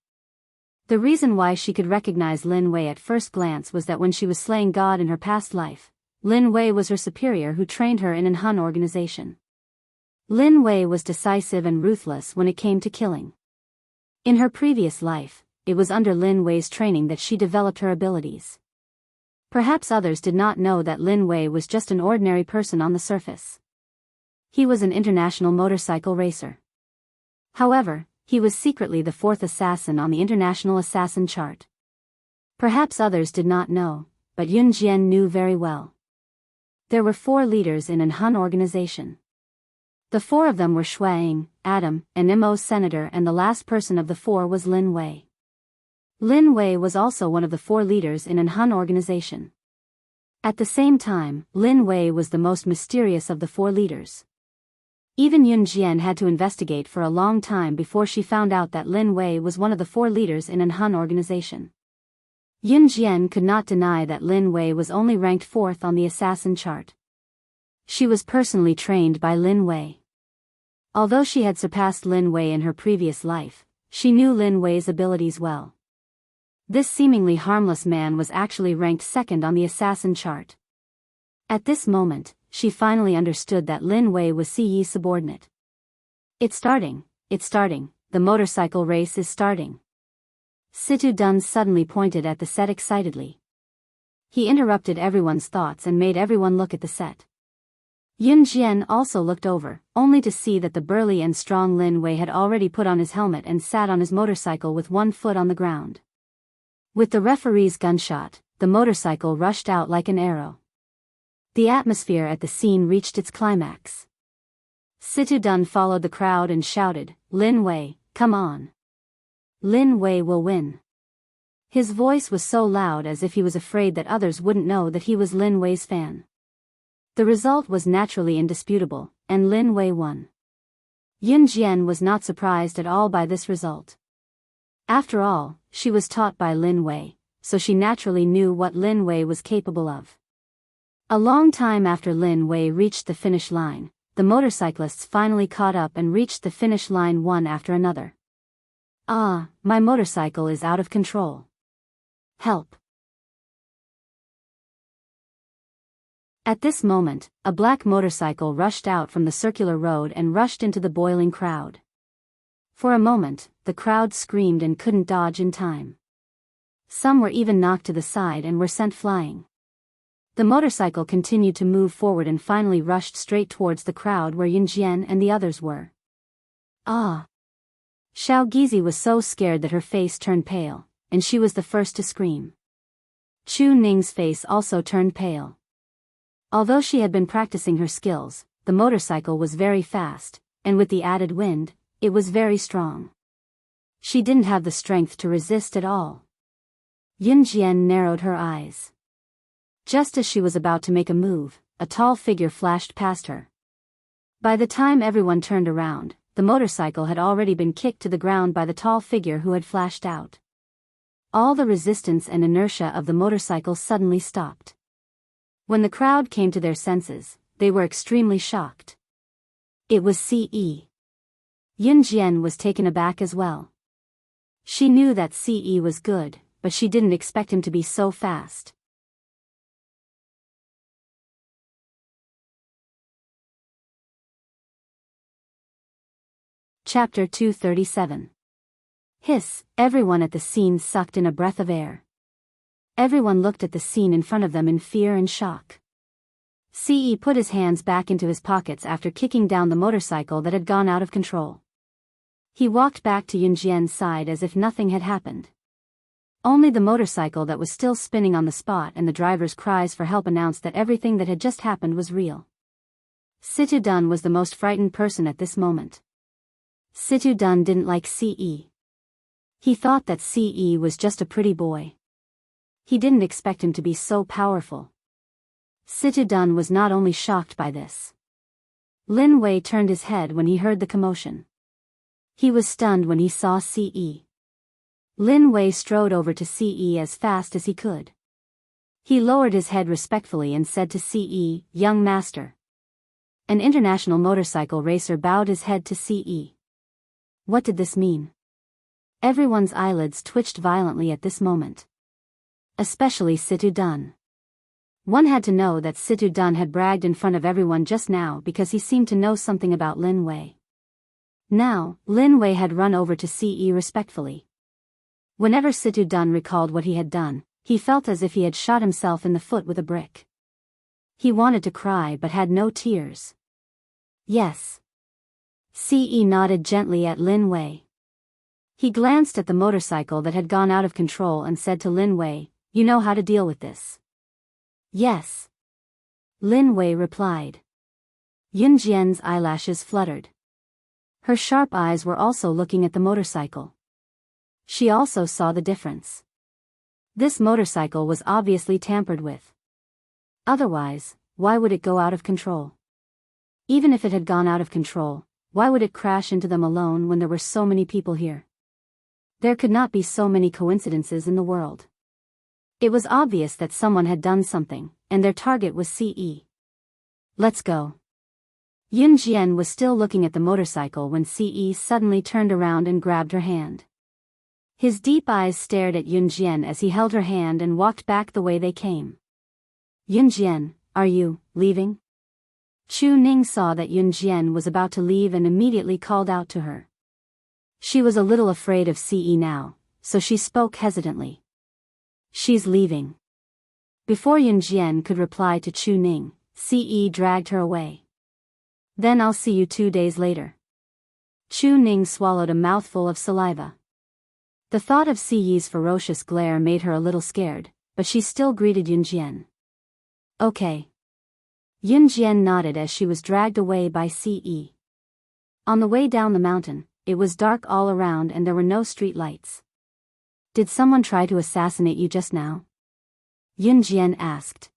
The reason why she could recognize Lin Wei at first glance was that when she was slaying God in her past life, Lin Wei was her superior who trained her in an Hun organization. Lin Wei was decisive and ruthless when it came to killing. In her previous life, it was under Lin Wei's training that she developed her abilities. Perhaps others did not know that Lin Wei was just an ordinary person on the surface. He was an international motorcycle racer. However, he was secretly the 4th assassin on the international assassin chart. Perhaps others did not know, but Yun Jian knew very well. There were 4 leaders in an Hun organization. The 4 of them were Shuang, Adam, and Mo's senator, and the last person of the 4 was Lin Wei. Lin Wei was also one of the 4 leaders in an Hun organization. At the same time, Lin Wei was the most mysterious of the 4 leaders. Even Yun Jian had to investigate for a long time before she found out that Lin Wei was one of the 4 leaders in an Hun organization. Yun Jian could not deny that Lin Wei was only ranked 4th on the assassin chart. She was personally trained by Lin Wei. Although she had surpassed Lin Wei in her previous life, she knew Lin Wei's abilities well. This seemingly harmless man was actually ranked 2nd on the assassin chart. At this moment, she finally understood that Lin Wei was Ce's subordinate. It's starting, the motorcycle race is starting. Situ Dun suddenly pointed at the set excitedly. He interrupted everyone's thoughts and made everyone look at the set. Yun Jian also looked over, only to see that the burly and strong Lin Wei had already put on his helmet and sat on his motorcycle with one foot on the ground. With the referee's gunshot, the motorcycle rushed out like an arrow. The atmosphere at the scene reached its climax. Situ Dun followed the crowd and shouted, "Lin Wei, come on. Lin Wei will win." His voice was so loud as if he was afraid that others wouldn't know that he was Lin Wei's fan. The result was naturally indisputable, and Lin Wei won. Yun Jian was not surprised at all by this result. After all, she was taught by Lin Wei, so she naturally knew what Lin Wei was capable of. A long time after Lin Wei reached the finish line, the motorcyclists finally caught up and reached the finish line one after another. "Ah, my motorcycle is out of control. Help." At this moment, a black motorcycle rushed out from the circular road and rushed into the boiling crowd. For a moment, the crowd screamed and couldn't dodge in time. Some were even knocked to the side and were sent flying. The motorcycle continued to move forward and finally rushed straight towards the crowd where Yunjian and the others were. Ah! Xiao Gizi was so scared that her face turned pale, and she was the first to scream. Chu Ning's face also turned pale. Although she had been practicing her skills, the motorcycle was very fast, and with the added wind, it was very strong. She didn't have the strength to resist at all. Yunjian narrowed her eyes. Just as she was about to make a move, a tall figure flashed past her. By the time everyone turned around, the motorcycle had already been kicked to the ground by the tall figure who had flashed out. All the resistance and inertia of the motorcycle suddenly stopped. When the crowd came to their senses, they were extremely shocked. It was Ce. Yunjian was taken aback as well. She knew that Ce was good, but she didn't expect him to be so fast. Chapter 237. Hiss! Everyone at the scene sucked in a breath of air. Everyone looked at the scene in front of them in fear and shock. Ce put his hands back into his pockets after kicking down the motorcycle that had gone out of control. He walked back to Yunjian's side as if nothing had happened. Only the motorcycle that was still spinning on the spot and the driver's cries for help announced that everything that had just happened was real. Situ Dun was the most frightened person at this moment. Situ Dun didn't like Ce. He thought that Ce was just a pretty boy. He didn't expect him to be so powerful. Situ Dun was not only shocked by this. Lin Wei turned his head when he heard the commotion. He was stunned when he saw Ce. Lin Wei strode over to Ce as fast as he could. He lowered his head respectfully and said to Ce, "Young master." An international motorcycle racer bowed his head to Ce. What did this mean? Everyone's eyelids twitched violently at this moment. Especially Situ Dun. One had to know that Situ Dun had bragged in front of everyone just now because he seemed to know something about Lin Wei. Now, Lin Wei had run over to Ce respectfully. Whenever Situ Dun recalled what he had done, he felt as if he had shot himself in the foot with a brick. He wanted to cry but had no tears. Yes. Ce nodded gently at Lin Wei. He glanced at the motorcycle that had gone out of control and said to Lin Wei, "You know how to deal with this?" "Yes." Lin Wei replied. Yunjian's eyelashes fluttered. Her sharp eyes were also looking at the motorcycle. She also saw the difference. This motorcycle was obviously tampered with. Otherwise, why would it go out of control? Even if it had gone out of control, why would it crash into them alone when there were so many people here? There could not be so many coincidences in the world. It was obvious that someone had done something, and their target was Ce. "Let's go." Yunjian was still looking at the motorcycle when Ce suddenly turned around and grabbed her hand. His deep eyes stared at Yunjian as he held her hand and walked back the way they came. "Yunjian, are you leaving?" Chu Ning saw that Yunjian was about to leave and immediately called out to her. She was a little afraid of Ce now, so she spoke hesitantly. "She's leaving." Before Yunjian could reply to Chu Ning, Ce dragged her away. "Then I'll see you 2 days later." Chu Ning swallowed a mouthful of saliva. The thought of Ce's ferocious glare made her a little scared, but she still greeted Yunjian. "Okay." Yunjian nodded as she was dragged away by Ce. On the way down the mountain, it was dark all around and there were no street lights. "Did someone try to assassinate you just now?" Yunjian asked.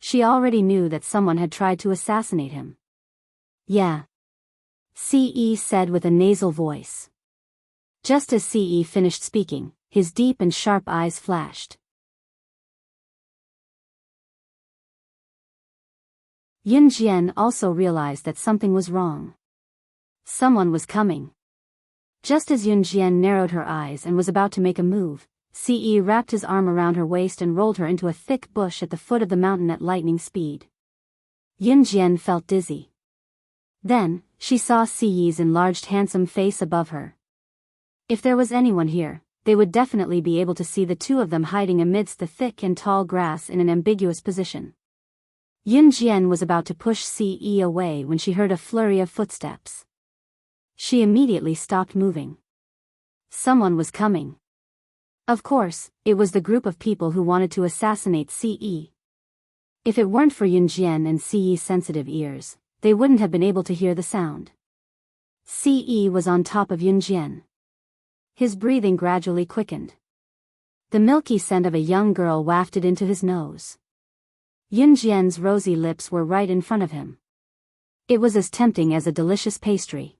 She already knew that someone had tried to assassinate him. "Yeah," Ce said with a nasal voice. Just as Ce finished speaking, his deep and sharp eyes flashed. Yunjian also realized that something was wrong. Someone was coming. Just as Yunjian narrowed her eyes and was about to make a move, Ce wrapped his arm around her waist and rolled her into a thick bush at the foot of the mountain at lightning speed. Yunjian felt dizzy. Then, she saw Ce's enlarged handsome face above her. If there was anyone here, they would definitely be able to see the two of them hiding amidst the thick and tall grass in an ambiguous position. Yun Jian was about to push Ce away when she heard a flurry of footsteps. She immediately stopped moving. Someone was coming. Of course, it was the group of people who wanted to assassinate Ce. If it weren't for Yun Jian and Ce's sensitive ears, they wouldn't have been able to hear the sound. Ce was on top of Yun Jian. His breathing gradually quickened. The milky scent of a young girl wafted into his nose. Yun Jian's rosy lips were right in front of him. It was as tempting as a delicious pastry.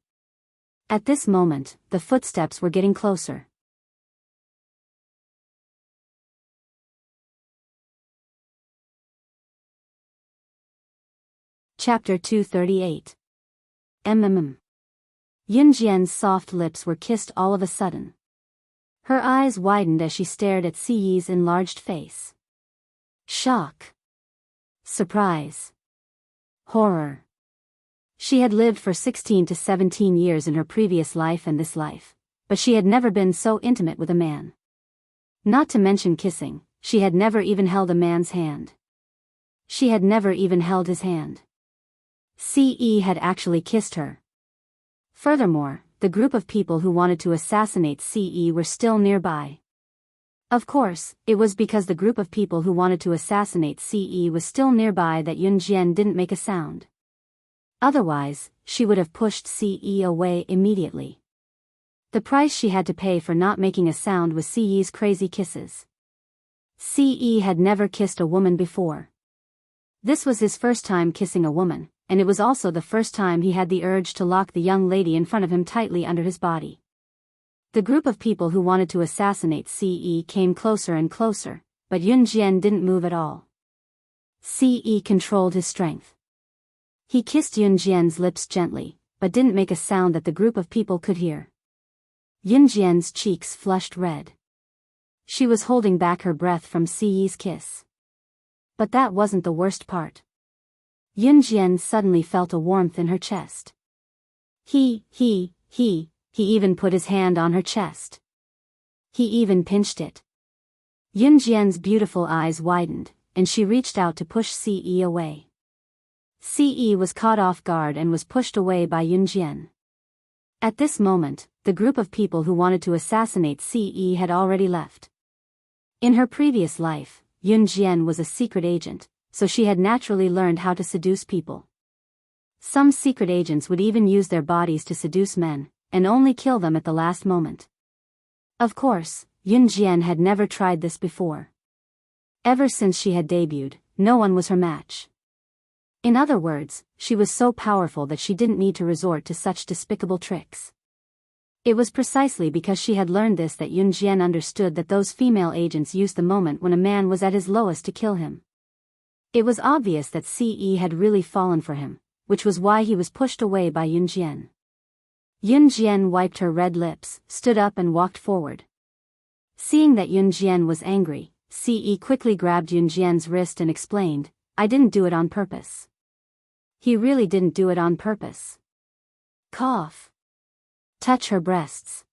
At this moment, the footsteps were getting closer. Chapter 238. Yun Jian's soft lips were kissed all of a sudden. Her eyes widened as she stared at Ce's enlarged face. Shock. Surprise. Horror. She had lived for 16 to 17 years in her previous life and this life, but she had never been so intimate with a man. Not to mention kissing, she had never even held a man's hand. She had never even held his hand. Ce had actually kissed her. Furthermore, the group of people who wanted to assassinate Ce were still nearby. Of course, it was because the group of people who wanted to assassinate Ce was still nearby that Yun Jian didn't make a sound. Otherwise, she would have pushed Ce away immediately. The price she had to pay for not making a sound was Ce's crazy kisses. Ce had never kissed a woman before. This was his first time kissing a woman, and it was also the first time he had the urge to lock the young lady in front of him tightly under his body. The group of people who wanted to assassinate Ce came closer and closer, but Yun Jian didn't move at all. Ce controlled his strength. He kissed Yun Jian's lips gently, but didn't make a sound that the group of people could hear. Yun Jian's cheeks flushed red. She was holding back her breath from Ce's kiss. But that wasn't the worst part. Yun Jian suddenly felt a warmth in her chest. He even put his hand on her chest. He even pinched it. Yun Jian's beautiful eyes widened, and she reached out to push Ce away. Ce was caught off guard and was pushed away by Yun Jian. At this moment, the group of people who wanted to assassinate Ce had already left. In her previous life, Yun Jian was a secret agent, so she had naturally learned how to seduce people. Some secret agents would even use their bodies to seduce men, and only kill them at the last moment. Of course, Yun Jian had never tried this before. Ever since she had debuted, no one was her match. In other words, she was so powerful that she didn't need to resort to such despicable tricks. It was precisely because she had learned this that Yun Jian understood that those female agents used the moment when a man was at his lowest to kill him. It was obvious that Ce had really fallen for him, which was why he was pushed away by Yun Jian. Yun Jian wiped her red lips, stood up and walked forward. Seeing that Yun Jian was angry, Ce quickly grabbed Yun Jian's wrist and explained, "I didn't do it on purpose." He really didn't do it on purpose. Cough. Touch her breasts.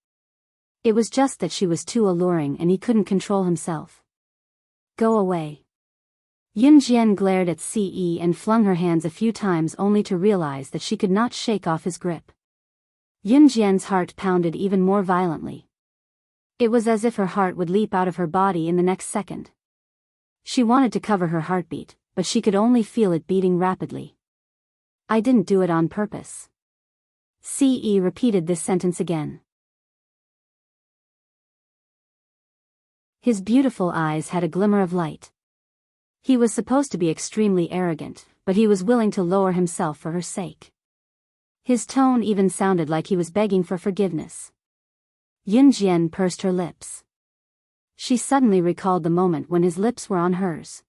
It was just that she was too alluring and he couldn't control himself. Go away. Yun Jian glared at Ce and flung her hands a few times only to realize that she could not shake off his grip. Yun Jian's heart pounded even more violently. It was as if her heart would leap out of her body in the next second. She wanted to cover her heartbeat, but she could only feel it beating rapidly. I didn't do it on purpose. Ce repeated this sentence again. His beautiful eyes had a glimmer of light. He was supposed to be extremely arrogant, but he was willing to lower himself for her sake. His tone even sounded like he was begging for forgiveness. Yun Jian pursed her lips. She suddenly recalled the moment when his lips were on hers.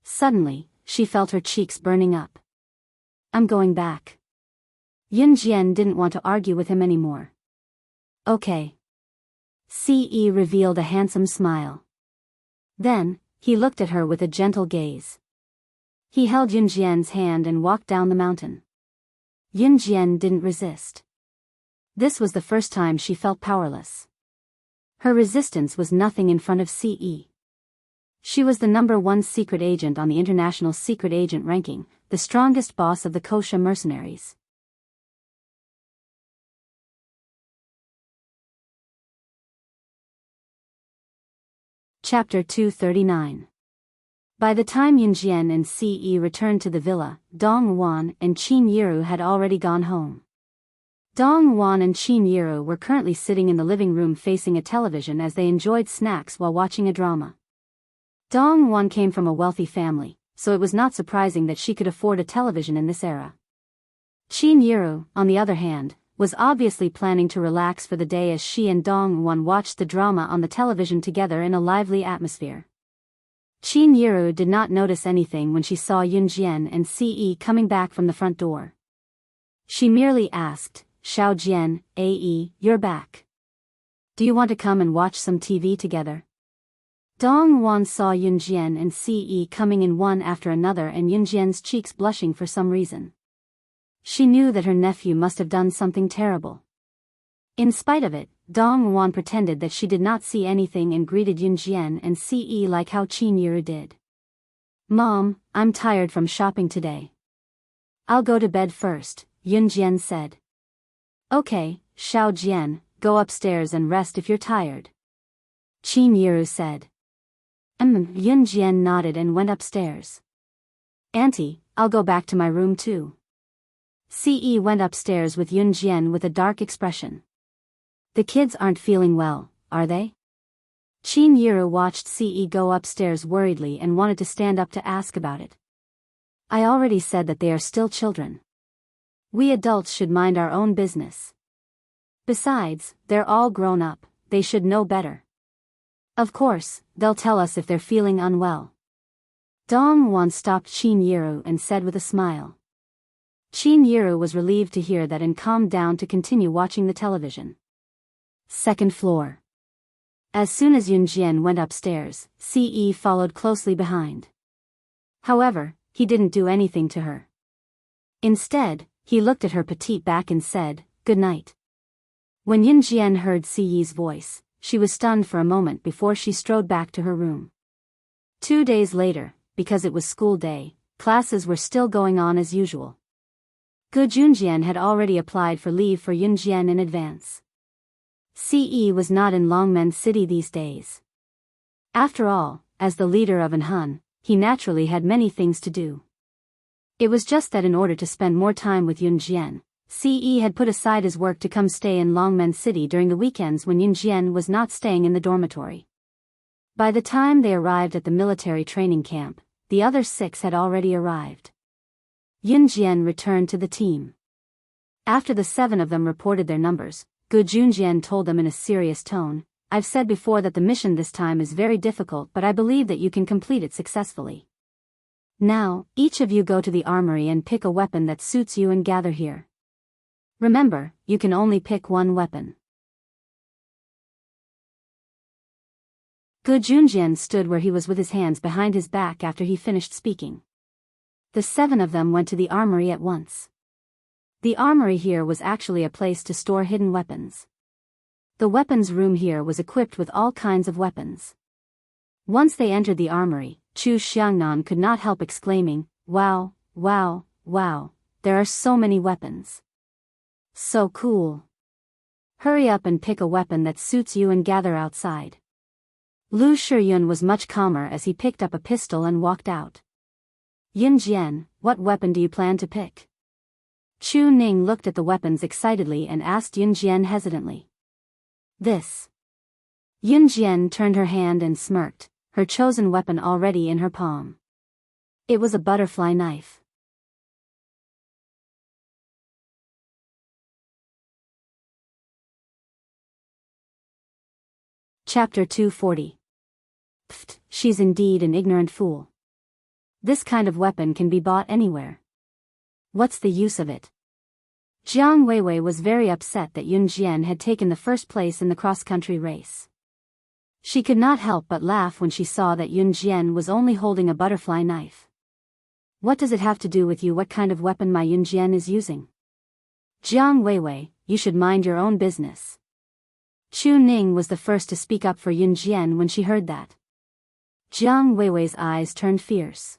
Suddenly, she felt her cheeks burning up. I'm going back. Yun Jian didn't want to argue with him anymore. Okay. Ce revealed a handsome smile. Then, he looked at her with a gentle gaze. He held Yun Jian's hand and walked down the mountain. Yun Jian didn't resist. This was the first time she felt powerless. Her resistance was nothing in front of CE. She was the #1 secret agent on the international secret agent ranking, the strongest boss of the Kosha mercenaries. Chapter 239. By the time Yunjian and Ce returned to the villa, Dong Wan and Qin Yiru had already gone home. Dong Wan and Qin Yiru were currently sitting in the living room facing a television as they enjoyed snacks while watching a drama. Dong Wan came from a wealthy family, so it was not surprising that she could afford a television in this era. Qin Yiru, on the other hand, was obviously planning to relax for the day as she and Dong Wan watched the drama on the television together in a lively atmosphere. Qin Yiru did not notice anything when she saw Yunjian and Ce coming back from the front door. She merely asked, "Xiao Jian, Ae, you're back. Do you want to come and watch some TV together?" Dong Wan saw Yunjian and Ce coming in one after another and Yunjian's cheeks blushing for some reason. She knew that her nephew must have done something terrible. In spite of it, Dong Wan pretended that she did not see anything and greeted Yunjian and Ce like how Qin Yiru did. "Mom, I'm tired from shopping today. I'll go to bed first," Yunjian said. "Okay, Xiao Jian, go upstairs and rest if you're tired," Qin Yiru said. Yunjian nodded and went upstairs. "Auntie, I'll go back to my room too." Ce went upstairs with Yunjian with a dark expression. "The kids aren't feeling well, are they?" Qin Yiru watched Ce go upstairs worriedly and wanted to stand up to ask about it. "I already said that they are still children. We adults should mind our own business. Besides, they're all grown up, they should know better. Of course, they'll tell us if they're feeling unwell." Dong Wan stopped Qin Yiru and said with a smile. Qin Yiru was relieved to hear that and calmed down to continue watching the television. Second floor. As soon as Yunjian went upstairs, Ce followed closely behind. However, he didn't do anything to her. Instead, he looked at her petite back and said, "Good night." When Yunjian heard Ce's voice, she was stunned for a moment before she strode back to her room. 2 days later, because it was school day, classes were still going on as usual. Gu Junjian had already applied for leave for Yunjian in advance. Ce was not in Longmen City these days. After all, as the leader of Anhun, he naturally had many things to do. It was just that in order to spend more time with Yunjian, Ce had put aside his work to come stay in Longmen City during the weekends when Yunjian was not staying in the dormitory. By the time they arrived at the military training camp, the other 6 had already arrived. Yunjian returned to the team. After the 7 of them reported their numbers, Gu Junjian told them in a serious tone, "I've said before that the mission this time is very difficult, but I believe that you can complete it successfully. Now, each of you go to the armory and pick a weapon that suits you and gather here. Remember, you can only pick one weapon." Gu Junjian stood where he was with his hands behind his back after he finished speaking. The 7 of them went to the armory at once. The armory here was actually a place to store hidden weapons. The weapons room here was equipped with all kinds of weapons. Once they entered the armory, Chu Xiangnan could not help exclaiming, "Wow, wow, wow, there are so many weapons. So cool. Hurry up and pick a weapon that suits you and gather outside." Lu Shiyun was much calmer as he picked up a pistol and walked out. "Yunjian, what weapon do you plan to pick?" Chu Ning looked at the weapons excitedly and asked Yunjian hesitantly. "This." Yunjian turned her hand and smirked, her chosen weapon already in her palm. It was a butterfly knife. Chapter 240. Pfft, she's indeed an ignorant fool. This kind of weapon can be bought anywhere. What's the use of it? Jiang Weiwei was very upset that Yunjian had taken the first place in the cross-country race. She could not help but laugh when she saw that Yunjian was only holding a butterfly knife. "What does it have to do with you what kind of weapon my Yunjian is using? Jiang Weiwei, you should mind your own business." Chu Ning was the first to speak up for Yun Jian when she heard that. Jiang Weiwei's eyes turned fierce.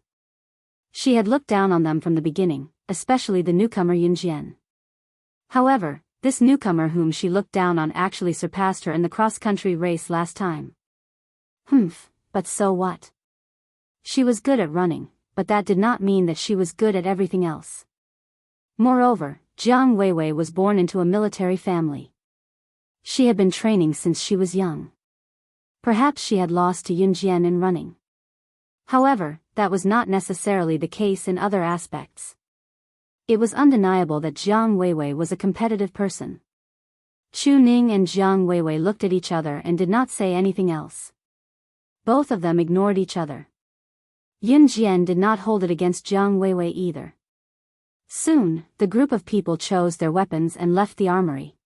She had looked down on them from the beginning, especially the newcomer Yun Jian. However, this newcomer whom she looked down on actually surpassed her in the cross-country race last time. But so what? She was good at running, but that did not mean that she was good at everything else. Moreover, Jiang Weiwei was born into a military family. She had been training since she was young. Perhaps she had lost to Yun Jian in running. However, that was not necessarily the case in other aspects. It was undeniable that Jiang Weiwei was a competitive person. Chu Ning and Jiang Weiwei looked at each other and did not say anything else. Both of them ignored each other. Yun Jian did not hold it against Jiang Weiwei either. Soon, the group of people chose their weapons and left the armory.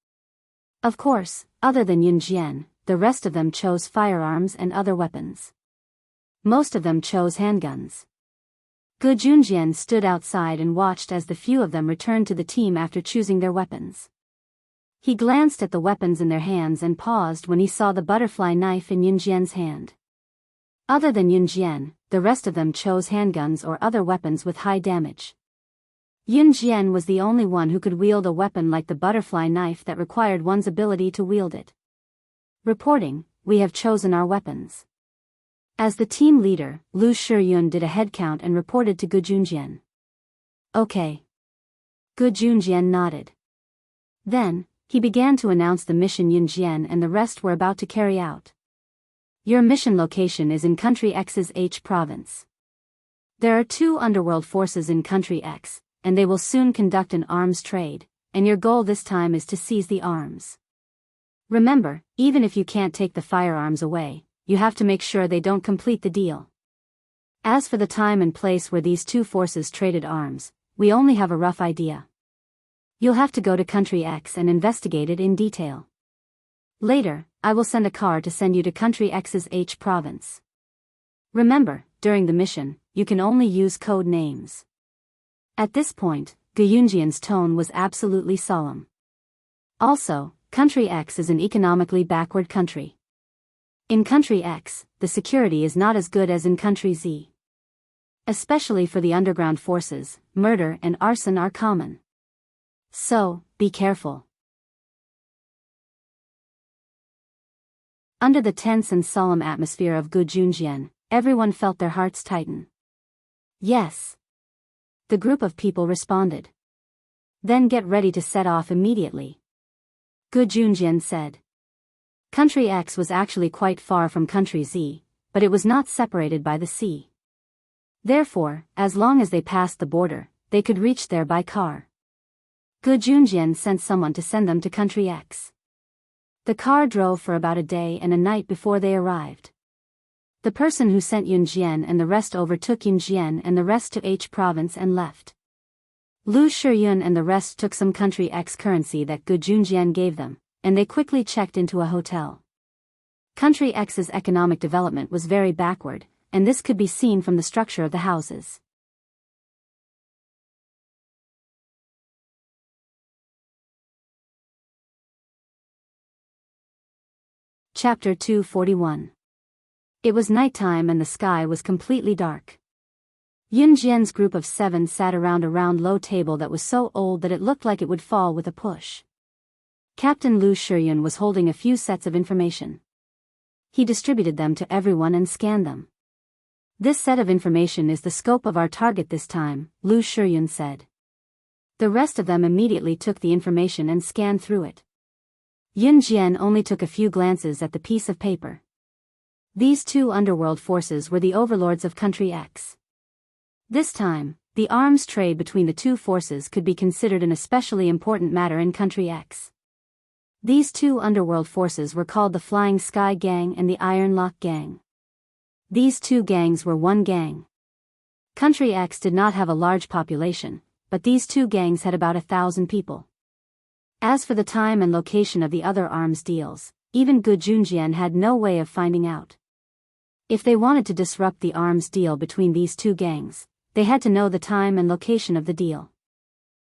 Of course, other than Yun Jian, the rest of them chose firearms and other weapons. Most of them chose handguns. Gu Junjian stood outside and watched as the few of them returned to the team after choosing their weapons. He glanced at the weapons in their hands and paused when he saw the butterfly knife in Yun Jian's hand. Other than Yun Jian, the rest of them chose handguns or other weapons with high damage. Yun Jian was the only one who could wield a weapon like the butterfly knife that required one's ability to wield it. Reporting, we have chosen our weapons. As the team leader, Lu Shiyun did a head count and reported to Gu Junjian. Okay. Gu Junjian nodded. Then, he began to announce the mission Yun Jian and the rest were about to carry out. Your mission location is in Country X's H province. There are 2 underworld forces in Country X, and they will soon conduct an arms trade, and your goal this time is to seize the arms. Remember, even if you can't take the firearms away, you have to make sure they don't complete the deal. As for the time and place where these 2 forces traded arms, we only have a rough idea. You'll have to go to Country X and investigate it in detail. Later, I will send a car to send you to Country X's H province. Remember, during the mission, you can only use code names. At this point, Gu Yunjian's tone was absolutely solemn. Also, Country X is an economically backward country. In Country X, the security is not as good as in Country Z. Especially for the underground forces, murder and arson are common. So, be careful. Under the tense and solemn atmosphere of Gu Junjian, everyone felt their hearts tighten. Yes. The group of people responded. Then get ready to set off immediately. Gu Junjian said. Country X was actually quite far from Country Z, but it was not separated by the sea. Therefore, as long as they passed the border, they could reach there by car. Gu Junjian sent someone to send them to Country X. The car drove for about a day and a night before they arrived. The person who sent Yun Jian and the rest overtook Yun Jian and the rest to H province and left. Lu Shiyun and the rest took some Country X currency that Gu Junjian gave them, and they quickly checked into a hotel. Country X's economic development was very backward, and this could be seen from the structure of the houses. Chapter 241. It was nighttime and the sky was completely dark. Yun Jian's group of 7 sat around a round low table that was so old that it looked like it would fall with a push. Captain Lu Shiyun was holding a few sets of information. He distributed them to everyone and scanned them. This set of information is the scope of our target this time, Lu Shiyun said. The rest of them immediately took the information and scanned through it. Yun Jian only took a few glances at the piece of paper. These 2 underworld forces were the overlords of Country X. This time, the arms trade between the 2 forces could be considered an especially important matter in Country X. These 2 underworld forces were called the Flying Sky Gang and the Iron Lock Gang. These 2 gangs were one gang. Country X did not have a large population, but these 2 gangs had about 1,000 people. As for the time and location of the other arms deals, even Gu Junjian had no way of finding out. If they wanted to disrupt the arms deal between these 2 gangs, they had to know the time and location of the deal.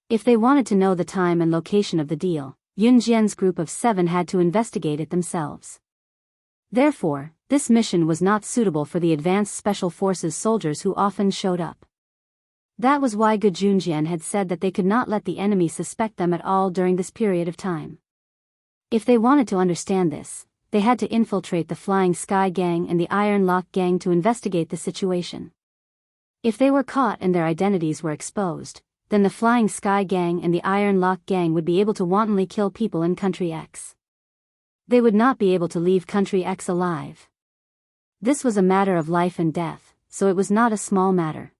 If they wanted to know the time and location of the deal, Yunjian's group of 7 had to investigate it themselves. Therefore, this mission was not suitable for the advanced special forces soldiers who often showed up. That was why Gu Junjian had said that they could not let the enemy suspect them at all during this period of time. If they wanted to understand this, they had to infiltrate the Flying Sky Gang and the Iron Lock Gang to investigate the situation. If they were caught and their identities were exposed, then the Flying Sky Gang and the Iron Lock Gang would be able to wantonly kill people in Country X. They would not be able to leave Country X alive. This was a matter of life and death, so it was not a small matter.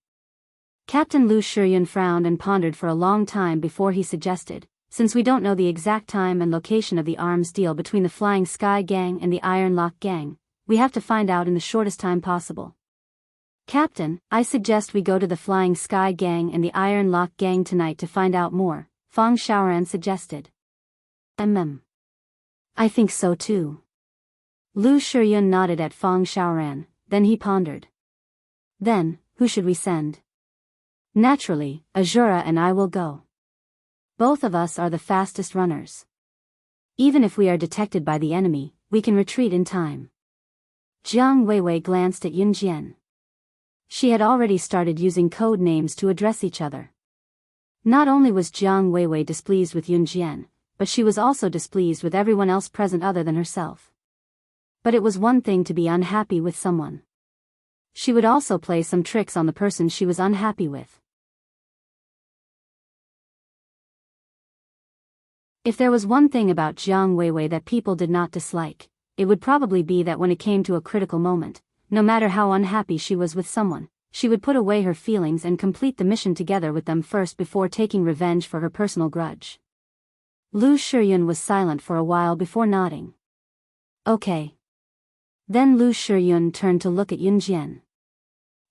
Captain Lu Shiyun frowned and pondered for a long time before he suggested, since we don't know the exact time and location of the arms deal between the Flying Sky Gang and the Iron Lock Gang, we have to find out in the shortest time possible. Captain, I suggest we go to the Flying Sky Gang and the Iron Lock Gang tonight to find out more, Fang Xiaoran suggested. I think so too. Lu Shiyun nodded at Fang Xiaoran, then he pondered. Then, who should we send? Naturally, Azura and I will go. Both of us are the fastest runners. Even if we are detected by the enemy, we can retreat in time. Jiang Weiwei glanced at Yunjian. She had already started using code names to address each other. Not only was Jiang Weiwei displeased with Yunjian, but she was also displeased with everyone else present other than herself. But it was one thing to be unhappy with someone. She would also play some tricks on the person she was unhappy with. If there was one thing about Jiang Weiwei that people did not dislike, it would probably be that when it came to a critical moment, no matter how unhappy she was with someone, she would put away her feelings and complete the mission together with them first before taking revenge for her personal grudge. Lu Shiyun was silent for a while before nodding. Okay. Then Lu Shiyun turned to look at Yunjian.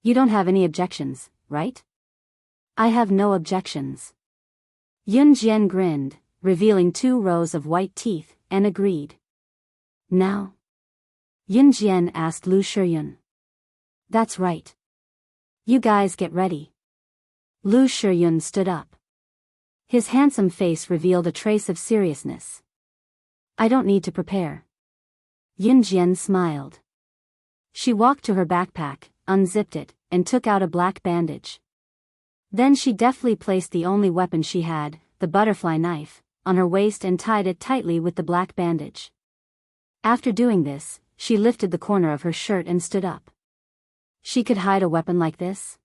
You don't have any objections, right? I have no objections. Yunjian grinned, revealing 2 rows of white teeth, and agreed. Now? Yunjian asked Lu Shiyun. That's right. You guys get ready. Lu Shiyun stood up. His handsome face revealed a trace of seriousness. I don't need to prepare. Yunjian smiled. She walked to her backpack, unzipped it, and took out a black bandage. Then she deftly placed the only weapon she had, the butterfly knife, on her waist and tied it tightly with the black bandage. After doing this, she lifted the corner of her shirt and stood up. She could hide a weapon like this?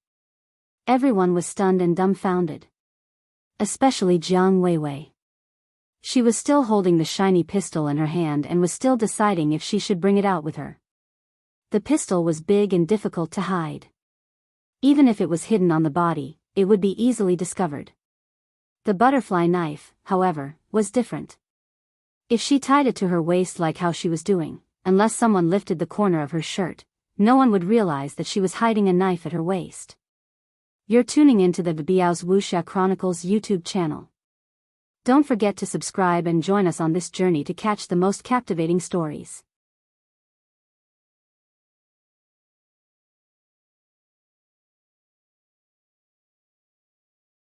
Everyone was stunned and dumbfounded. Especially Jiang Weiwei. She was still holding the shiny pistol in her hand and was still deciding if she should bring it out with her. The pistol was big and difficult to hide. Even if it was hidden on the body, it would be easily discovered. The butterfly knife, however, was different. If she tied it to her waist like how she was doing, unless someone lifted the corner of her shirt, no one would realize that she was hiding a knife at her waist. You're tuning into the Biyao's Wuxia Chronicles YouTube channel. Don't forget to subscribe and join us on this journey to catch the most captivating stories.